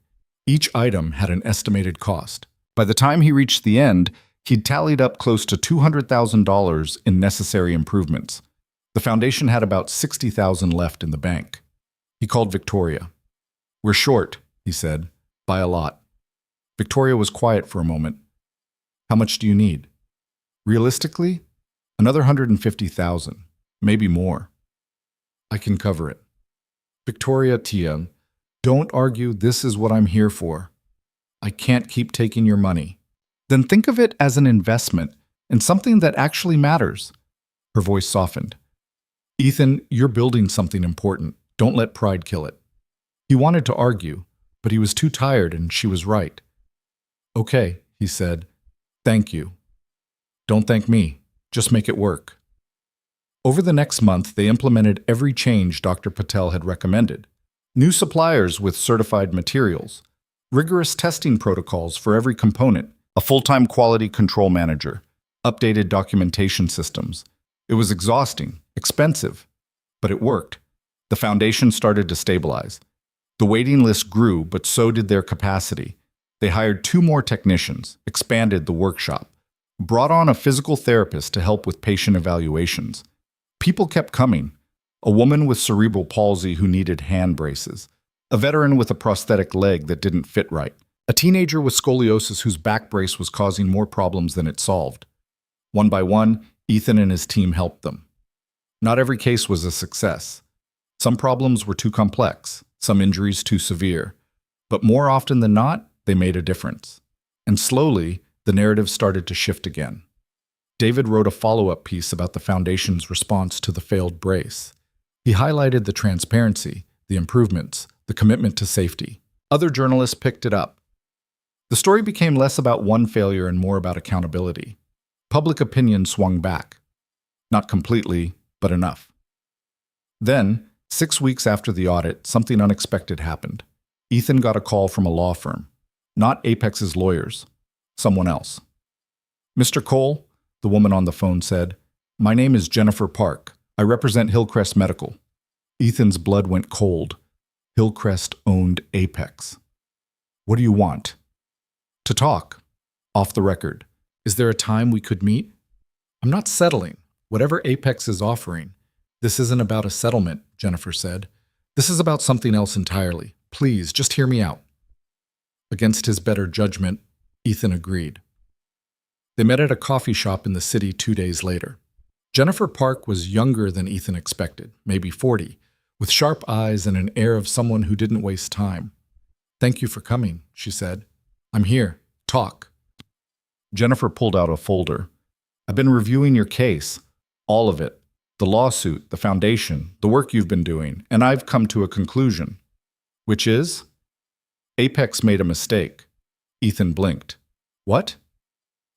Speaker 1: Each item had an estimated cost. By the time he reached the end, he'd tallied up close to $200,000 in necessary improvements. The foundation had about $60,000 left in the bank. He called Victoria. "We're short," he said, "by a lot." Victoria was quiet for a moment. "How much do you need?" "Realistically, another $150,000, maybe more." "I can cover it." "Victoria, Tia, don't argue. This is what I'm here for. I can't keep taking your money." "Then think of it as an investment and something that actually matters." Her voice softened. "Ethan, you're building something important. Don't let pride kill it." He wanted to argue, but he was too tired and she was right. "Okay," he said. "Thank you." "Don't thank me. Just make it work." Over the next month, they implemented every change Dr. Patel had recommended. New suppliers with certified materials, rigorous testing protocols for every component, a full-time quality control manager, updated documentation systems. It was exhausting, expensive, but it worked. The foundation started to stabilize. The waiting list grew, but so did their capacity. They hired 2 more technicians, expanded the workshop, brought on a physical therapist to help with patient evaluations. People kept coming. A woman with cerebral palsy who needed hand braces, a veteran with a prosthetic leg that didn't fit right, a teenager with scoliosis whose back brace was causing more problems than it solved. One by one, Ethan and his team helped them. Not every case was a success. Some problems were too complex, some injuries too severe, but more often than not, they made a difference. And slowly, the narrative started to shift again. David wrote a follow-up piece about the foundation's response to the failed brace. He highlighted the transparency, the improvements, the commitment to safety. Other journalists picked it up. The story became less about one failure and more about accountability. Public opinion swung back. Not completely, but enough. Then, 6 weeks after the audit, something unexpected happened. Ethan got a call from a law firm. Not Apex's lawyers. Someone else. "Mr. Cole," the woman on the phone said, "my name is Jennifer Park. I represent Hillcrest Medical." Ethan's blood went cold. Hillcrest owned Apex. "What do you want?" "To talk. Off the record. Is there a time we could meet?" "I'm not settling. Whatever Apex is offering. This isn't about a settlement," Jennifer said. "This is about something else entirely. Please, just hear me out." Against his better judgment, Ethan agreed. They met at a coffee shop in the city 2 days later. Jennifer Park was younger than Ethan expected, maybe 40, with sharp eyes and an air of someone who didn't waste time. "Thank you for coming," she said. "I'm here. Talk." Jennifer pulled out a folder. "I've been reviewing your case, all of it, the lawsuit, the foundation, the work you've been doing, and I've come to a conclusion." "Which is?" "Apex made a mistake." Ethan blinked. "What?"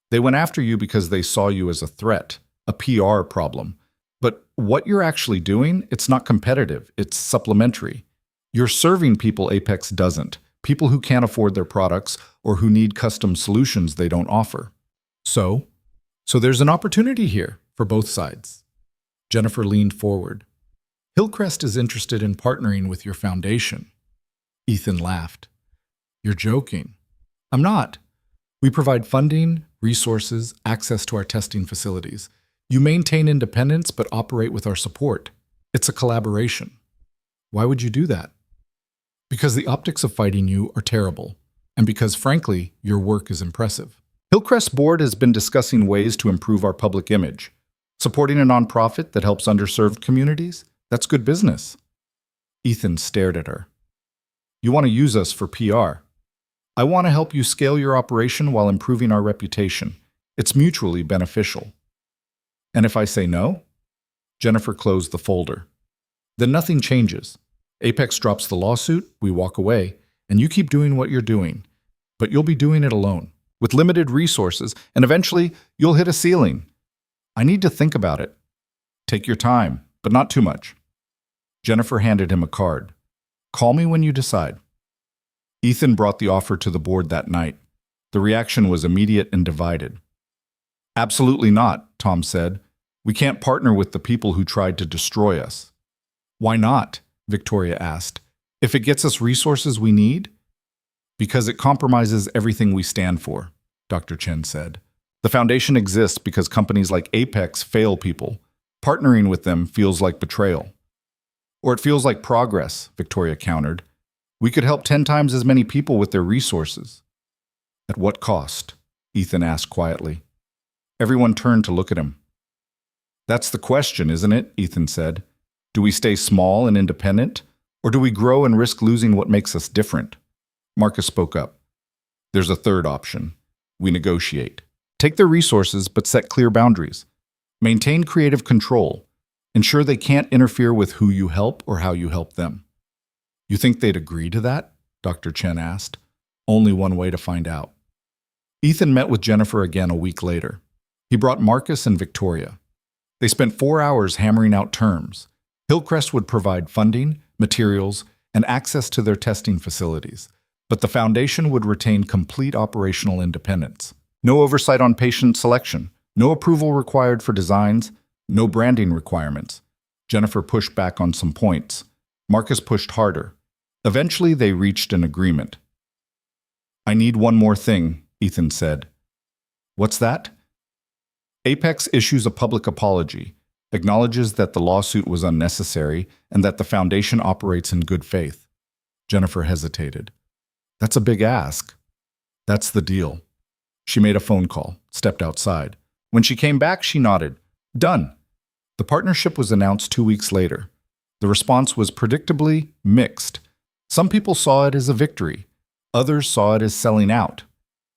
Speaker 1: "They went after you because they saw you as a threat, a PR problem. But what you're actually doing, it's not competitive, it's supplementary. You're serving people Apex doesn't, people who can't afford their products or who need custom solutions they don't offer. So there's an opportunity here for both sides." Jennifer leaned forward. Hillcrest is interested in partnering with your foundation. Ethan laughed. You're joking. I'm not. We provide funding, resources, access to our testing facilities. You maintain independence but operate with our support. It's a collaboration. Why would you do that? Because the optics of fighting you are terrible, and because, frankly, your work is impressive. Hillcrest's board has been discussing ways to improve our public image. Supporting a nonprofit that helps underserved communities? That's good business. Ethan stared at her. You want to use us for PR. I want to help you scale your operation while improving our reputation. It's mutually beneficial. And if I say no? Jennifer closed the folder. Then nothing changes. Apex drops the lawsuit, we walk away, and you keep doing what you're doing. But you'll be doing it alone, with limited resources, and eventually you'll hit a ceiling. I need to think about it. Take your time, but not too much. Jennifer handed him a card. Call me when you decide. Ethan brought the offer to the board that night. The reaction was immediate and divided. Absolutely not, Tom said. We can't partner with the people who tried to destroy us. Why not? Victoria asked. If it gets us resources we need? Because it compromises everything we stand for, Dr. Chen said. The foundation exists because companies like Apex fail people. Partnering with them feels like betrayal. Or it feels like progress, Victoria countered. We could help 10 times as many people with their resources. At what cost? Ethan asked quietly. Everyone turned to look at him. That's the question, isn't it? Ethan said. Do we stay small and independent, or do we grow and risk losing what makes us different? Marcus spoke up. There's a third option. We negotiate. Take their resources, but set clear boundaries. Maintain creative control. Ensure they can't interfere with who you help or how you help them. You think they'd agree to that? Dr. Chen asked. Only one way to find out. Ethan met with Jennifer again a week later. He brought Marcus and Victoria. They spent 4 hours hammering out terms. Hillcrest would provide funding, materials, and access to their testing facilities, but the foundation would retain complete operational independence. No oversight on patient selection, no approval required for designs, no branding requirements. Jennifer pushed back on some points. Marcus pushed harder. Eventually, they reached an agreement. I need one more thing, Ethan said. What's that? Apex issues a public apology, acknowledges that the lawsuit was unnecessary and that the foundation operates in good faith. Jennifer hesitated. That's a big ask. That's the deal. She made a phone call, stepped outside. When she came back, she nodded. Done. The partnership was announced 2 weeks later. The response was predictably mixed. Some people saw it as a victory. Others saw it as selling out.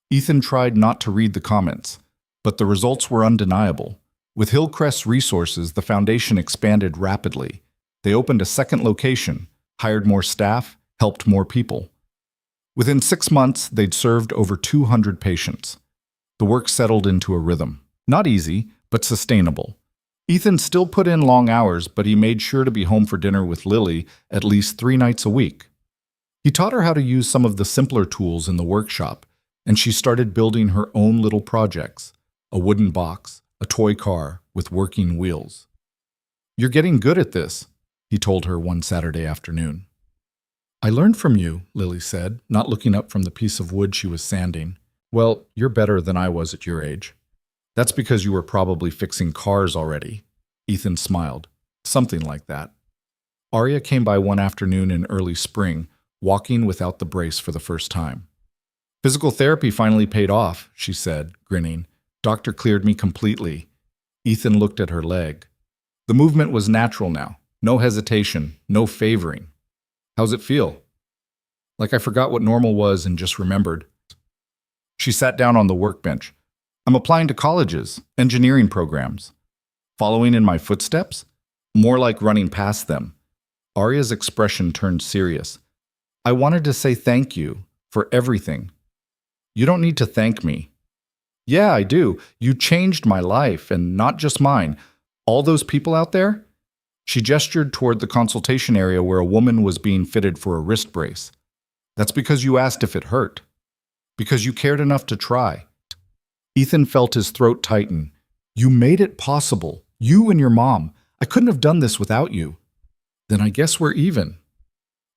Speaker 1: Ethan tried not to read the comments, but the results were undeniable. With Hillcrest's resources, the foundation expanded rapidly. They opened a second location, hired more staff, helped more people. Within 6 months, they'd served over 200 patients. The work settled into a rhythm. Not easy, but sustainable. Ethan still put in long hours, but he made sure to be home for dinner with Lily at least 3 nights a week. He taught her how to use some of the simpler tools in the workshop, and she started building her own little projects, a wooden box, a toy car with working wheels. You're getting good at this, he told her one Saturday afternoon. I learned from you, Lily said, not looking up from the piece of wood she was sanding. Well, you're better than I was at your age. That's because you were probably fixing cars already. Ethan smiled. Something like that. Arya came by one afternoon in early spring, walking without the brace for the first time. Physical therapy finally paid off, she said, grinning. Doctor cleared me completely. Ethan looked at her leg. The movement was natural now. No hesitation, no favoring. How's it feel? Like I forgot what normal was and just remembered. She sat down on the workbench. I'm applying to colleges, engineering programs. Following in my footsteps? More like running past them. Arya's expression turned serious. I wanted to say thank you for everything. You don't need to thank me. Yeah, I do. You changed my life, and not just mine. All those people out there? She gestured toward the consultation area where a woman was being fitted for a wrist brace. That's because you asked if it hurt. Because you cared enough to try. Ethan felt his throat tighten. You made it possible. You and your mom. I couldn't have done this without you. Then I guess we're even.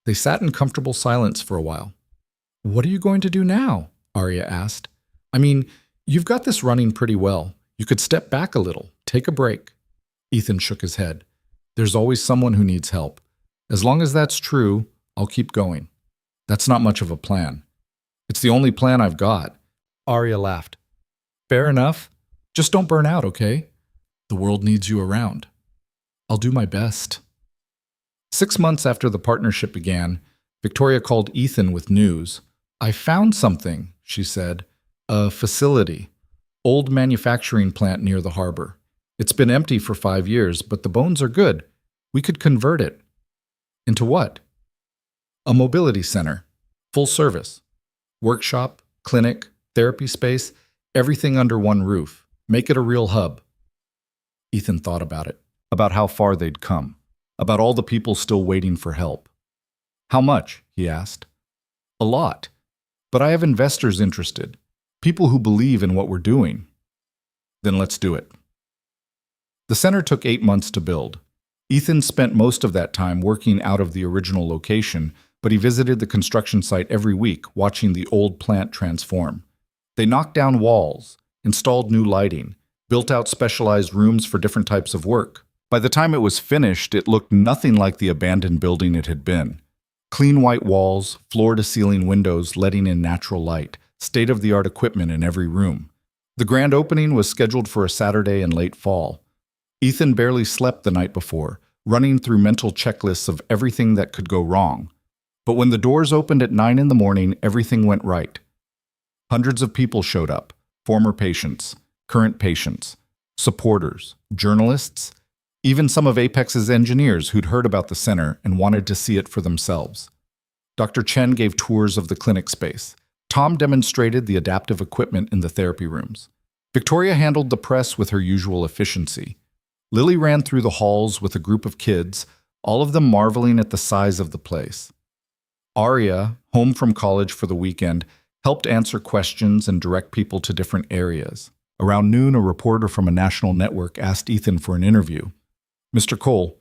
Speaker 1: They sat in comfortable silence for a while. What are you going to do now? Arya asked. I mean, you've got this running pretty well. You could step back a little, take a break. Ethan shook his head. There's always someone who needs help. As long as that's true, I'll keep going. That's not much of a plan. It's the only plan I've got. Arya laughed. Fair enough. Just don't burn out, okay? The world needs you around. I'll do my best. 6 months after the partnership began, Victoria called Ethan with news. I found something, she said. A facility. Old manufacturing plant near the harbor. It's been empty for 5 years, but the bones are good. We could convert it. Into what? A mobility center. Full service. Workshop, clinic, therapy space, everything under one roof. Make it a real hub. Ethan thought about it. About how far they'd come. About all the people still waiting for help. How much? He asked. A lot. But I have investors interested. People who believe in what we're doing. Then let's do it. The center took 8 months to build. Ethan spent most of that time working out of the original location, but he visited the construction site every week, watching the old plant transform. They knocked down walls, installed new lighting, built out specialized rooms for different types of work. By the time it was finished, it looked nothing like the abandoned building it had been. Clean white walls, floor-to-ceiling windows letting in natural light, state-of-the-art equipment in every room. The grand opening was scheduled for a Saturday in late fall. Ethan barely slept the night before, running through mental checklists of everything that could go wrong. But when the doors opened at 9 in the morning, everything went right. Hundreds of people showed up, former patients, current patients, supporters, journalists, even some of Apex's engineers who'd heard about the center and wanted to see it for themselves. Dr. Chen gave tours of the clinic space. Tom demonstrated the adaptive equipment in the therapy rooms. Victoria handled the press with her usual efficiency. Lily ran through the halls with a group of kids, all of them marveling at the size of the place. Arya, home from college for the weekend, helped answer questions and direct people to different areas. Around noon, a reporter from a national network asked Ethan for an interview. Mr. Cole,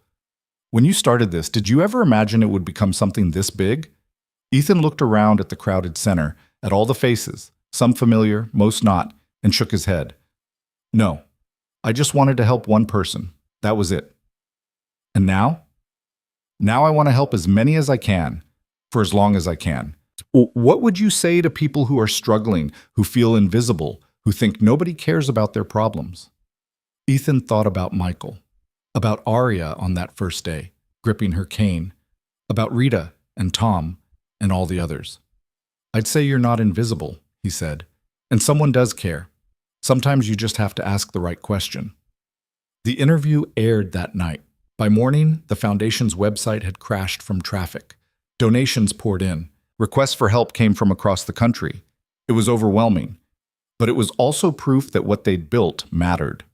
Speaker 1: when you started this, did you ever imagine it would become something this big? Ethan looked around at the crowded center, at all the faces, some familiar, most not, and shook his head. No, I just wanted to help one person. That was it. And now? Now I want to help as many as I can, for as long as I can. What would you say to people who are struggling, who feel invisible, who think nobody cares about their problems? Ethan thought about Michael, about Arya on that first day, gripping her cane, about Rita and Tom and all the others. I'd say you're not invisible, he said, and someone does care. Sometimes you just have to ask the right question. The interview aired that night. By morning, the foundation's website had crashed from traffic. Donations poured in. Requests for help came from across the country. It was overwhelming, but it was also proof that what they'd built mattered.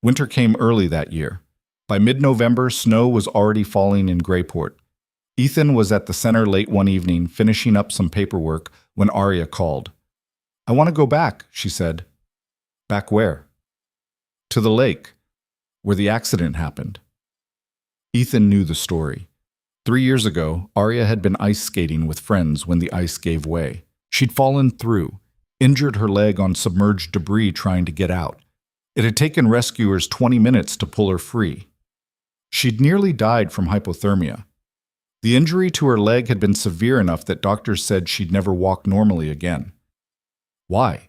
Speaker 1: Winter came early that year. By mid-November, snow was already falling in Grayport. Ethan was at the center late one evening, finishing up some paperwork, when Arya called. I want to go back, she said. Back where? To the lake, where the accident happened. Ethan knew the story. 3 years ago, Arya had been ice skating with friends when the ice gave way. She'd fallen through, injured her leg on submerged debris trying to get out. It had taken rescuers 20 minutes to pull her free. She'd nearly died from hypothermia. The injury to her leg had been severe enough that doctors said she'd never walk normally again. Why?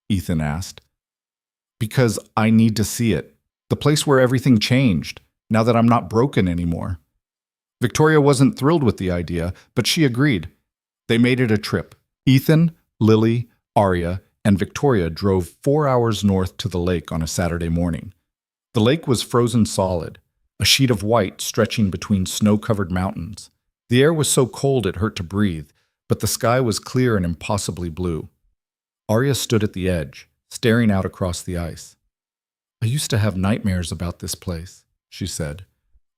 Speaker 1: Ethan asked. Because I need to see it. The place where everything changed, now that I'm not broken anymore. Victoria wasn't thrilled with the idea, but she agreed. They made it a trip. Ethan, Lily, Arya, and Victoria drove 4 hours north to the lake on a Saturday morning. The lake was frozen solid, a sheet of white stretching between snow-covered mountains. The air was so cold it hurt to breathe, but the sky was clear and impossibly blue. Arya stood at the edge, staring out across the ice. I used to have nightmares about this place, she said,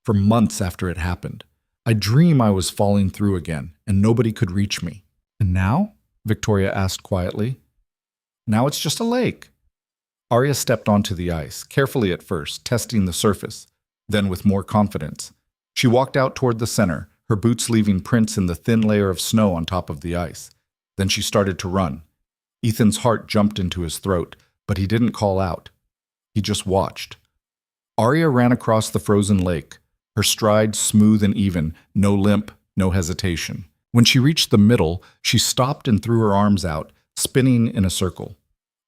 Speaker 1: for months after it happened. I'd dream I was falling through again, and nobody could reach me. And now? Victoria asked quietly. Now it's just a lake. Arya stepped onto the ice, carefully at first, testing the surface. Then, with more confidence, she walked out toward the center, her boots leaving prints in the thin layer of snow on top of the ice. Then she started to run. Ethan's heart jumped into his throat, but he didn't call out. He just watched. Arya ran across the frozen lake, her stride smooth and even, no limp, no hesitation. When she reached the middle, she stopped and threw her arms out, spinning in a circle.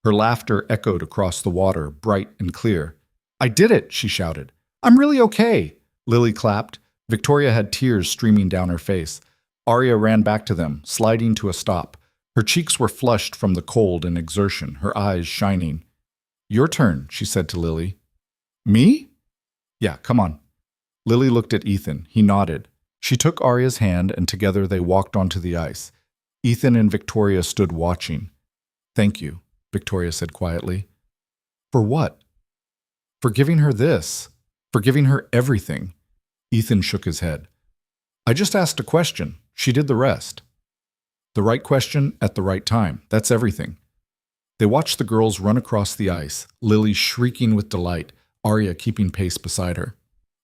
Speaker 1: Her laughter echoed across the water, bright and clear. "I did it!" she shouted. "I'm really okay!" Lily clapped. Victoria had tears streaming down her face. Arya ran back to them, sliding to a stop. Her cheeks were flushed from the cold and exertion, her eyes shining. "Your turn," she said to Lily. "Me?" "Yeah, come on." Lily looked at Ethan. He nodded. She took Arya's hand, and together they walked onto the ice. Ethan and Victoria stood watching. "Thank you," Victoria said quietly. "For what?" "For giving her this. For giving her everything." Ethan shook his head. "I just asked a question. She did the rest." The right question at the right time. That's everything. They watched the girls run across the ice, Lily shrieking with delight, Arya keeping pace beside her.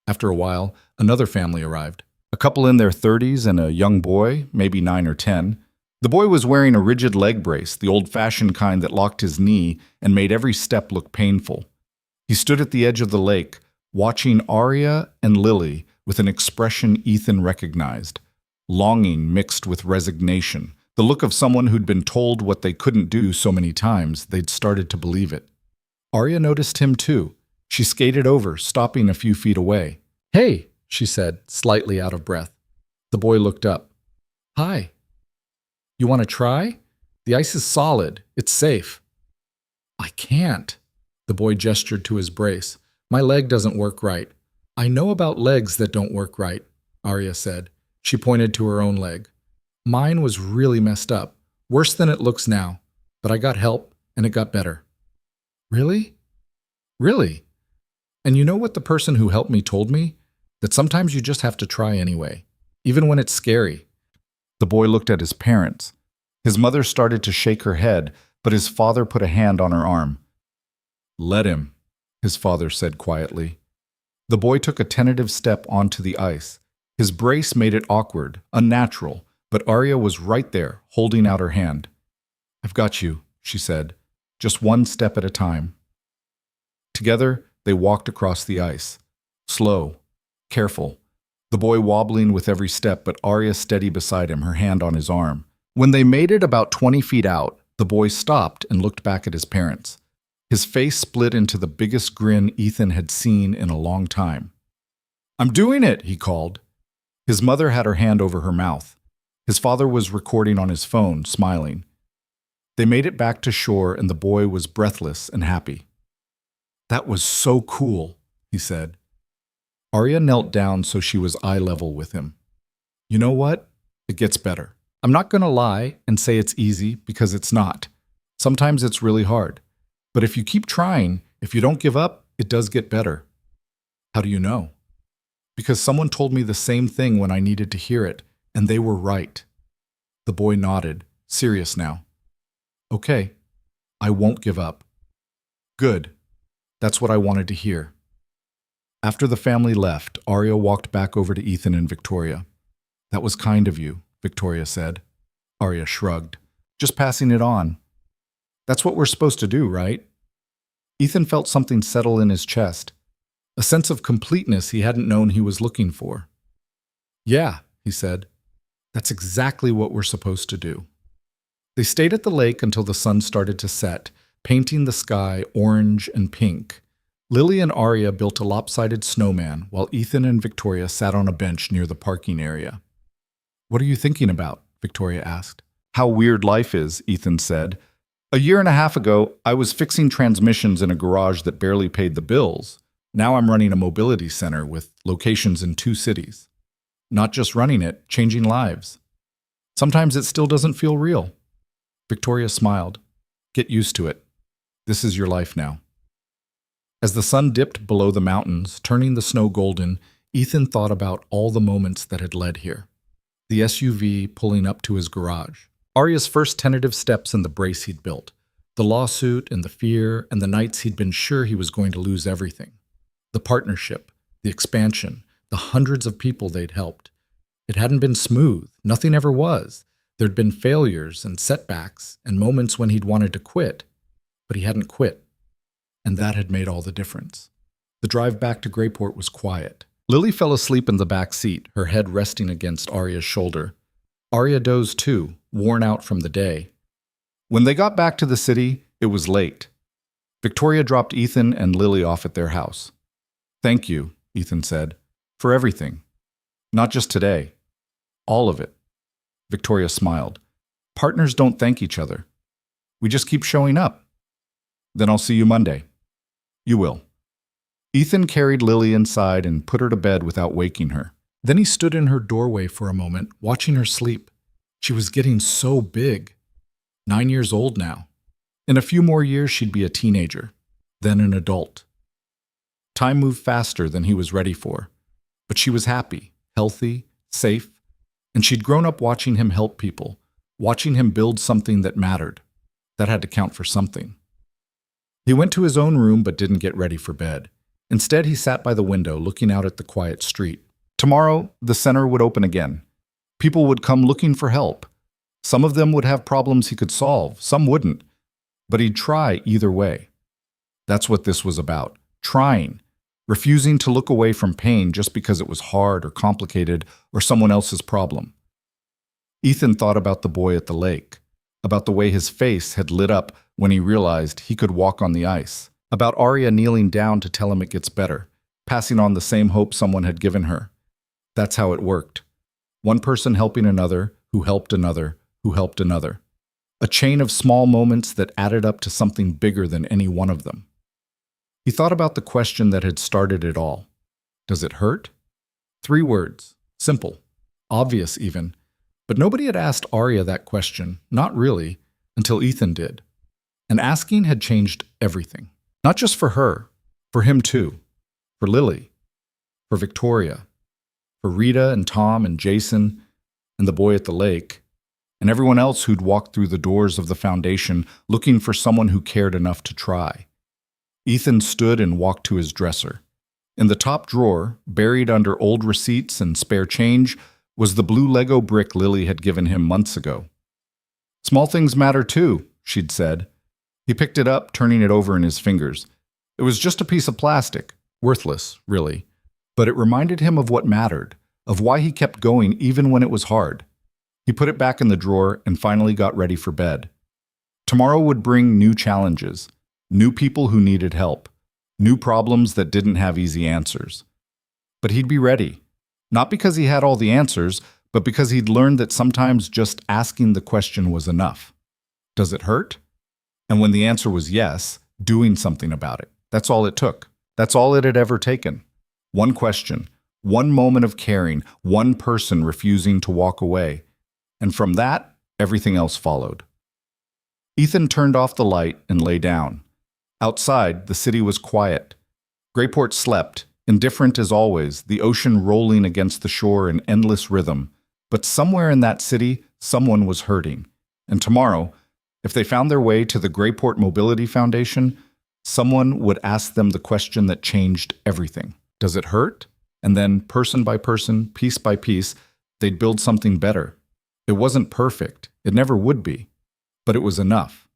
Speaker 1: After a while, another family arrived. A couple in their 30s and a young boy, maybe 9 or 10. The boy was wearing a rigid leg brace, the old-fashioned kind that locked his knee and made every step look painful. He stood at the edge of the lake, watching Arya and Lily with an expression Ethan recognized, longing mixed with resignation, the look of someone who'd been told what they couldn't do so many times they'd started to believe it. Arya noticed him too. She skated over, stopping a few feet away. "Hey," she said, slightly out of breath. The boy looked up. "Hi. You want to try? The ice is solid. It's safe." "I can't." The boy gestured to his brace. "My leg doesn't work right." "I know about legs that don't work right," Arya said. She pointed to her own leg. "Mine was really messed up, worse than it looks now, but I got help and it got better." "Really?" "Really. And you know what the person who helped me told me? That sometimes you just have to try anyway, even when it's scary." The boy looked at his parents. His mother started to shake her head, but his father put a hand on her arm. "Let him," his father said quietly. The boy took a tentative step onto the ice. His brace made it awkward, unnatural, but Arya was right there, holding out her hand. "I've got you," she said, "just one step at a time." Together, they walked across the ice. Slow, careful, the boy wobbling with every step, but Arya steady beside him, her hand on his arm. When they made it about 20 feet out, the boy stopped and looked back at his parents. His face split into the biggest grin Ethan had seen in a long time. "I'm doing it," he called. His mother had her hand over her mouth. His father was recording on his phone, smiling. They made it back to shore, and the boy was breathless and happy. "That was so cool," he said. Arya knelt down so she was eye level with him. "You know what? It gets better. I'm not going to lie and say it's easy, because it's not. Sometimes it's really hard. But if you keep trying, if you don't give up, it does get better." "How do you know?" "Because someone told me the same thing when I needed to hear it, and they were right." The boy nodded, serious now. "Okay, I won't give up." "Good. That's what I wanted to hear." After the family left, Arya walked back over to Ethan and Victoria. "That was kind of you," Victoria said. Arya shrugged. "Just passing it on. That's what we're supposed to do, right?" Ethan felt something settle in his chest, a sense of completeness he hadn't known he was looking for. "Yeah," he said. "That's exactly what we're supposed to do." They stayed at the lake until the sun started to set, painting the sky orange and pink. Lily and Arya built a lopsided snowman, while Ethan and Victoria sat on a bench near the parking area. "What are you thinking about?" Victoria asked. "How weird life is," Ethan said. "A year and a half ago, I was fixing transmissions in a garage that barely paid the bills. Now I'm running a mobility center with locations in 2 cities. Not just running it, changing lives. Sometimes it still doesn't feel real." Victoria smiled. "Get used to it. This is your life now." As the sun dipped below the mountains, turning the snow golden, Ethan thought about all the moments that had led here. The SUV pulling up to his garage. Arya's first tentative steps in the brace he'd built. The lawsuit and the fear and the nights he'd been sure he was going to lose everything. The partnership. the expansion, the hundreds of people they'd helped. It hadn't been smooth. Nothing ever was. There'd been failures and setbacks and moments when he'd wanted to quit, but he hadn't quit. And that had made all the difference. The drive back to Greyport was quiet. Lily fell asleep in the back seat, her head resting against Arya's shoulder. Arya dozed too, worn out from the day. When they got back to the city, it was late. Victoria dropped Ethan and Lily off at their house. "Thank you," Ethan said, "for everything. Not just today. All of it." Victoria smiled. "Partners don't thank each other. We just keep showing up. Then I'll see you Monday." "You will." Ethan carried Lily inside and put her to bed without waking her. Then he stood in her doorway for a moment, watching her sleep. She was getting so big. 9 years old now. In a few more years, she'd be a teenager, then an adult. Time moved faster than he was ready for, but she was happy, healthy, safe, and she'd grown up watching him help people, watching him build something that mattered. That had to count for something. He went to his own room but didn't get ready for bed. Instead, he sat by the window, looking out at the quiet street. Tomorrow, the center would open again. People would come looking for help. Some of them would have problems he could solve, some wouldn't. But he'd try either way. That's what this was about. Trying. Refusing to look away from pain just because it was hard or complicated or someone else's problem. Ethan thought about the boy at the lake, about the way his face had lit up when he realized he could walk on the ice, about Arya kneeling down to tell him it gets better, passing on the same hope someone had given her. That's how it worked. One person helping another, who helped another, who helped another. A chain of small moments that added up to something bigger than any one of them. He thought about the question that had started it all. Does it hurt? 3 words. Simple. Obvious even. But nobody had asked Arya that question, not really, until Ethan did. And asking had changed everything. Not just for her, for him too. For Lily. For Victoria. For Rita and Tom and Jason and the boy at the lake. And everyone else who'd walked through the doors of the foundation looking for someone who cared enough to try. Ethan stood and walked to his dresser. In the top drawer, buried under old receipts and spare change, was the blue Lego brick Lily had given him months ago. "Small things matter too," she'd said. He picked it up, turning it over in his fingers. It was just a piece of plastic, worthless, really. But it reminded him of what mattered, of why he kept going even when it was hard. He put it back in the drawer and finally got ready for bed. Tomorrow would bring new challenges, new people who needed help, new problems that didn't have easy answers. But he'd be ready, not because he had all the answers, but because he'd learned that sometimes just asking the question was enough. Does it hurt? And when the answer was yes, doing something about it. That's all it took. That's all it had ever taken. One question, one moment of caring, one person refusing to walk away. And from that, everything else followed. Ethan turned off the light and lay down. Outside, the city was quiet. Greyport slept, indifferent as always, the ocean rolling against the shore in endless rhythm. But somewhere in that city, someone was hurting. And tomorrow, if they found their way to the Greyport Mobility Foundation, someone would ask them the question that changed everything. Does it hurt? And then, person by person, piece by piece, they'd build something better. It wasn't perfect. It never would be. But it was enough.